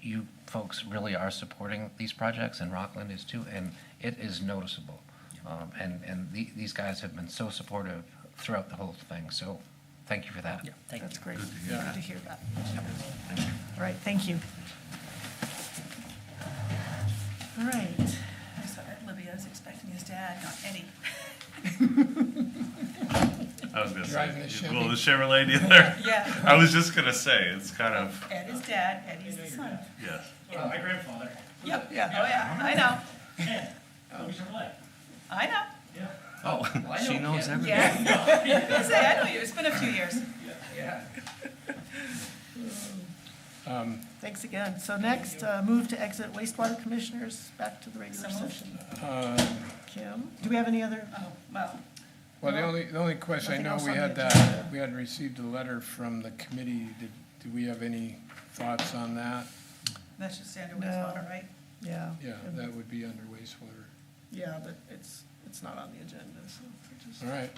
Speaker 14: you folks really are supporting these projects, and Rockland is too, and it is noticeable. These guys have been so supportive throughout the whole thing, so thank you for that.
Speaker 13: Yeah, thank you.
Speaker 2: That's great.
Speaker 4: Yeah.
Speaker 2: Good to hear that. All right, thank you. All right.
Speaker 8: So Libya is expecting his dad, not Eddie.
Speaker 1: I was gonna
Speaker 4: Driving a
Speaker 1: say,
Speaker 4: Chevy.
Speaker 1: well, the Chevrolet dealer.
Speaker 8: Yeah.
Speaker 1: I was just gonna say, it's kind of,
Speaker 8: Ed is dad, Eddie's the son.
Speaker 1: yes.
Speaker 13: My grandfather.
Speaker 8: Yep, yeah, oh yeah, I know, I know.
Speaker 6: Oh, she knows everything.
Speaker 8: Yeah. I say, I know you, it's been a few years.
Speaker 2: Thanks again. So next, move to exit wastewater commissioners back to the regular
Speaker 8: So moved.
Speaker 2: session. Kim, do we have any other?
Speaker 8: Oh, well,
Speaker 4: Well, the only question, I
Speaker 2: Nothing
Speaker 4: know
Speaker 2: else
Speaker 4: we
Speaker 2: on the
Speaker 4: had
Speaker 2: agenda.
Speaker 4: we had received a letter from the committee. Do we have any thoughts on that?
Speaker 8: that should stay under
Speaker 2: No.
Speaker 8: wastewater, right?
Speaker 2: Yeah.
Speaker 4: Yeah, that would be under wastewater.
Speaker 2: Yeah, but it's not on the agenda, so we're just.
Speaker 4: All right.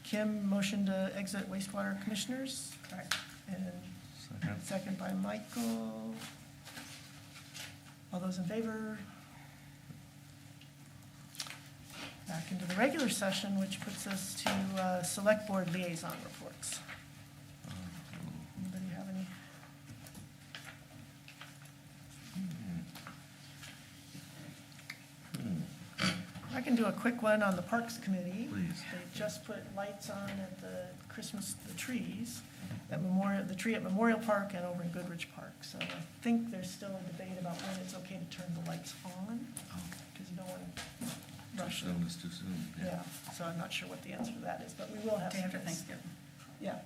Speaker 2: Kim, motion to exit wastewater commissioners,
Speaker 8: Correct.
Speaker 2: and
Speaker 6: Second.
Speaker 2: second by Michael. All those in favor? Back into the regular session, which puts us to select board liaison reports. Anybody have any? I can do a quick one on the Parks Committee.
Speaker 6: Please.
Speaker 2: They just put lights on at the the trees, at Memorial, the tree at Memorial Park and over in Goodrich Park. So I think there's still a debate about when it's okay to turn the lights on, because you don't want to rush
Speaker 6: Too
Speaker 2: them.
Speaker 6: soon is too soon.
Speaker 2: Yeah, so I'm not sure what the answer to that is, but we will have.
Speaker 8: Day
Speaker 2: some
Speaker 8: after
Speaker 2: days.
Speaker 8: Thanksgiving.
Speaker 2: Yeah,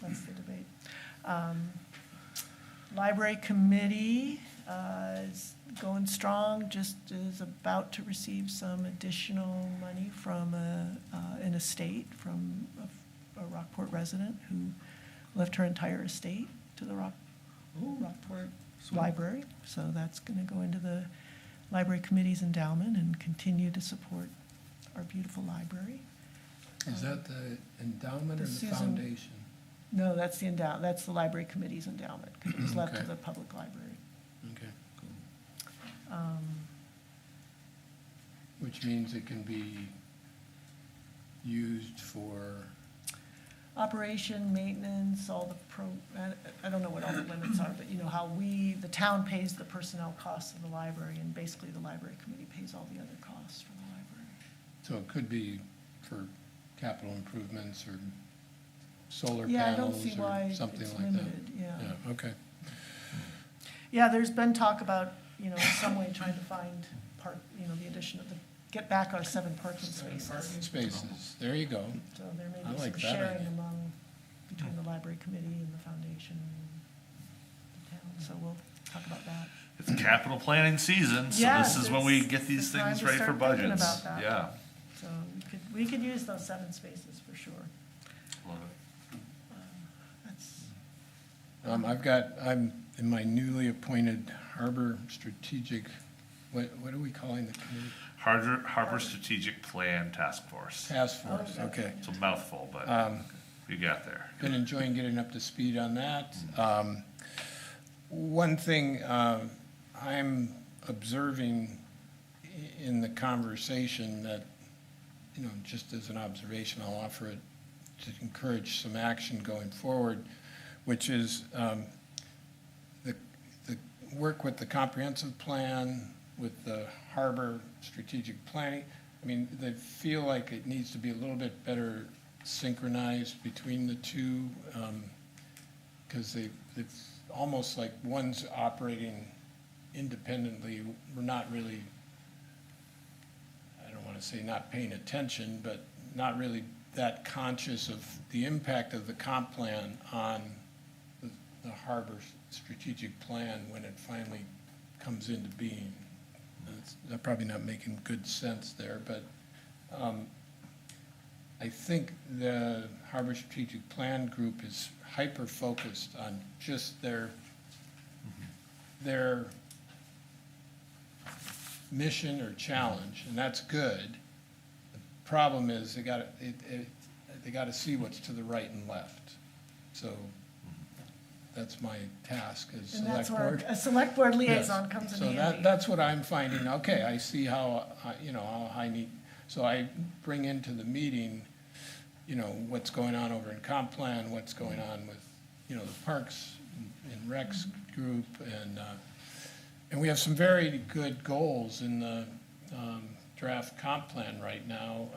Speaker 2: that's the debate. Library Committee is going strong, just is about to receive some additional money from an estate from a Rockport resident who left her entire estate to the Rockport Library. So that's going to go into the Library Committee's endowment and continue to support our beautiful library.
Speaker 4: Is that the endowment or
Speaker 2: the
Speaker 4: the
Speaker 2: Susan-
Speaker 4: foundation?
Speaker 2: No, that's that's the Library Committee's endowment, because it was left to
Speaker 4: Okay.
Speaker 2: the public library.
Speaker 4: Okay.
Speaker 2: Um,
Speaker 4: Which means it can be used for,
Speaker 2: Operation, maintenance, all the I don't know what all the limits are, but you know how the town pays the personnel costs of the library, and basically the Library Committee pays all the other costs for the library.
Speaker 4: so it could be for capital improvements or solar
Speaker 2: Yeah, I don't
Speaker 4: panels
Speaker 2: see why
Speaker 4: or
Speaker 2: it's
Speaker 4: something like that?
Speaker 2: limited, yeah.
Speaker 4: Yeah, okay.
Speaker 2: Yeah, there's been talk about, in some way trying to find the addition of get back our 7 parking spaces.
Speaker 4: Spaces, there you go.
Speaker 2: So there may
Speaker 4: I
Speaker 2: be
Speaker 4: like
Speaker 2: some
Speaker 4: that
Speaker 2: sharing
Speaker 4: idea.
Speaker 2: between the Library Committee and the foundation and the town, so we'll talk about that.
Speaker 1: It's capital planning season, so
Speaker 2: Yes,
Speaker 1: this is when we
Speaker 2: it's
Speaker 1: get these
Speaker 2: the time
Speaker 1: things
Speaker 2: to
Speaker 1: ready for
Speaker 2: start thinking
Speaker 1: budgets.
Speaker 2: about that.
Speaker 1: Yeah.
Speaker 2: So we could use those 7 spaces for sure.
Speaker 1: Love it.
Speaker 2: That's,
Speaker 4: I'm in my newly appointed Harbor Strategic, what are we calling the committee?
Speaker 1: Harbor Strategic Plan Task Force.
Speaker 4: Task Force, okay.
Speaker 1: It's a mouthful, but you got there.
Speaker 4: Been enjoying getting up to speed on that. One thing I'm observing in the conversation that, just as an observation, I'll offer it to encourage some action going forward, which is the work with the comprehensive plan, with the harbor strategic planning. I mean, they feel like it needs to be a little bit better synchronized between the two, because it's almost like one's operating independently. We're not really, I don't want to say not paying attention, but not really that conscious of the impact of the comp plan on the harbor strategic plan when it finally comes into being. I'm probably not making good sense there, but I think the Harbor Strategic Plan Group is hyper-focused on just their mission or challenge, and that's good. The problem is they got to see what's to the right and left. So that's my task as
Speaker 2: and
Speaker 4: select
Speaker 2: that's where
Speaker 4: board.
Speaker 2: a select board
Speaker 4: Yes.
Speaker 2: liaison comes in
Speaker 4: So
Speaker 2: handy.
Speaker 4: that's what I'm finding. Okay, I see how I need, so I bring into the meeting, what's going on over in comp plan, what's going on with, the parks and recs group, and we have some very good goals in the draft comp plan right now.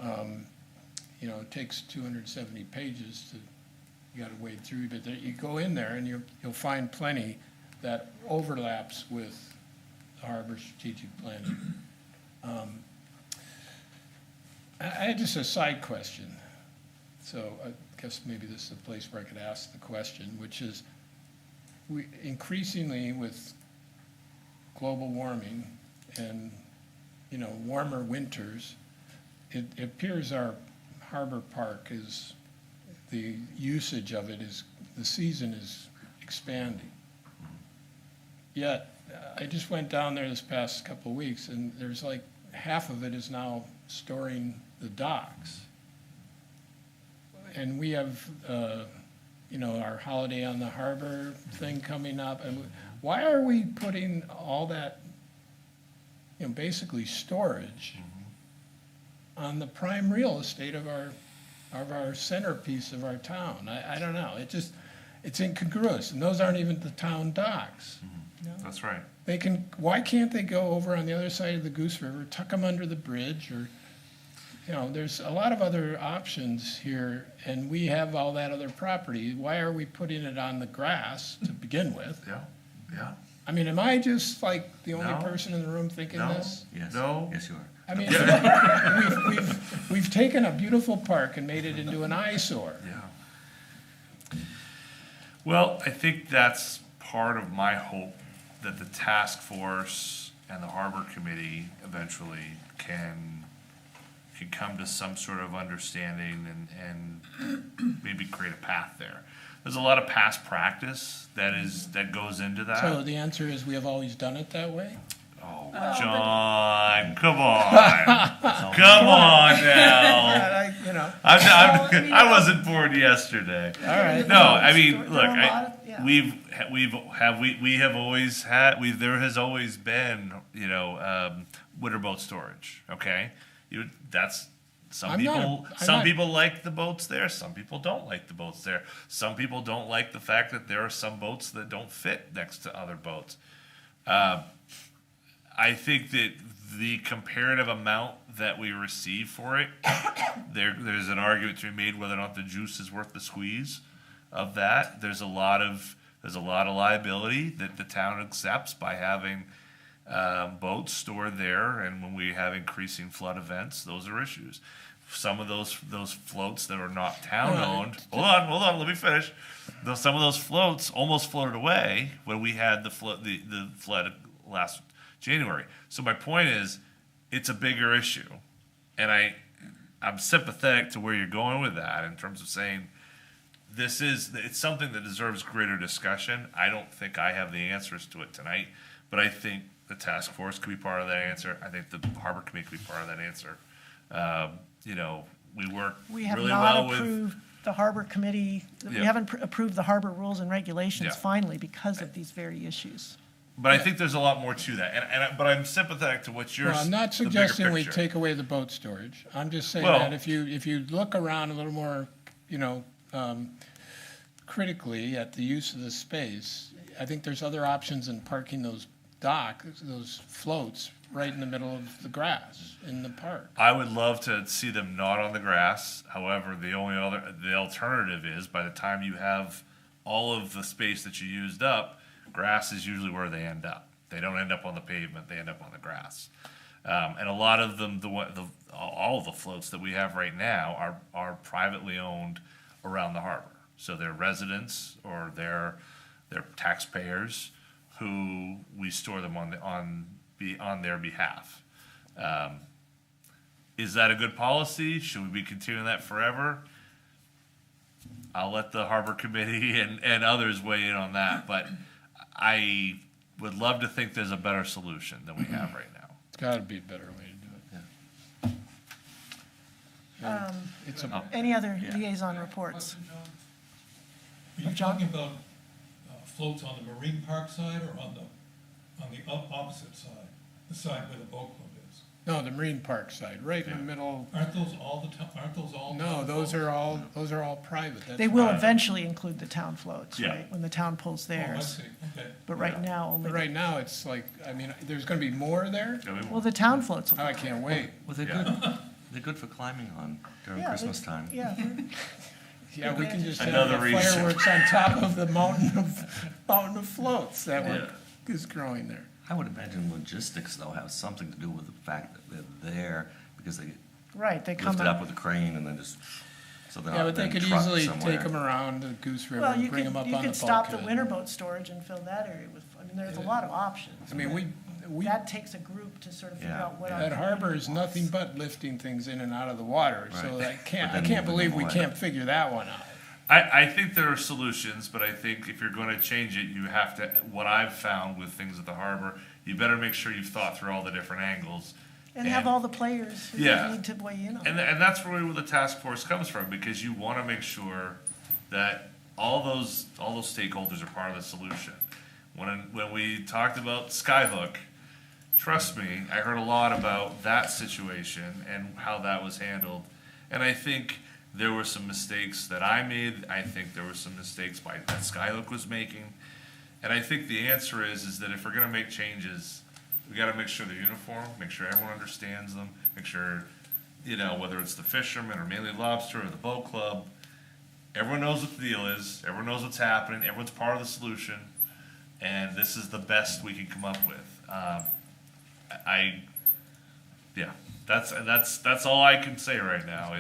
Speaker 4: It takes 270 pages to, you got to wade through, but you go in there and you'll find plenty that overlaps with the harbor strategic planning. I had just a side question. So I guess maybe this is a place where I could ask the question, which is, we increasingly with global warming and, you know, warmer winters, it appears our harbor park is, the usage of it is, the season is expanding. Yet, I just went down there this past couple of weeks, and there's like half of it is now storing the docks. And we have, you know, our Holiday on the Harbor thing coming up. And why are we putting all that, you know, basically storage on the prime real estate of our centerpiece of our town? I don't know. It just, it's incongruous. And those aren't even the town docks.
Speaker 1: That's right.
Speaker 4: They can, why can't they go over on the other side of the Goose River, tuck them under the bridge, or, you know, there's a lot of other options here, and we have all that other property. Why are we putting it on the grass to begin with?
Speaker 1: Yeah, yeah.
Speaker 4: I mean, am I just like the only
Speaker 1: No.
Speaker 4: person in the room thinking
Speaker 1: No.
Speaker 4: this?
Speaker 6: Yes.
Speaker 1: No.
Speaker 6: Yes, you are.
Speaker 4: I mean, we've taken a beautiful park and made it into an eyesore.
Speaker 1: Yeah. Well, I think that's part of my hope, that the task force and the harbor committee eventually can come to some sort of understanding and maybe create a path there. There's a lot of past practice that goes into that.
Speaker 4: So the answer is we have always done it that way?
Speaker 1: Oh, John, come on. Come on now.
Speaker 4: You know.
Speaker 1: I wasn't born yesterday.
Speaker 4: All right.
Speaker 1: No, I mean,
Speaker 2: There
Speaker 1: look,
Speaker 2: are a lot of- yeah.
Speaker 1: we have always had, there has always been, you know, winter boat storage, okay? That's, some people like the boats there, some people don't like the boats there. Some people don't like the fact that there are some boats that don't fit next to other boats. I think that the comparative amount that we receive for it, there's an argument to be made whether or not the juice is worth the squeeze of that. There's a lot of liability that the town accepts by having boats stored there, and when we have increasing flood events, those are issues. Some of those floats that are not town owned. Hold on, let me finish. Some of those floats almost floated away when we had the flood last January. So my point is, it's a bigger issue, and I'm sympathetic to where you're going with that in terms of saying it's something that deserves greater discussion. I don't think I have the answers to it tonight, but I think the task force could be part of that answer. I think the harbor committee could be part of that answer. You know, we work
Speaker 2: We have
Speaker 1: really
Speaker 2: not
Speaker 1: well with.
Speaker 2: approved the harbor committee, we
Speaker 1: Yeah.
Speaker 2: haven't approved the harbor rules and regulations
Speaker 1: Yeah.
Speaker 2: finally because of these very issues.
Speaker 1: But I think there's a lot more to that, but I'm sympathetic to what you're.
Speaker 4: Well, I'm not
Speaker 1: the bigger
Speaker 4: suggesting we
Speaker 1: picture.
Speaker 4: take away the boat storage. I'm just saying
Speaker 1: Well-
Speaker 4: that if you look around a little more, you know, critically at the use of the space, I think there's other options in parking those those floats right in the middle of the grass in the park.
Speaker 1: I would love to see them not on the grass. However, the alternative is, by the time you have all of the space that you used up, grass is usually where they end up. They don't end up on the pavement, they end up on the grass. And a lot of them, all of the floats that we have right now are privately owned around the harbor. So they're residents or they're taxpayers who we store them on their behalf. Is that a good policy? Should we be continuing that forever? I'll let the harbor committee and others weigh in on that, but I would love to think there's a better solution than we have right now.
Speaker 4: It's gotta be a better way to do it. It's a,
Speaker 2: Any other liaison reports?
Speaker 15: Are you talking about floats on the Marine Park side or on the opposite side, the side where the boat club is?
Speaker 4: no, the Marine Park side, right in the middle.
Speaker 15: Aren't those all?
Speaker 4: No,
Speaker 15: town
Speaker 4: those
Speaker 15: floats?
Speaker 4: are all private. That's
Speaker 2: They will
Speaker 4: right.
Speaker 2: eventually include the town floats,
Speaker 1: Yeah.
Speaker 2: right, when the town pulls
Speaker 15: Oh, I
Speaker 2: theirs.
Speaker 15: see, okay.
Speaker 2: But right now, only,
Speaker 4: But right now, it's like, I mean, there's gonna be more there?
Speaker 2: well, the town floats will.
Speaker 4: Oh, I can't wait.
Speaker 6: Well, they're good for climbing on during
Speaker 2: Yeah,
Speaker 6: Christmas time.
Speaker 2: Yeah,
Speaker 4: Yeah, we can just have
Speaker 1: Another
Speaker 4: the
Speaker 1: reason.
Speaker 4: fireworks on top of the mountain of floats that is growing there.
Speaker 6: I would imagine logistics, though, have something to do with the fact that they're there because they
Speaker 2: right, they come
Speaker 6: lift it up
Speaker 2: up.
Speaker 6: with a crane and then just So they're
Speaker 4: Yeah,
Speaker 6: not
Speaker 4: but they
Speaker 6: then
Speaker 4: could
Speaker 6: trucked
Speaker 4: easily
Speaker 6: somewhere.
Speaker 4: take them around the Goose River
Speaker 2: Well,
Speaker 4: and
Speaker 2: you
Speaker 4: bring them up
Speaker 2: could,
Speaker 4: on
Speaker 2: you
Speaker 4: the
Speaker 2: could stop the
Speaker 4: bulkhead.
Speaker 2: winter boat storage and fill that area with, I mean, there's a lot of options.
Speaker 4: I mean, we,
Speaker 2: That takes a group to sort of figure
Speaker 6: Yeah.
Speaker 2: out what our.
Speaker 4: that harbor
Speaker 2: community
Speaker 4: is
Speaker 2: wants.
Speaker 4: nothing but lifting things in and out of the water, so
Speaker 6: Right.
Speaker 4: I can't,
Speaker 6: But
Speaker 4: I
Speaker 6: then
Speaker 4: can't
Speaker 6: moving
Speaker 4: believe we
Speaker 6: them away.
Speaker 4: can't figure that one out.
Speaker 1: I think there are solutions, but I think if you're going to change it, you have to, what I've found with things at the harbor, you better make sure you've thought through all the different angles.
Speaker 2: And have all the players who
Speaker 1: Yeah.
Speaker 2: need to weigh in on it.
Speaker 1: And that's where the task force comes from, because you want to make sure that all those stakeholders are part of the solution. When we talked about Skyhook, trust me, I heard a lot about that situation and how that was handled. And I think there were some mistakes that I made. I think there were some mistakes that Skyhook was making. And I think the answer is that if we're gonna make changes, we gotta make sure they're uniform, make sure everyone understands them, make sure, whether it's the fishermen or Mainly Lobster or the boat club, everyone knows what the deal is, everyone knows what's happening, everyone's part of the solution, and this is the best we can come up with. That's all I can say right now.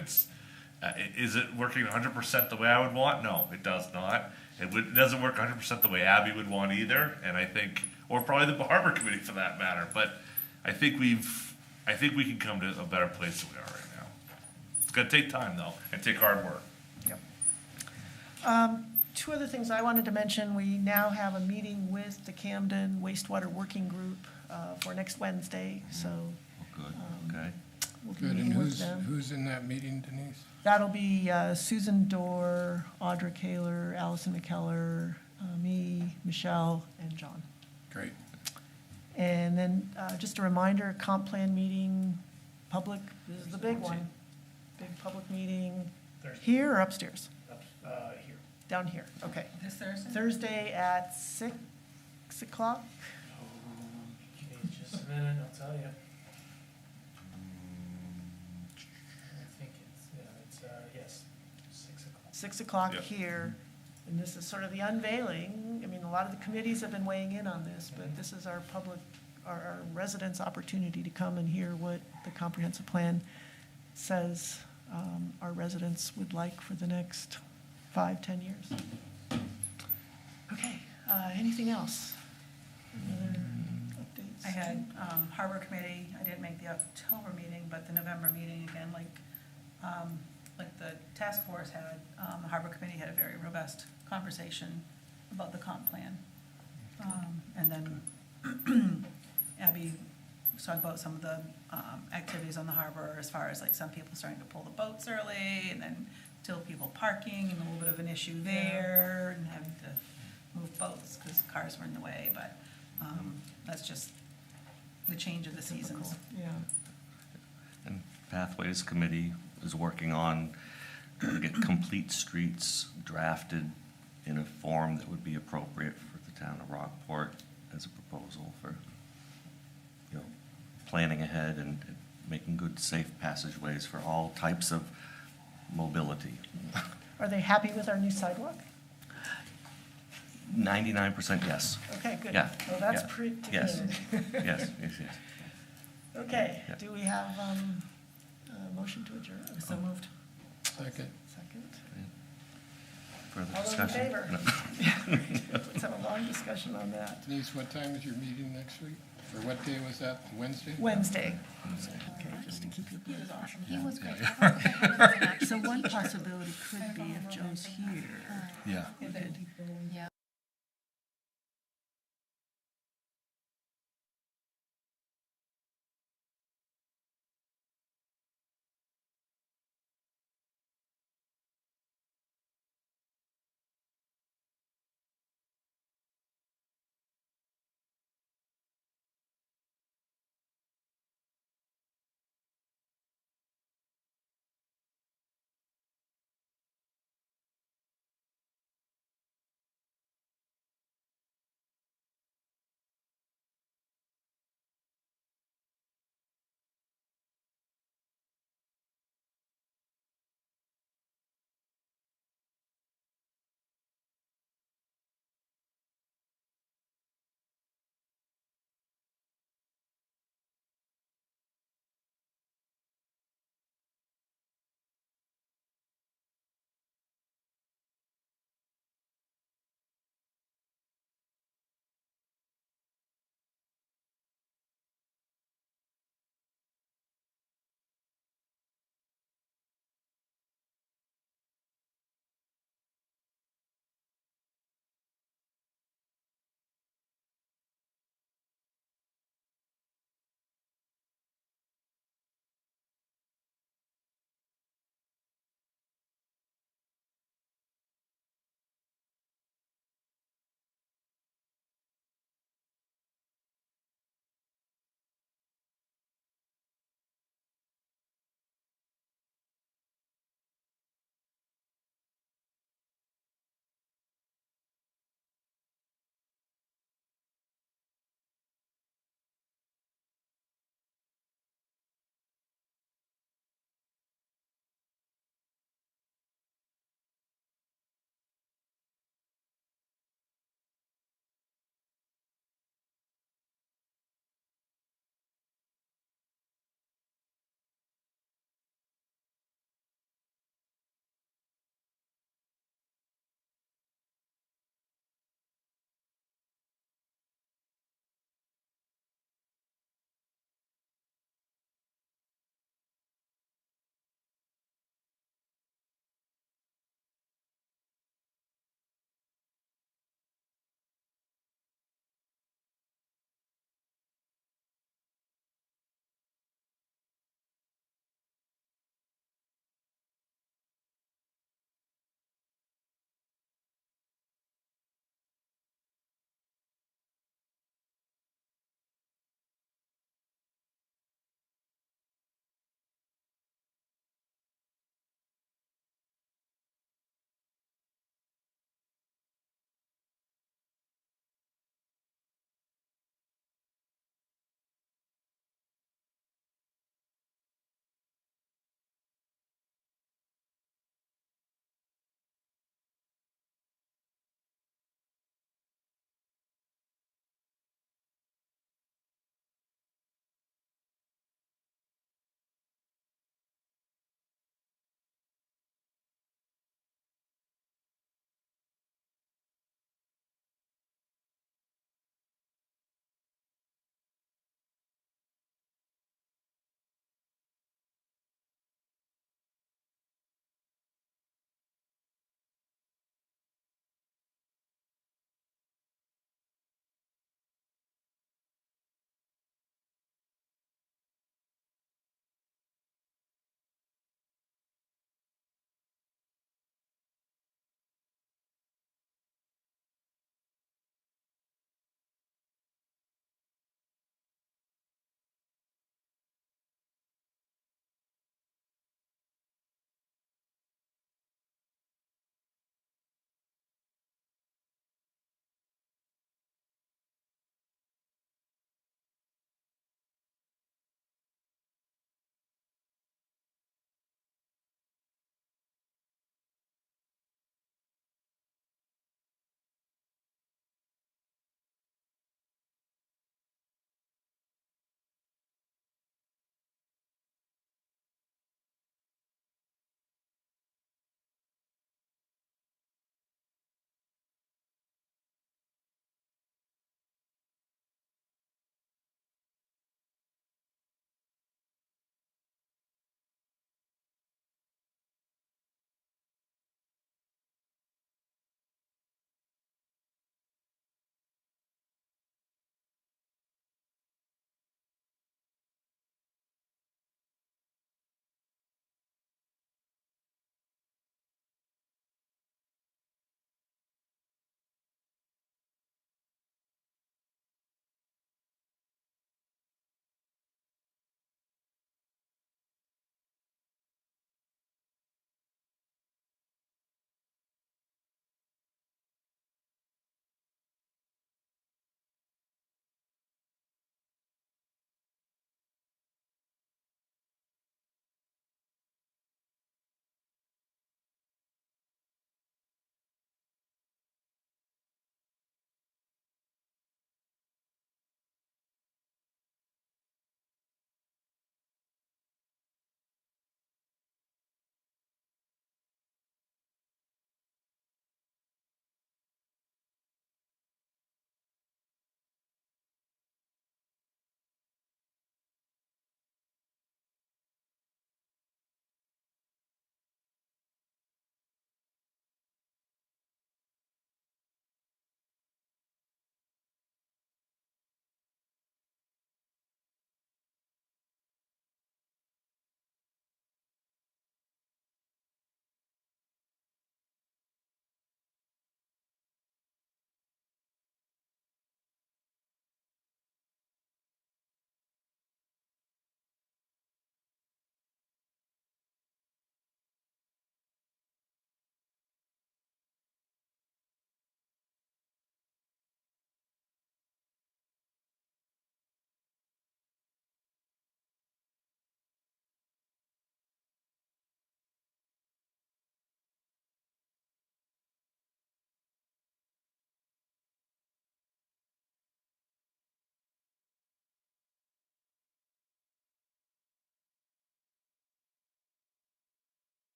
Speaker 1: Is it working 100% the way I would want? No, it does not. It doesn't work 100% the way Abby would want either, and I think, or probably the harbor committee for that matter. But I think we can come to a better place than we are right now. It's gonna take time though, and take hard work.
Speaker 2: Two other things I wanted to mention. We now have a meeting with the Camden Wastewater Working Group for next Wednesday, so
Speaker 6: Good, okay.
Speaker 2: we'll be
Speaker 4: Good, and
Speaker 2: meeting with them.
Speaker 4: who's in that meeting, Denise?
Speaker 2: That'll be Susan Dorr, Audra Kaler, Allison McKellar, me, Michelle, and John.
Speaker 4: Great.
Speaker 2: And then just a reminder, comp plan meeting, public, this is the big one. Big public meeting, here or upstairs?
Speaker 11: Here.
Speaker 2: Down here, okay.
Speaker 8: This Thursday?
Speaker 2: Thursday at 6 o'clock?
Speaker 11: Give me just a minute, I'll tell you. I think yes, 6 o'clock.
Speaker 2: 6 o'clock
Speaker 1: Yep.
Speaker 2: here, and this is sort of the unveiling. I mean, a lot of the committees have been weighing in on this, but this is our public, our residents' opportunity to come and hear what the comprehensive plan says our residents would like for the next 5-10 years. Okay, anything else? Any other updates?
Speaker 8: I had Harbor Committee, I didn't make the October meeting, but the November meeting again, like the task force had, the Harbor Committee had a very robust conversation about the comp plan. And then Abby was talking about some of the activities on the harbor as far as like some people starting to pull the boats early and then still people parking and a little bit of an issue there and having to move boats because cars were in the way, but that's just the change of the seasons.
Speaker 2: Yeah.
Speaker 6: And Pathways Committee is working on trying to get complete streets drafted in a form that would be appropriate for the town of Rockport as a proposal for, planning ahead and making good, safe passageways for all types of mobility.
Speaker 2: Are they happy with our new sidewalk?
Speaker 6: 99% yes.
Speaker 2: Okay, good.
Speaker 6: Yeah.
Speaker 2: Well, that's
Speaker 6: yeah,
Speaker 2: pretty
Speaker 6: yes,
Speaker 2: good.
Speaker 6: yes.
Speaker 2: Okay,
Speaker 6: Yeah.
Speaker 2: do we have a motion to adjourn?
Speaker 8: So moved.
Speaker 4: Second.
Speaker 2: Second.
Speaker 6: Further
Speaker 2: All those in
Speaker 6: discussion?
Speaker 2: favor?
Speaker 6: No.
Speaker 2: Let's have a long discussion on that.
Speaker 4: Denise, what time is your meeting next week? Or what day was that, Wednesday?
Speaker 2: Wednesday. Okay, just to keep you.
Speaker 12: He was great.
Speaker 2: So one possibility could be if Joe's here,
Speaker 7: Yeah.